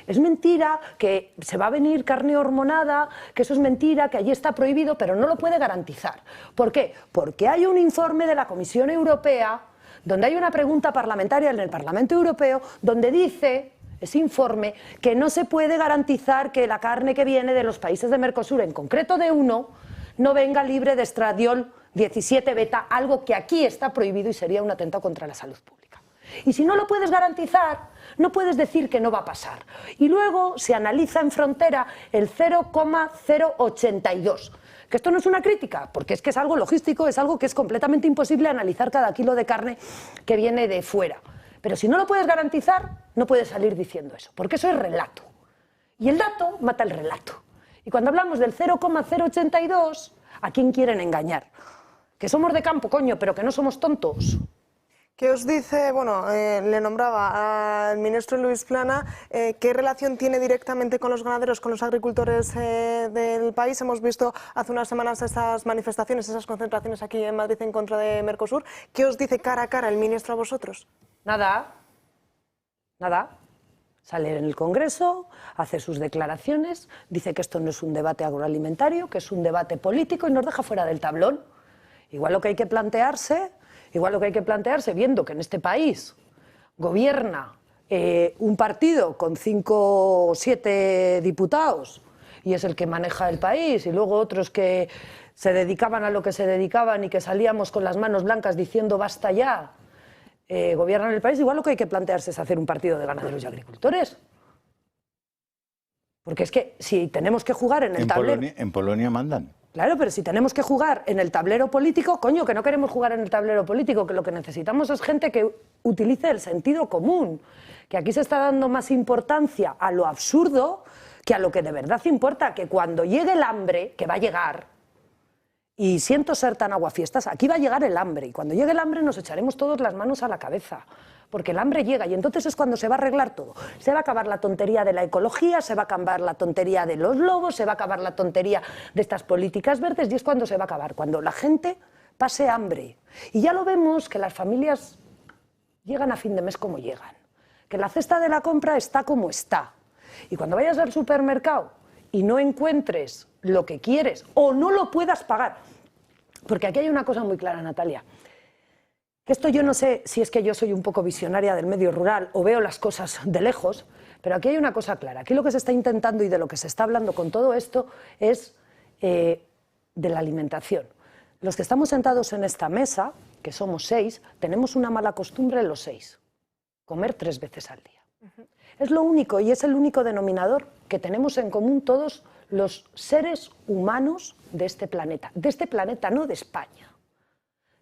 es mentira, que se va a venir carne hormonada, que eso es mentira, que allí está prohibido, pero no lo puede garantizar. ¿Por qué? Porque hay un informe de la Comisión Europea, donde hay una pregunta parlamentaria en el Parlamento Europeo, donde dice... ese informe, que no se puede garantizar que la carne que viene de los países de Mercosur, en concreto de uno, no venga libre de estradiol 17 beta, algo que aquí está prohibido y sería un atentado contra la salud pública. Y si no lo puedes garantizar, no puedes decir que no va a pasar. Y luego se analiza en frontera el 0,082. Que esto no es una crítica, porque es que es algo logístico, es algo que es completamente imposible analizar cada kilo de carne que viene de fuera. Pero si no lo puedes garantizar, no puedes salir diciendo eso, porque eso es relato. Y el dato mata el relato. Y cuando hablamos del 0,082, ¿a quién quieren engañar? Que somos de campo, coño, pero que no somos tontos. ¿Qué os dice, bueno, le nombraba al ministro Luis Plana, qué relación tiene directamente con los ganaderos, con los agricultores del país? Hemos visto hace unas semanas esas manifestaciones, esas concentraciones aquí en Madrid en contra de Mercosur. ¿Qué os dice cara a cara el ministro a vosotros? Nada, nada. Sale en el Congreso, hace sus declaraciones, dice que esto no es un debate agroalimentario, que es un debate político y nos deja fuera del tablón. Igual lo que hay que plantearse, viendo que en este país gobierna un partido con 5 o 7 diputados y es el que maneja el país, y luego otros que se dedicaban a lo que se dedicaban y que salíamos con las manos blancas diciendo basta ya. Gobiernan el país, igual lo que hay que plantearse es hacer un partido de ganaderos y agricultores. Porque es que si tenemos que jugar en el tablero... En Polonia mandan. Claro, pero si tenemos que jugar en el tablero político, coño, que no queremos jugar en el tablero político, que lo que necesitamos es gente que utilice el sentido común. Que aquí se está dando más importancia a lo absurdo que a lo que de verdad importa, que cuando llegue el hambre, que va a llegar... Y siento ser tan aguafiestas, aquí va a llegar el hambre, y cuando llegue el hambre nos echaremos todos las manos a la cabeza, porque el hambre llega y entonces es cuando se va a arreglar todo. Se va a acabar la tontería de la ecología, se va a acabar la tontería de los lobos, se va a acabar la tontería de estas políticas verdes, y es cuando se va a acabar, cuando la gente pase hambre. Y ya lo vemos que las familias llegan a fin de mes como llegan, que la cesta de la compra está como está, y cuando vayas al supermercado y no encuentres lo que quieres o no lo puedas pagar, porque aquí hay una cosa muy clara, Natalia, que esto yo no sé si es que yo soy un poco visionaria del medio rural o veo las cosas de lejos, pero aquí hay una cosa clara, aquí lo que se está intentando y de lo que se está hablando con todo esto es de la alimentación. Los que estamos sentados en esta mesa, que somos 6, tenemos una mala costumbre los 6, comer 3 veces al día. Es lo único y es el único denominador que tenemos en común todos los seres humanos de este planeta, no de España.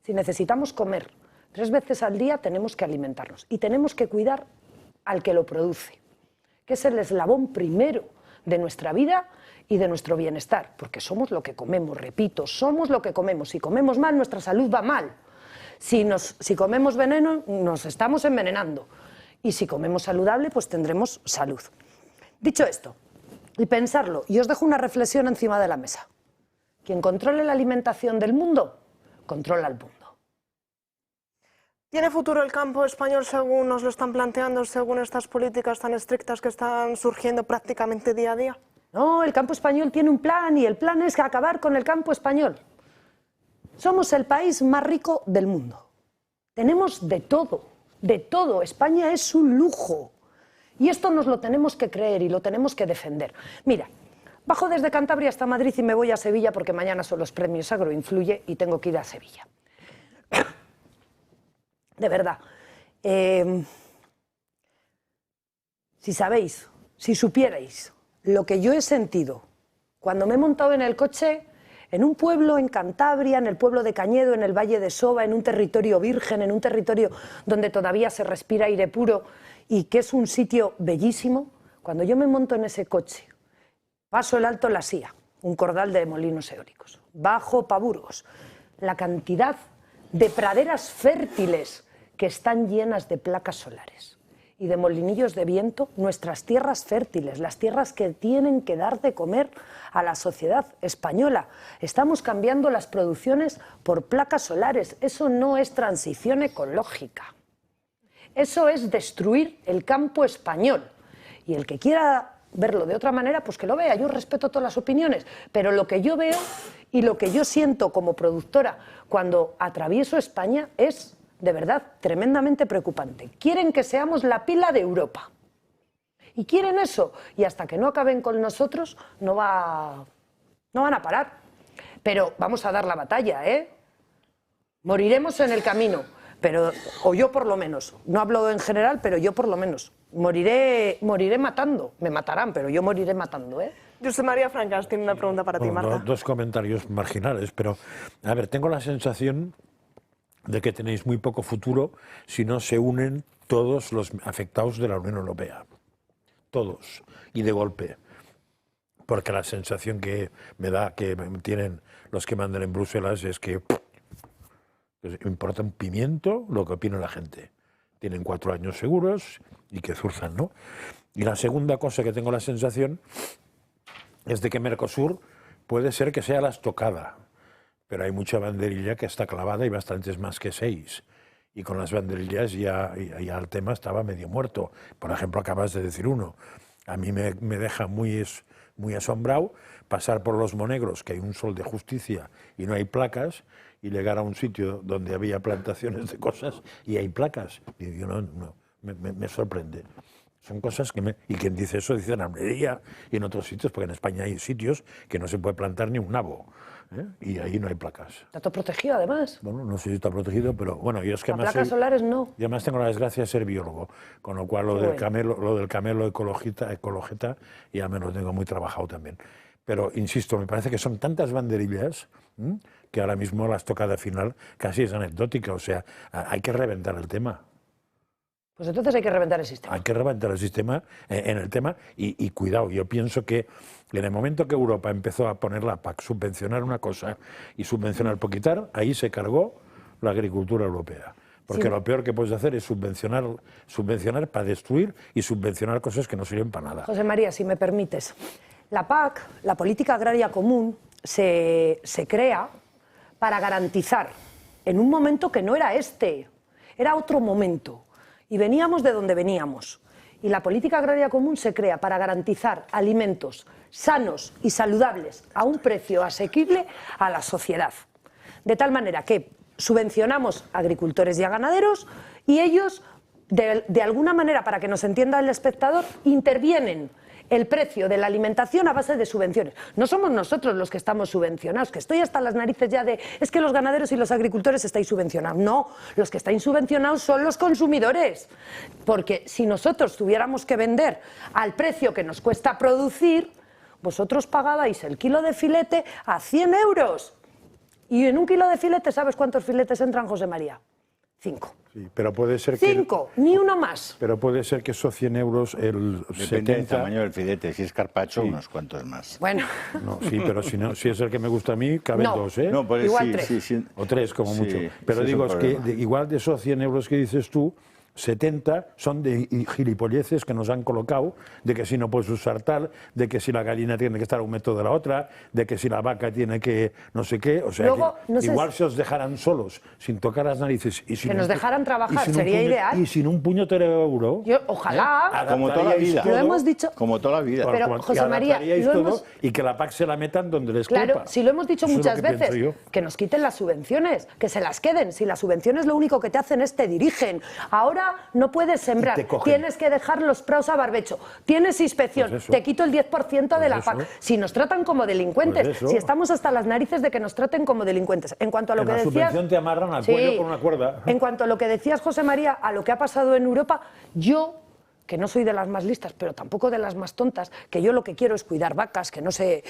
Si necesitamos comer 3 veces al día, tenemos que alimentarnos y tenemos que cuidar al que lo produce, que es el eslabón primero de nuestra vida y de nuestro bienestar, porque somos lo que comemos, repito, somos lo que comemos. Si comemos mal, nuestra salud va mal. Si comemos veneno, nos estamos envenenando. Y si comemos saludable, pues tendremos salud. Dicho esto, y pensarlo, y os dejo una reflexión encima de la mesa. Quien controle la alimentación del mundo, controla el mundo. ¿Tiene futuro el campo español según nos lo están planteando, según estas políticas tan estrictas que están surgiendo prácticamente día a día? No, el campo español tiene un plan y el plan es acabar con el campo español. Somos el país más rico del mundo. Tenemos de todo, de todo. España es un lujo. Y esto nos lo tenemos que creer y lo tenemos que defender. Mira, bajo desde Cantabria hasta Madrid y me voy a Sevilla porque mañana son los premios Agroinfluye y tengo que ir a Sevilla. De verdad, si sabéis, si supierais lo que yo he sentido cuando me he montado en el coche en un pueblo en Cantabria, en el pueblo de Cañedo, en el Valle de Soba, en un territorio virgen, en un territorio donde todavía se respira aire puro y que es un sitio bellísimo, cuando yo me monto en ese coche, paso el Alto La Sía, un cordal de molinos eólicos, bajo pa' Burgos, la cantidad de praderas fértiles que están llenas de placas solares y de molinillos de viento, nuestras tierras fértiles, las tierras que tienen que dar de comer a la sociedad española. Estamos cambiando las producciones por placas solares. Eso no es transición ecológica. Eso es destruir el campo español. Y el que quiera verlo de otra manera, pues que lo vea. Yo respeto todas las opiniones, pero lo que yo veo y lo que yo siento como productora cuando atravieso España es, de verdad, tremendamente preocupante. Quieren que seamos la pila de Europa. Y quieren eso. Y hasta que no acaben con nosotros, no van a parar. Pero vamos a dar la batalla, ¿eh? Moriremos en el camino. Pero, o yo por lo menos. No hablo en general, pero yo por lo menos. Moriré matando. Me matarán, pero yo moriré matando, ¿eh? José María Francas tiene una pregunta para ti, Marta. Dos comentarios marginales, pero, a ver, tengo la sensación de que tenéis muy poco futuro si no se unen todos los afectados de la Unión Europea. Todos. Y de golpe. Porque la sensación que me da, que tienen los que mandan en Bruselas, es que importa un pimiento lo que opina la gente. Tienen 4 años seguros y que zurzan, ¿no? Y la segunda cosa que tengo la sensación es de que Mercosur puede ser que sea la estocada, pero hay mucha banderilla que está clavada y bastantes más que 6. Y con las banderillas ya el tema estaba medio muerto. Por ejemplo, acabas de decir uno. A mí me deja muy asombrado pasar por los Monegros, que hay un sol de justicia y no hay placas, y llegar a un sitio donde había plantaciones de cosas y hay placas. Y yo me sorprende. Son cosas que y quien dice eso dice en Almería y en otros sitios, porque en España hay sitios que no se puede plantar ni un nabo, ¿eh? Y ahí no hay placas. Está todo protegido, además. Bueno, no sé si está protegido, pero bueno, yo es que además placas solares no. Y además tengo la desgracia de ser biólogo, con lo cual lo del camelo ecologeta ya me lo tengo muy trabajado también. Pero insisto, me parece que son tantas banderillas que ahora mismo la estocada final casi es anecdótica, o sea, hay que reventar el tema. Pues entonces hay que reventar el sistema. Hay que reventar el sistema en el tema y cuidado, yo pienso que en el momento que Europa empezó a poner la PAC, subvencionar una cosa y subvencionar por quitar, ahí se cargó la agricultura europea. Porque sí, lo peor que puedes hacer es subvencionar para destruir y subvencionar cosas que no sirven para nada. José María, si me permites, la PAC, la Política Agraria Común, se crea para garantizar en un momento que no era este, era otro momento. Y veníamos de donde veníamos. Y la Política Agraria Común se crea para garantizar alimentos sanos y saludables a un precio asequible a la sociedad. De tal manera que subvencionamos a agricultores y a ganaderos y ellos, de alguna manera, para que nos entienda el espectador, intervienen el precio de la alimentación a base de subvenciones. No somos nosotros los que estamos subvencionados, que estoy hasta las narices ya de es que los ganaderos y los agricultores estáis subvencionados. No, los que estáis subvencionados son los consumidores. Porque si nosotros tuviéramos que vender al precio que nos cuesta producir, vosotros pagabais el kilo de filete a 100 euros. Y en un kilo de filete, ¿sabes cuántos filetes entran, José María? 5. Sí, pero puede ser que... 5, ni uno más. Pero puede ser que esos 100 euros, el Depende 70... del tamaño del filete. Si es carpaccio, sí, unos cuantos más. Bueno. No, sí, pero si es el que me gusta a mí, caben No. 2, ¿eh? No, por Igual sí, 3. sí, sí. O 3 como Sí, mucho. Pero sí, digo, es un es que problema. igual de esos 100 euros que dices tú, 70 son de gilipolleces que nos han colocado, de que si no puedes usar tal, de que si la gallina tiene que estar a 1 metro de la otra, de que si la vaca tiene que no sé qué, o sea, Luego, que no sé igual si- se os dejaran solos, sin tocar las narices y sin Que nos dejaran trabajar, sería ideal. Y sin un puñetero euro. Ojalá. Como toda la vida. Lo hemos dicho. Como toda la vida. Pero, José María, adaptaríais lo todo hemos- y que la PAC se la metan donde les Claro, quepa. si lo hemos dicho Eso es lo muchas que pienso veces, yo. que nos quiten las subvenciones, que se las queden. Si las subvenciones lo único que te hacen es te dirigen. Ahora no puedes sembrar, te cogen. tienes que dejar los praus a barbecho, tienes inspección, Pues eso. te quito el 10% de la Pues PAC. eso. Si nos tratan como delincuentes, Pues eso. si estamos hasta las narices de que nos traten como delincuentes. En cuanto a lo En que la decías... subvención te amarran al Sí. cuello con una cuerda. En cuanto a lo que decías, José María, a lo que ha pasado en Europa, yo, que no soy de las más listas, pero tampoco de las más tontas, que yo lo que quiero es cuidar vacas, que no se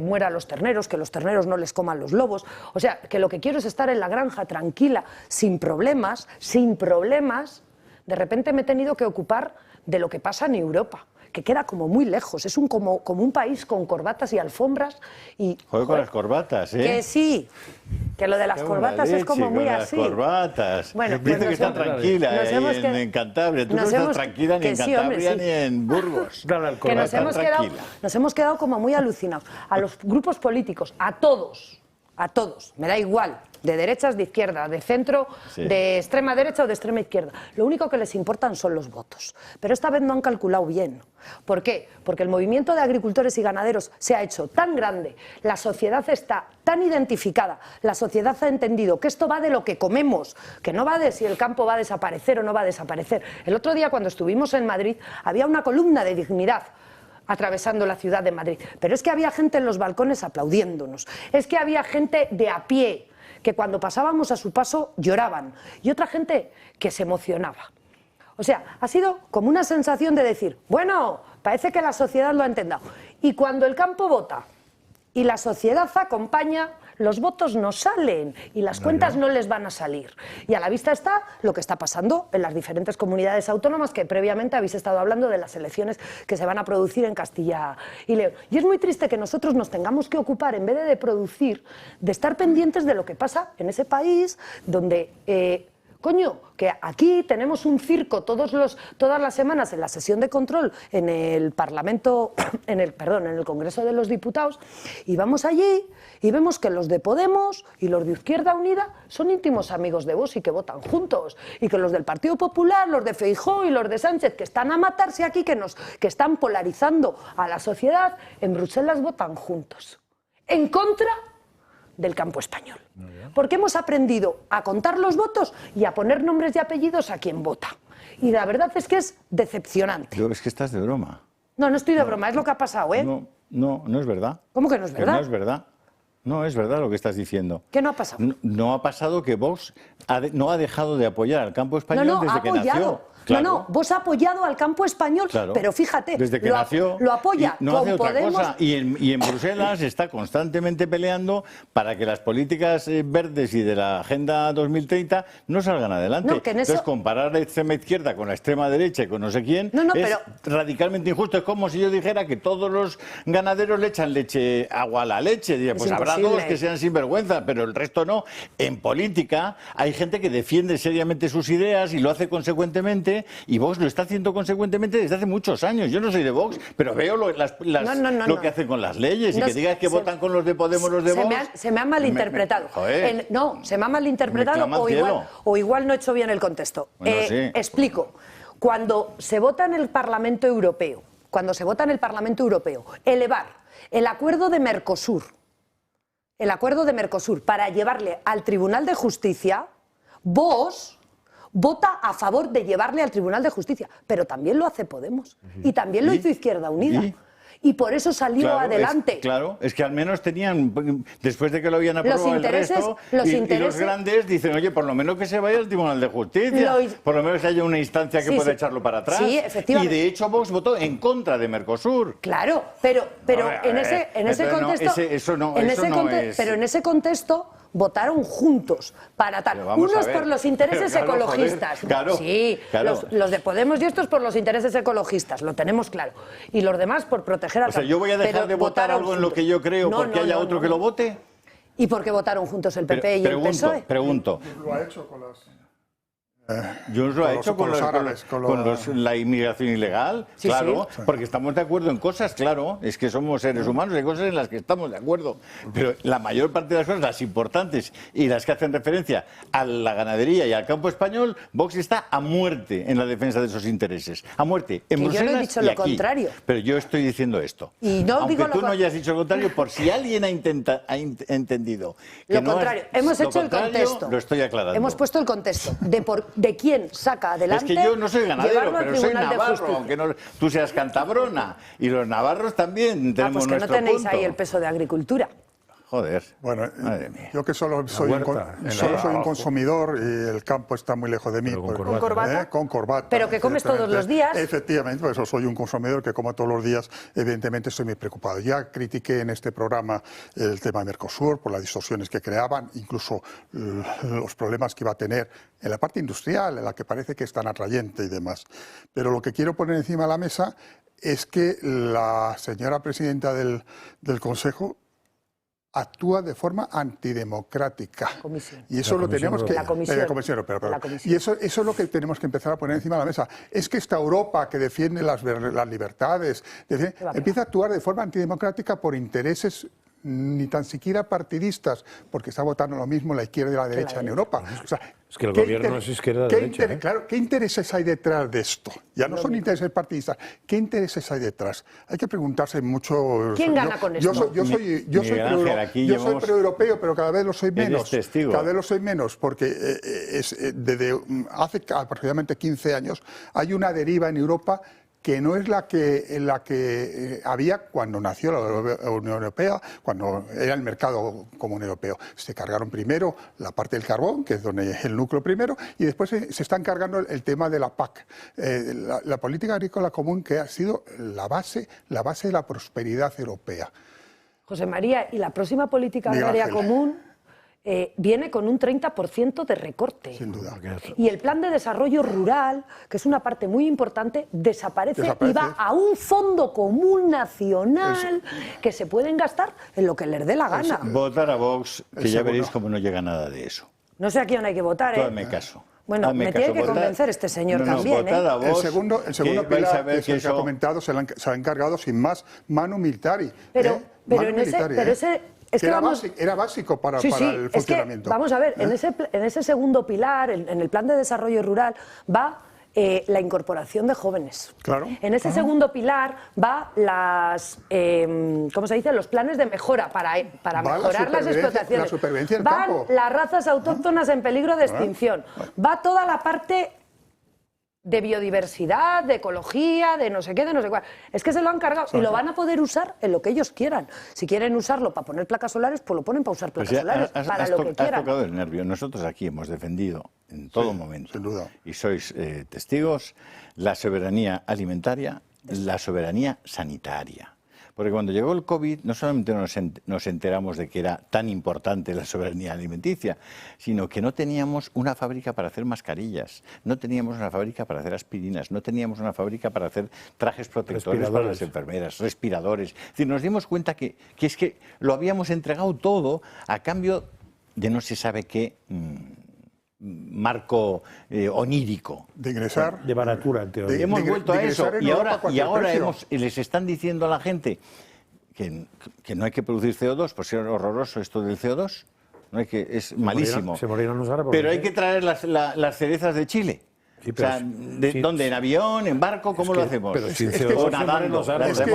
mueran los terneros, que los terneros no les coman los lobos. O sea, que lo que quiero es estar en la granja tranquila, sin problemas, de repente me he tenido que ocupar de lo que pasa en Europa, que queda como muy lejos, es como un país con corbatas y alfombras y... Joder, con las corbatas, ¿eh? Que sí, que lo de las Cago en la corbatas es como leche, muy con así. las corbatas. Bueno, Dice pues que está nos hemos- tranquila nos ahí hemos en, que- en Cantabria. Tú no nos estás hemos- tranquila ni que en sí, Cantabria hombre, sí. ni en Burgos. Que nos hemos quedado como muy alucinados. A los grupos políticos, a todos, me da igual, de derechas, de izquierda, de centro, Sí. de extrema derecha o de extrema izquierda. Lo único que les importan son los votos. Pero esta vez no han calculado bien. ¿Por qué? Porque el movimiento de agricultores y ganaderos se ha hecho tan grande, la sociedad está tan identificada, la sociedad ha entendido que esto va de lo que comemos, que no va de si el campo va a desaparecer o no va a desaparecer. El otro día, cuando estuvimos en Madrid, había una columna de dignidad atravesando la ciudad de Madrid. Pero es que había gente en los balcones aplaudiéndonos. Es que había gente de a pie que cuando pasábamos a su paso lloraban y otra gente que se emocionaba. O sea, ha sido como una sensación de decir, bueno, parece que la sociedad lo ha entendido. Y cuando el campo vota y la sociedad acompaña, los votos no salen y las cuentas no les van a salir. Y a la vista está lo que está pasando en las diferentes comunidades autónomas, que previamente habéis estado hablando de las elecciones que se van a producir en Castilla y León. Y es muy triste que nosotros nos tengamos que ocupar, en vez de producir, de estar pendientes de lo que pasa en ese país donde... Coño, que aquí tenemos un circo todas las semanas en la sesión de control en el Parlamento, en el Congreso de los Diputados, y vamos allí y vemos que los de Podemos y los de Izquierda Unida son íntimos amigos de Vox y que votan juntos, y que los del Partido Popular, los de Feijóo y los de Sánchez, que están a matarse aquí, que están polarizando a la sociedad, en Bruselas votan juntos, en contra del campo español. Porque hemos aprendido a contar los votos y a poner nombres y apellidos a quien vota. Y la verdad es que es decepcionante. Yo, es que estás de broma. No estoy de broma, es lo que ha pasado, ¿eh? No es verdad. ¿Cómo que no es verdad? Que no es verdad. No es verdad lo que estás diciendo. ¿Qué no ha pasado? No ha pasado que Vox no ha dejado de apoyar al campo español No, desde ha que apoyado. nació. Claro. No, Vox ha apoyado al campo español, Claro. pero fíjate, Desde que lo nació lo apoya y no con hace otra Podemos. cosa. Y en Bruselas está constantemente peleando para que las políticas verdes y de la Agenda 2030 no salgan adelante. No, que en eso- Entonces, comparar la extrema izquierda con la extrema derecha y con no sé quién es pero- radicalmente injusto. Es como si yo dijera que todos los ganaderos le echan agua a la leche. Diría, pues habrá imposible. dos que sean sinvergüenza, pero el resto no. En política hay gente que defiende seriamente sus ideas y lo hace consecuentemente, y Vox lo está haciendo consecuentemente desde hace muchos años. Yo no soy de Vox, pero veo lo que hacen con las leyes, y No, que digas que se- votan con los de Podemos los de Vox. Se me ha malinterpretado. Joder. Se me ha malinterpretado Me clama al cielo. o igual no he hecho bien el contexto. Bueno, sí. Explico. Cuando se vota en el Parlamento Europeo, elevar el acuerdo de Mercosur para llevarle al Tribunal de Justicia, Vox vota a favor de llevarle al Tribunal de Justicia, pero también lo hace Podemos y también lo hizo Izquierda Unida. Y por eso salió adelante. Claro, es que al menos tenían, después de que lo habían aprobado el resto, y los grandes dicen, oye, por lo menos que se vaya al Tribunal de Justicia, por lo menos que haya una instancia que pueda echarlo para atrás. Sí, efectivamente. Y de hecho Vox votó en contra de Mercosur. Claro, pero en ese contexto votaron juntos para tal. Unos por los intereses ecologistas. Claro, sí, claro. Los de Podemos y estos por los intereses ecologistas, lo tenemos claro. Y los demás por proteger a... O sea, ¿yo voy a dejar de votar algo en lo que yo creo porque haya otro que lo vote? ¿Y por qué votaron juntos el PP y el PSOE? Pregunto. Lo ha hecho con las... Junts lo ha hecho con la inmigración ilegal, claro, porque estamos de acuerdo en cosas, claro, es que somos seres humanos, hay cosas en las que estamos de acuerdo, pero la mayor parte de las cosas, las importantes y las que hacen referencia a la ganadería y al campo español, Vox está a muerte en la defensa de esos intereses, a muerte, en Bruselas yo no he dicho y lo aquí. Contrario. Pero yo estoy diciendo esto, y no aunque digo tú no hayas dicho lo contrario, por si alguien ha entendido que lo contrario, hemos hecho el contexto, lo estoy aclarando. Hemos puesto el contexto de quién saca adelante. Es que yo no soy ganadero, pero soy navarro, aunque no, tú seas cantabrona. Y los navarros también tenemos pues que nuestro no tenéis punto. Ahí el peso de agricultura. Joder. Bueno, yo que solo soy un consumidor y el campo está muy lejos de mí. ¿Con corbata? Con corbata. Pero que comes todos los días. Efectivamente, por eso soy un consumidor que como todos los días, evidentemente estoy muy preocupado. Ya critiqué en este programa el tema de Mercosur por las distorsiones que creaban, incluso los problemas que iba a tener en la parte industrial, en la que parece que es tan atrayente y demás. Pero lo que quiero poner encima de la mesa es que la señora presidenta del Consejo actúa de forma antidemocrática. Y eso lo tenemos que... Y eso es lo que tenemos que empezar a poner encima de la mesa. Es que esta Europa que defiende las libertades, empieza a actuar de forma antidemocrática por intereses ni tan siquiera partidistas, porque está votando lo mismo la izquierda y la derecha en Europa. O sea, es que el gobierno es izquierda-derecha. Claro, ¿qué intereses hay detrás de esto? Ya no son intereses partidistas. ¿Qué intereses hay detrás? Hay que preguntarse mucho. ¿Quién gana con esto? Yo soy proeuropeo, pero cada vez lo soy menos. Cada vez lo soy menos, porque desde hace aproximadamente 15 años hay una deriva en Europa que no es la que había cuando nació la Unión Europea, cuando era el mercado común europeo. Se cargaron primero la parte del carbón, que es donde es el núcleo primero, y después se están cargando el tema de la PAC, la política agrícola común, que ha sido la base de la prosperidad europea. José María, ¿y la próxima política agraria común? Viene con un 30% de recorte. Sin duda. Y el plan de desarrollo rural, que es una parte muy importante, desaparece. Y va a un fondo común nacional que se pueden gastar en lo que les dé la gana. Votar a Vox, que ya veréis cómo no llega nada de eso. No sé a quién hay que votar, Tú hazme caso. Bueno, me tiene que convencer este señor también. El segundo pilar que se ha comentado se ha encargado sin más Manu Militari. Pero ese... Es que era básico para el funcionamiento. Es que, vamos a ver, en ese segundo pilar, en el plan de desarrollo rural, va la incorporación de jóvenes. Claro. En ese segundo pilar va ¿cómo se dice? Los planes de mejora para mejorar las explotaciones. La supervivencia del Van campo. las razas autóctonas en peligro de extinción. Va toda la parte de biodiversidad, de ecología, de no sé qué, de no sé cuál. Es que se lo han cargado y lo van a poder usar en lo que ellos quieran. Si quieren usarlo para poner placas solares, pues lo ponen para usar placas solares, para lo que quieran. Has tocado el nervio. Nosotros aquí hemos defendido en todo momento, sin duda, y sois testigos, la soberanía alimentaria, la soberanía sanitaria. Porque cuando llegó el COVID no solamente nos enteramos de que era tan importante la soberanía alimenticia, sino que no teníamos una fábrica para hacer mascarillas, no teníamos una fábrica para hacer aspirinas, no teníamos una fábrica para hacer trajes protectores para las enfermeras, respiradores. Es decir, nos dimos cuenta que es que lo habíamos entregado todo a cambio de no se sabe qué marco onírico. De ingresar. De baratura, en teoría. Hemos vuelto a eso y ahora les están diciendo a la gente que no hay que producir CO2, pues es horroroso esto del CO2, no hay que, es malísimo. Se morirán los árabes. Pero hay que traer las cerezas de Chile. Sí, o sea, ¿dónde? ¿En avión? ¿En barco? ¿Cómo lo hacemos? Pero sin CO2 o nadando.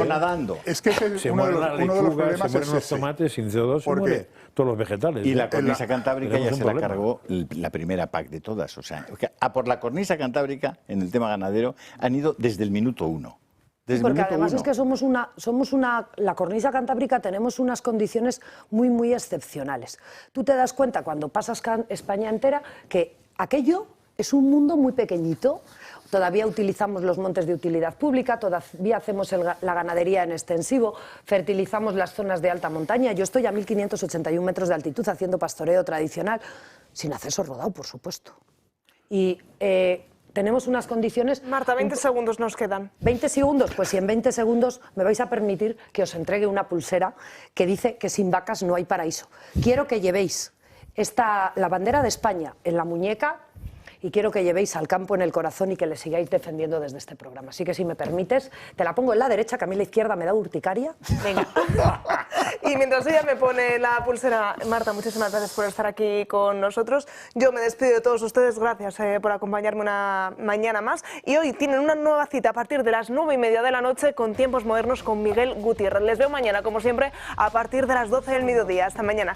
nadando. Es que se mueren las lechugas, se mueren los tomates, sin CO2 se mueren todos los vegetales. Y la cornisa cantábrica ya se la cargó la primera PAC de todas. O sea, a por la cornisa cantábrica, en el tema ganadero, han ido desde el minuto 1. Porque además es que la cornisa cantábrica tenemos unas condiciones muy, muy excepcionales. Tú te das cuenta cuando pasas España entera que aquello es un mundo muy pequeñito. Todavía utilizamos los montes de utilidad pública, todavía hacemos la ganadería en extensivo, fertilizamos las zonas de alta montaña. Yo estoy a 1.581 metros de altitud haciendo pastoreo tradicional, sin acceso rodado, por supuesto. Y tenemos unas condiciones... Marta, 20 segundos nos quedan. 20 segundos, pues si en 20 segundos me vais a permitir que os entregue una pulsera que dice que sin vacas no hay paraíso. Quiero que llevéis la bandera de España en la muñeca y quiero que llevéis al campo en el corazón y que le sigáis defendiendo desde este programa. Así que si me permites, te la pongo en la derecha, que a mí la izquierda me da urticaria. Venga. Y mientras ella me pone la pulsera, Marta, muchísimas gracias por estar aquí con nosotros. Yo me despido de todos ustedes, gracias por acompañarme una mañana más. Y hoy tienen una nueva cita a partir de las 9:30 de la noche con Tiempos Modernos con Miguel Gutiérrez. Les veo mañana, como siempre, a partir de las 12 del mediodía. Hasta mañana.